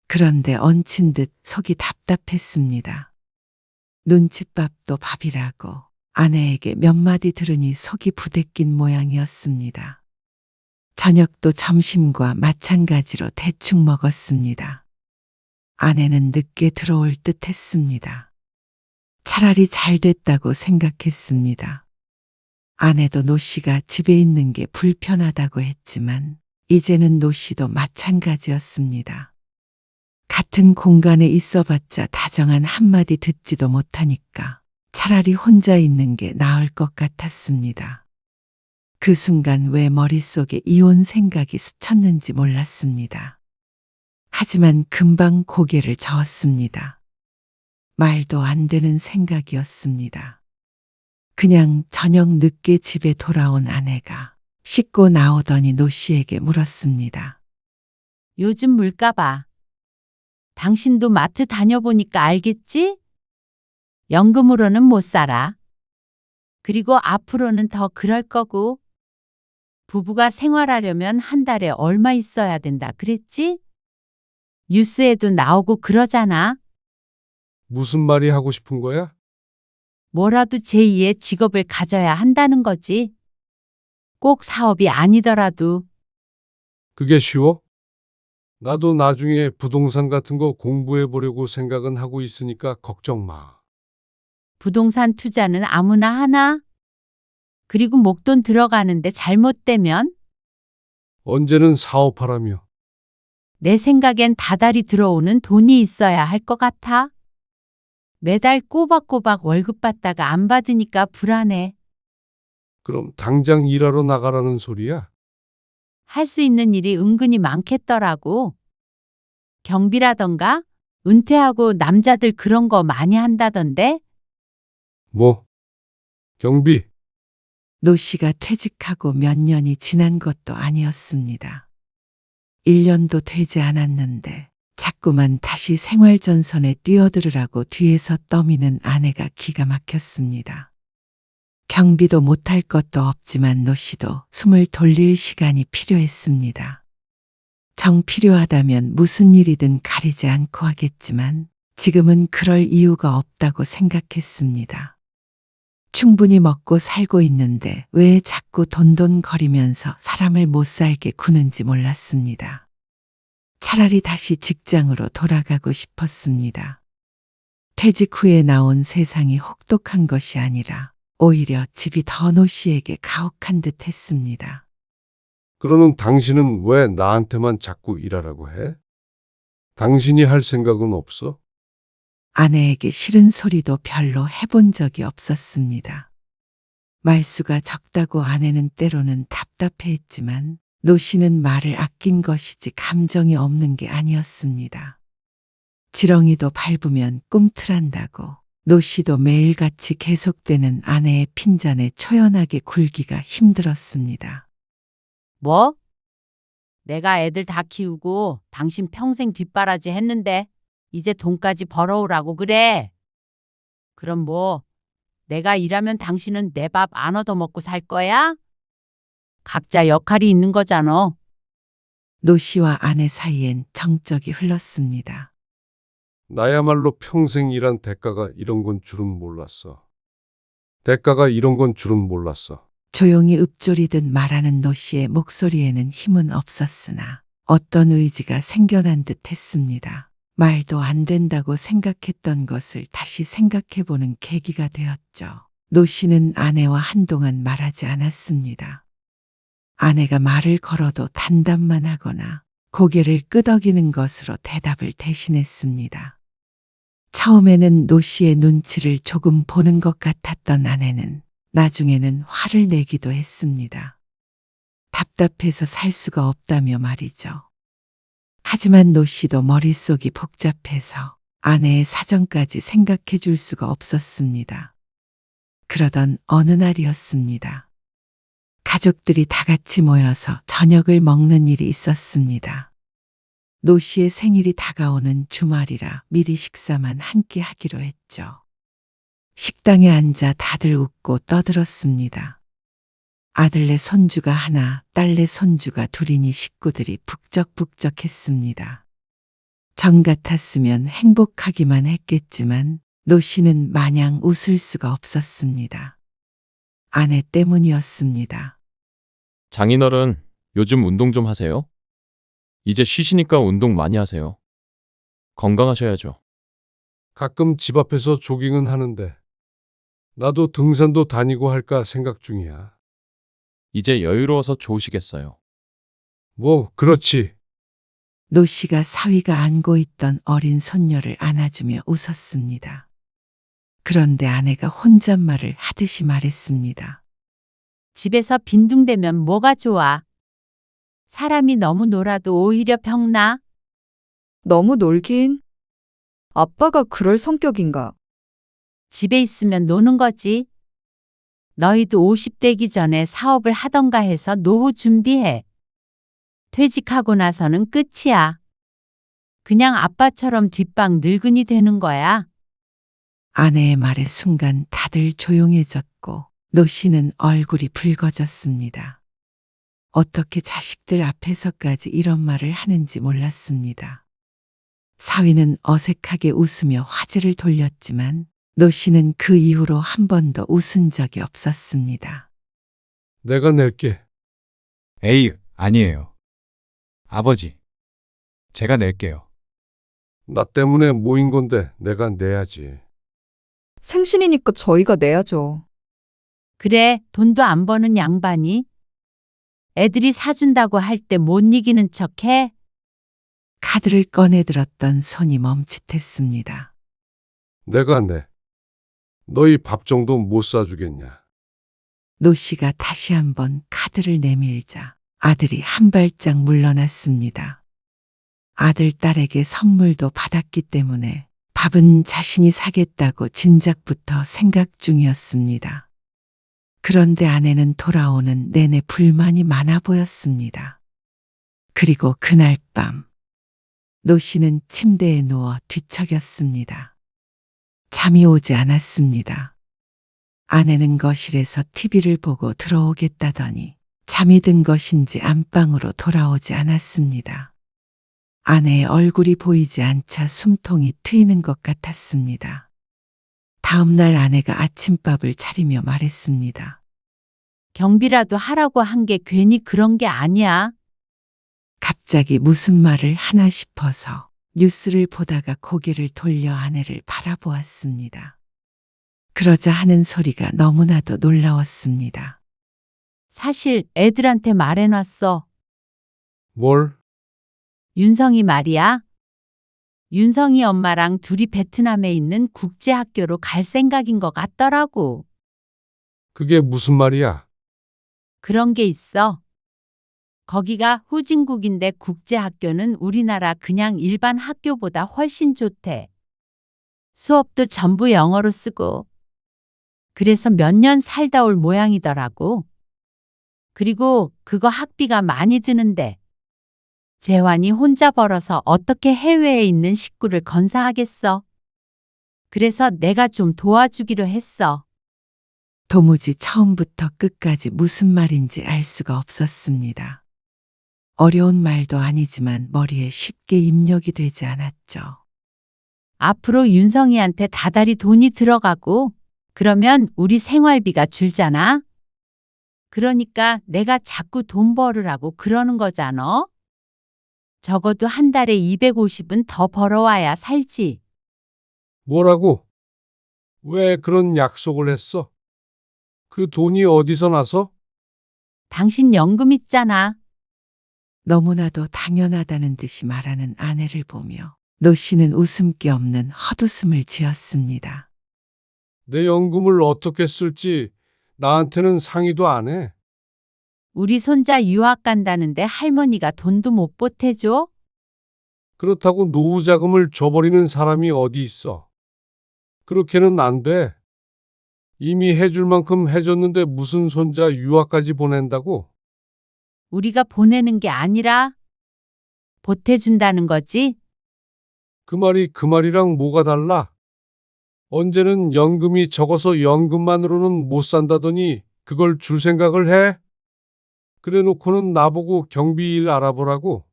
그런데 얹힌 듯 속이 답답했습니다. 눈칫밥도 밥이라고 아내에게 몇 마디 들으니 속이 부대낀 모양이었습니다. 저녁도 점심과 마찬가지로 대충 먹었습니다. 아내는 늦게 들어올 듯 했습니다. 차라리 잘 됐다고 생각했습니다. 아내도 노 씨가 집에 있는 게 불편하다고 했지만 이제는 노 씨도 마찬가지였습니다. 같은 공간에 있어봤자 다정한 한마디 듣지도 못하니까 차라리 혼자 있는 게 나을 것 같았습니다. 그 순간 왜 머릿속에 이혼 생각이 스쳤는지 몰랐습니다. 하지만 금방 고개를 저었습니다. 말도 안 되는 생각이었습니다. 그냥 저녁 늦게 집에 돌아온 아내가 씻고 나오더니 노 씨에게 물었습니다. 요즘 물가봐. 당신도 마트 다녀보니까 알겠지? 연금으로는 못 살아. 그리고 앞으로는 더 그럴 거고. 부부가 생활하려면 한 달에 얼마 있어야 된다 그랬지? 뉴스에도 나오고 그러잖아. 무슨 말이 하고 싶은 거야? 뭐라도 제2의 직업을 가져야 한다는 거지. 꼭 사업이 아니더라도. 그게 쉬워? 나도 나중에 부동산 같은 거 공부해 보려고 생각은 하고 있으니까 걱정 마. 부동산 투자는 아무나 하나? 그리고 목돈 들어가는데 잘못되면? 언제는 사업하라며. 내 생각엔 다달이 들어오는 돈이 있어야 할 것 같아. 매달 꼬박꼬박 월급 받다가 안 받으니까 불안해. 그럼 당장 일하러 나가라는 소리야? 할 수 있는 일이 은근히 많겠더라고. 경비라던가 은퇴하고 남자들 그런 거 많이 한다던데? 뭐? 경비? 노 씨가 퇴직하고 몇 년이 지난 것도 아니었습니다. 1년도 되지 않았는데 자꾸만 다시 생활전선에 뛰어들으라고 뒤에서 떠미는 아내가 기가 막혔습니다. 경비도 못할 것도 없지만 노 씨도 숨을 돌릴 시간이 필요했습니다. 정 필요하다면 무슨 일이든 가리지 않고 하겠지만 지금은 그럴 이유가 없다고 생각했습니다. 충분히 먹고 살고 있는데 왜 자꾸 돈돈거리면서 사람을 못 살게 구는지 몰랐습니다. 차라리 다시 직장으로 돌아가고 싶었습니다. 퇴직 후에 나온 세상이 혹독한 것이 아니라 오히려 집이 더 노 씨에게 가혹한 듯 했습니다. 그러는 당신은 왜 나한테만 자꾸 일하라고 해? 당신이 할 생각은 없어? 아내에게 싫은 소리도 별로 해본 적이 없었습니다. 말수가 적다고 아내는 때로는 답답해했지만 노 씨는 말을 아낀 것이지 감정이 없는 게 아니었습니다. 지렁이도 밟으면 꿈틀한다고 노 씨도 매일같이 계속되는 아내의 핀잔에 초연하게 굴기가 힘들었습니다. 뭐? 내가 애들 다 키우고 당신 평생 뒷바라지 했는데 이제 돈까지 벌어오라고 그래. 그럼 뭐 내가 일하면 당신은 내 밥 안 얻어먹고 살 거야? 각자 역할이 있는 거잖아. 노 씨와 아내 사이엔 정적이 흘렀습니다. 나야말로 평생 일한 대가가 이런 건 줄은 몰랐어. 대가가 이런 건 줄은 몰랐어. 조용히 읊조리듯 말하는 노 씨의 목소리에는 힘은 없었으나 어떤 의지가 생겨난 듯 했습니다. 말도 안 된다고 생각했던 것을 다시 생각해보는 계기가 되었죠. 노 씨는 아내와 한동안 말하지 않았습니다. 아내가 말을 걸어도 단답만 하거나 고개를 끄덕이는 것으로 대답을 대신했습니다. 처음에는 노 씨의 눈치를 조금 보는 것 같았던 아내는 나중에는 화를 내기도 했습니다. 답답해서 살 수가 없다며 말이죠. 하지만 노 씨도 머릿속이 복잡해서 아내의 사정까지 생각해 줄 수가 없었습니다. 그러던 어느 날이었습니다. 가족들이 다 같이 모여서 저녁을 먹는 일이 있었습니다. 노 씨의 생일이 다가오는 주말이라 미리 식사만 함께 하기로 했죠. 식당에 앉아 다들 웃고 떠들었습니다. 아들네 손주가 하나, 딸네 손주가 둘이니 식구들이 북적북적했습니다. 전 같았으면 행복하기만 했겠지만 노 씨는 마냥 웃을 수가 없었습니다. 아내 때문이었습니다. 장인어른, 요즘 운동 좀 하세요? 이제 쉬시니까 운동 많이 하세요. 건강하셔야죠. 가끔 집 앞에서 조깅은 하는데 나도 등산도 다니고 할까 생각 중이야. 이제 여유로워서 좋으시겠어요. 뭐 그렇지. 노 씨가 사위가 안고 있던 어린 손녀를 안아주며 웃었습니다. 그런데 아내가 혼잣말을 하듯이 말했습니다. 집에서 빈둥대면 뭐가 좋아? 사람이 너무 놀아도 오히려 병나? 너무 놀긴. 아빠가 그럴 성격인가? 집에 있으면 노는 거지. 너희도 50대기 전에 사업을 하던가 해서 노후 준비해. 퇴직하고 나서는 끝이야. 그냥 아빠처럼 뒷방 늙은이 되는 거야. 아내의 말에 순간 다들 조용해졌고 노 씨는 얼굴이 붉어졌습니다. 어떻게 자식들 앞에서까지 이런 말을 하는지 몰랐습니다. 사위는 어색하게 웃으며 화제를 돌렸지만 노 씨는 그 이후로 한 번도 웃은 적이 없었습니다. 내가 낼게. 에이, 아니에요. 아버지, 제가 낼게요. 나 때문에 모인 건데 내가 내야지. 생신이니까 저희가 내야죠. 그래, 돈도 안 버는 양반이 애들이 사준다고 할 때 못 이기는 척해? 카드를 꺼내들었던 손이 멈칫했습니다. 내가 내. 너희 밥 정도 못 사주겠냐? 노 씨가 다시 한번 카드를 내밀자 아들이 한 발짝 물러났습니다. 아들, 딸에게 선물도 받았기 때문에 밥은 자신이 사겠다고 진작부터 생각 중이었습니다. 그런데 아내는 돌아오는 내내 불만이 많아 보였습니다. 그리고 그날 밤, 노 씨는 침대에 누워 뒤척였습니다. 잠이 오지 않았습니다. 아내는 거실에서 TV를 보고 들어오겠다더니 잠이 든 것인지 안방으로 돌아오지 않았습니다. 아내의 얼굴이 보이지 않자 숨통이 트이는 것 같았습니다. 다음 날 아내가 아침밥을 차리며 말했습니다. 경비라도 하라고 한 게 괜히 그런 게 아니야. 갑자기 무슨 말을 하나 싶어서 뉴스를 보다가 고개를 돌려 아내를 바라보았습니다. 그러자 하는 소리가 너무나도 놀라웠습니다. 사실 애들한테 말해놨어. 뭘? 윤성이 말이야. 윤성이 엄마랑 둘이 베트남에 있는 국제학교로 갈 생각인 것 같더라고. 그게 무슨 말이야? 그런 게 있어. 거기가 후진국인데 국제학교는 우리나라 그냥 일반 학교보다 훨씬 좋대. 수업도 전부 영어로 쓰고. 그래서 몇 년 살다 올 모양이더라고. 그리고 그거 학비가 많이 드는데. 재환이 혼자 벌어서 어떻게 해외에 있는 식구를 건사하겠어. 그래서 내가 좀 도와주기로 했어. 도무지 처음부터 끝까지 무슨 말인지 알 수가 없었습니다. 어려운 말도 아니지만 머리에 쉽게 입력이 되지 않았죠. 앞으로 윤성이한테 다달이 돈이 들어가고 그러면 우리 생활비가 줄잖아. 그러니까 내가 자꾸 돈 벌으라고 그러는 거잖아. 적어도 한 달에 250은 더 벌어와야 살지. 뭐라고? 왜 그런 약속을 했어? 그 돈이 어디서 나서? 당신 연금 있잖아. 너무나도 당연하다는 듯이 말하는 아내를 보며 노 씨는 웃음기 없는 헛웃음을 지었습니다. 내 연금을 어떻게 쓸지 나한테는 상의도 안 해. 우리 손자 유학 간다는데 할머니가 돈도 못 보태줘? 그렇다고 노후 자금을 줘버리는 사람이 어디 있어. 그렇게는 안 돼. 이미 해줄 만큼 해줬는데 무슨 손자 유학까지 보낸다고? 우리가 보내는 게 아니라 보태준다는 거지? 그 말이 그 말이랑 뭐가 달라? 언제는 연금이 적어서 연금만으로는 못 산다더니 그걸 줄 생각을 해? 그래 놓고는 나보고 경비 일 알아보라고?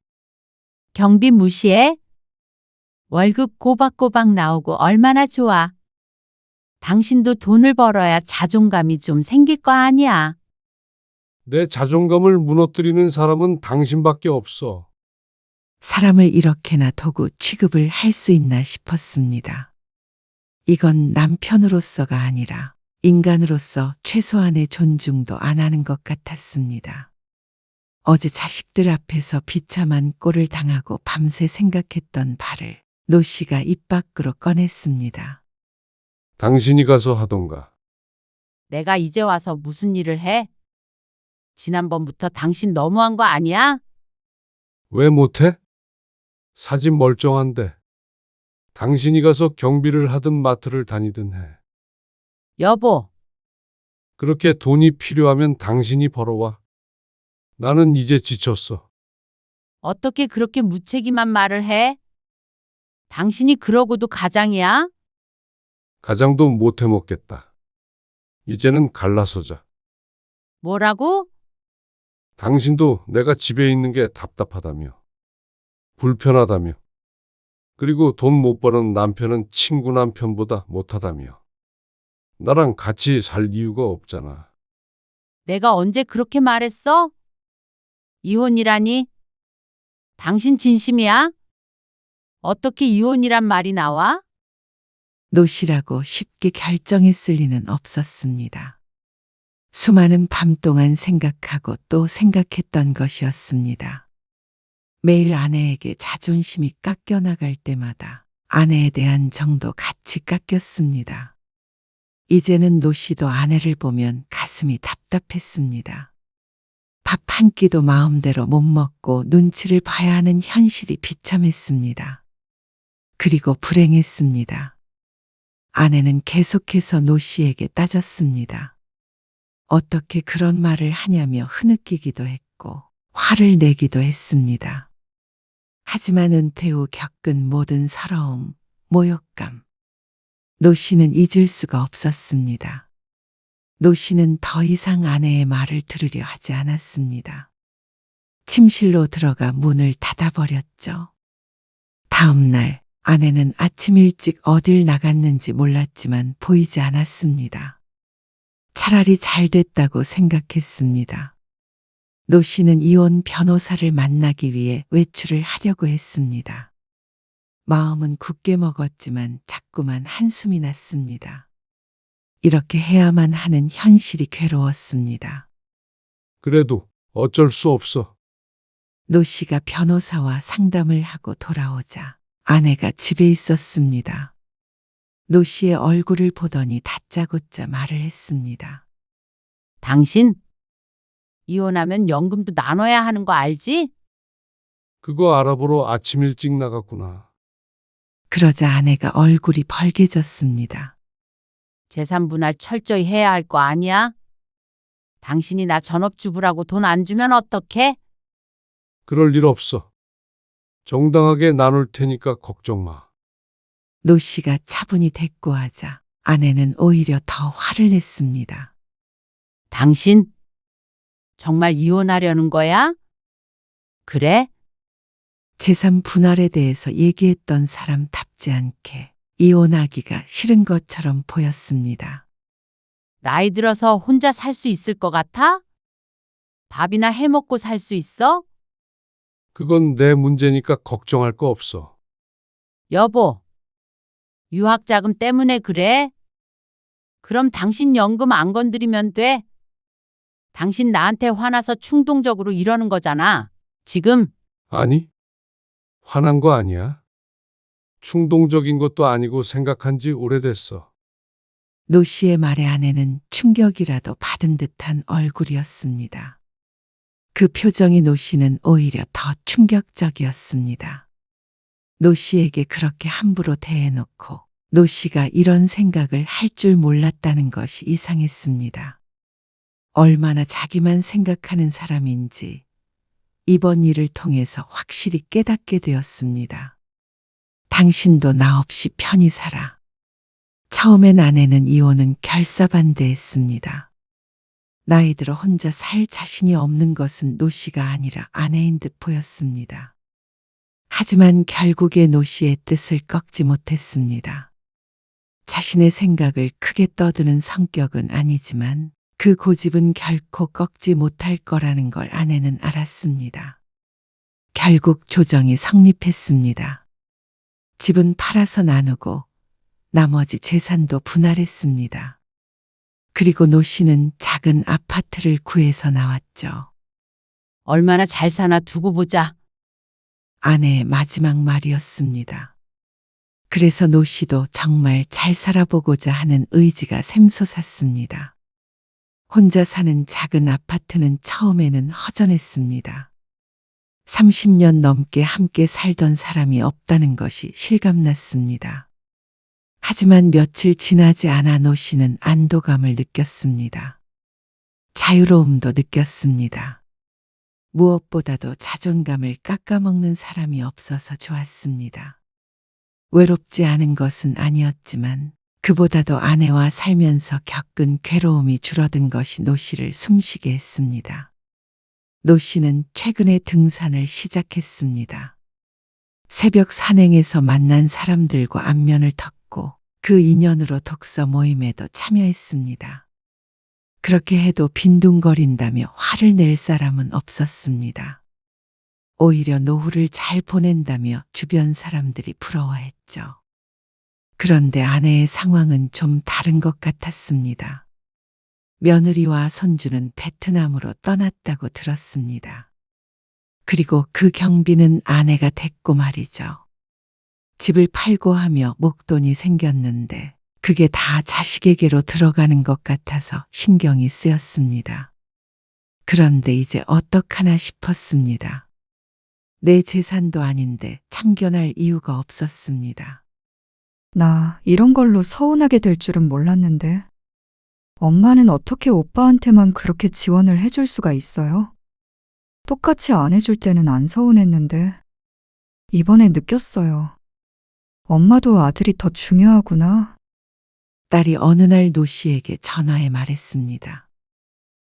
경비 무시해? 월급 꼬박꼬박 나오고 얼마나 좋아. 당신도 돈을 벌어야 자존감이 좀 생길 거 아니야. 내 자존감을 무너뜨리는 사람은 당신밖에 없어. 사람을 이렇게나 도구 취급을 할 수 있나 싶었습니다. 이건 남편으로서가 아니라 인간으로서 최소한의 존중도 안 하는 것 같았습니다. 어제 자식들 앞에서 비참한 꼴을 당하고 밤새 생각했던 바를 노 씨가 입 밖으로 꺼냈습니다. 당신이 가서 하던가. 내가 이제 와서 무슨 일을 해? 지난번부터 당신 너무한 거 아니야? 왜 못해? 사진 멀쩡한데. 당신이 가서 경비를 하든 마트를 다니든 해. 여보, 그렇게 돈이 필요하면 당신이 벌어와. 나는 이제 지쳤어. 어떻게 그렇게 무책임한 말을 해? 당신이 그러고도 가장이야? 가장도 못 해먹겠다. 이제는 갈라서자. 뭐라고? 당신도 내가 집에 있는 게 답답하다며. 불편하다며. 그리고 돈 못 버는 남편은 친구 남편보다 못하다며. 나랑 같이 살 이유가 없잖아. 내가 언제 그렇게 말했어? 이혼이라니? 당신 진심이야? 어떻게 이혼이란 말이 나와? 노시라고 쉽게 결정했을 리는 없었습니다. 수많은 밤 동안 생각하고 또 생각했던 것이었습니다. 매일 아내에게 자존심이 깎여나갈 때마다 아내에 대한 정도 같이 깎였습니다. 이제는 노씨도 아내를 보면 가슴이 답답했습니다. 밥 한 끼도 마음대로 못 먹고 눈치를 봐야 하는 현실이 비참했습니다. 그리고 불행했습니다. 아내는 계속해서 노씨에게 따졌습니다. 어떻게 그런 말을 하냐며 흐느끼기도 했고 화를 내기도 했습니다. 하지만 은퇴 후 겪은 모든 서러움, 모욕감, 노씨는 잊을 수가 없었습니다. 노씨는 더 이상 아내의 말을 들으려 하지 않았습니다. 침실로 들어가 문을 닫아버렸죠. 다음 날 아내는 아침 일찍 어딜 나갔는지 몰랐지만 보이지 않았습니다. 차라리 잘 됐다고 생각했습니다. 노씨는 이혼 변호사를 만나기 위해 외출을 하려고 했습니다. 마음은 굳게 먹었지만 자꾸만 한숨이 났습니다. 이렇게 해야만 하는 현실이 괴로웠습니다. 그래도 어쩔 수 없어. 노씨가 변호사와 상담을 하고 돌아오자 아내가 집에 있었습니다. 노씨의 얼굴을 보더니 다짜고짜 말을 했습니다. 당신 이혼하면 연금도 나눠야 하는 거 알지? 그거 알아보러 아침 일찍 나갔구나. 그러자 아내가 얼굴이 벌개졌습니다. 재산 분할 철저히 해야 할 거 아니야? 당신이 나 전업주부라고 돈 안 주면 어떡해? 그럴 일 없어. 정당하게 나눌 테니까 걱정 마. 노씨가 차분히 대꾸하자 아내는 오히려 더 화를 냈습니다. 당신 정말 이혼하려는 거야? 그래? 재산 분할에 대해서 얘기했던 사람답지 않게 이혼하기가 싫은 것처럼 보였습니다. 나이 들어서 혼자 살 수 있을 것 같아? 밥이나 해 먹고 살 수 있어? 그건 내 문제니까 걱정할 거 없어. 여보, 유학자금 때문에 그래? 그럼 당신 연금 안 건드리면 돼? 당신 나한테 화나서 충동적으로 이러는 거잖아. 지금 아니, 화난 거 아니야. 충동적인 것도 아니고 생각한 지 오래됐어. 노씨의 말에 아내는 충격이라도 받은 듯한 얼굴이었습니다. 그 표정이 노씨는 오히려 더 충격적이었습니다. 노씨에게 그렇게 함부로 대해놓고 노씨가 이런 생각을 할 줄 몰랐다는 것이 이상했습니다. 얼마나 자기만 생각하는 사람인지 이번 일을 통해서 확실히 깨닫게 되었습니다. 당신도 나 없이 편히 살아. 처음엔 아내는 이혼은 결사반대했습니다. 나이 들어 혼자 살 자신이 없는 것은 노씨가 아니라 아내인 듯 보였습니다. 하지만 결국에 노씨의 뜻을 꺾지 못했습니다. 자신의 생각을 크게 떠드는 성격은 아니지만 그 고집은 결코 꺾지 못할 거라는 걸 아내는 알았습니다. 결국 조정이 성립했습니다. 집은 팔아서 나누고 나머지 재산도 분할했습니다. 그리고 노씨는 작은 아파트를 구해서 나왔죠. 얼마나 잘 사나 두고 보자. 아내의 마지막 말이었습니다. 그래서 노씨도 정말 잘 살아보고자 하는 의지가 샘솟았습니다. 혼자 사는 작은 아파트는 처음에는 허전했습니다. 30년 넘게 함께 살던 사람이 없다는 것이 실감났습니다. 하지만 며칠 지나지 않아 노씨는 안도감을 느꼈습니다. 자유로움도 느꼈습니다. 무엇보다도 자존감을 깎아먹는 사람이 없어서 좋았습니다. 외롭지 않은 것은 아니었지만 그보다도 아내와 살면서 겪은 괴로움이 줄어든 것이 노씨를 숨쉬게 했습니다. 노씨는 최근에 등산을 시작했습니다. 새벽 산행에서 만난 사람들과 안면을 텄고 그 인연으로 독서 모임에도 참여했습니다. 그렇게 해도 빈둥거린다며 화를 낼 사람은 없었습니다. 오히려 노후를 잘 보낸다며 주변 사람들이 부러워했죠. 그런데 아내의 상황은 좀 다른 것 같았습니다. 며느리와 손주는 베트남으로 떠났다고 들었습니다. 그리고 그 경비는 아내가 됐고 말이죠. 집을 팔고 하며 목돈이 생겼는데 그게 다 자식에게로 들어가는 것 같아서 신경이 쓰였습니다. 그런데 이제 어떡하나 싶었습니다. 내 재산도 아닌데 참견할 이유가 없었습니다. 나 이런 걸로 서운하게 될 줄은 몰랐는데. 엄마는 어떻게 오빠한테만 그렇게 지원을 해줄 수가 있어요? 똑같이 안 해줄 때는 안 서운했는데. 이번에 느꼈어요. 엄마도 아들이 더 중요하구나. 딸이 어느 날 노 씨에게 전화해 말했습니다.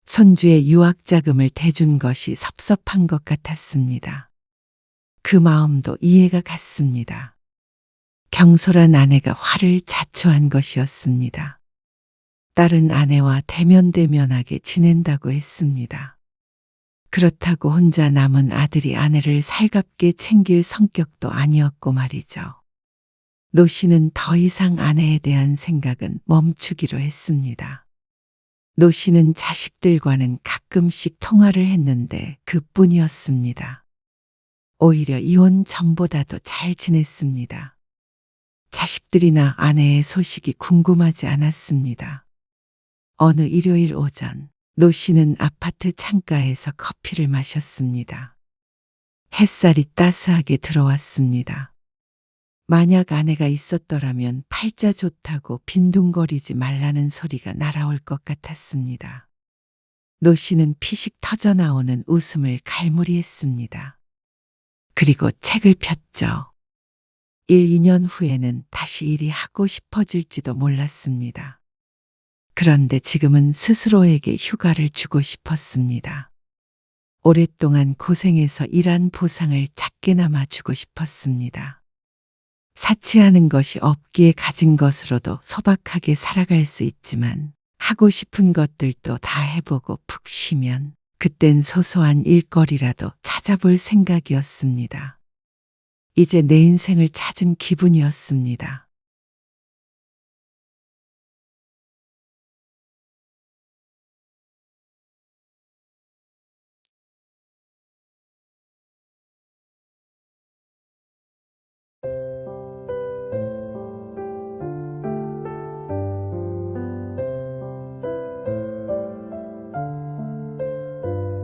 손주의 유학 자금을 대준 것이 섭섭한 것 같았습니다. 그 마음도 이해가 갔습니다. 경솔한 아내가 화를 자초한 것이었습니다. 딸은 아내와 대면대면하게 지낸다고 했습니다. 그렇다고 혼자 남은 아들이 아내를 살갑게 챙길 성격도 아니었고 말이죠. 노 씨는 더 이상 아내에 대한 생각은 멈추기로 했습니다. 노 씨는 자식들과는 가끔씩 통화를 했는데 그뿐이었습니다. 오히려 이혼 전보다도 잘 지냈습니다. 자식들이나 아내의 소식이 궁금하지 않았습니다. 어느 일요일 오전, 노 씨는 아파트 창가에서 커피를 마셨습니다. 햇살이 따스하게 들어왔습니다. 만약 아내가 있었더라면 팔자 좋다고 빈둥거리지 말라는 소리가 날아올 것 같았습니다. 노 씨는 피식 터져나오는 웃음을 갈무리했습니다. 그리고 책을 폈죠. 1, 2년 후에는 다시 일이 하고 싶어질지도 몰랐습니다. 그런데 지금은 스스로에게 휴가를 주고 싶었습니다. 오랫동안 고생해서 일한 보상을 작게나마 주고 싶었습니다. 사치하는 것이 없기에 가진 것으로도 소박하게 살아갈 수 있지만 하고 싶은 것들도 다 해보고 푹 쉬면 그땐 소소한 일거리라도 찾아볼 생각이었습니다. 이제 내 인생을 찾은 기분이었습니다.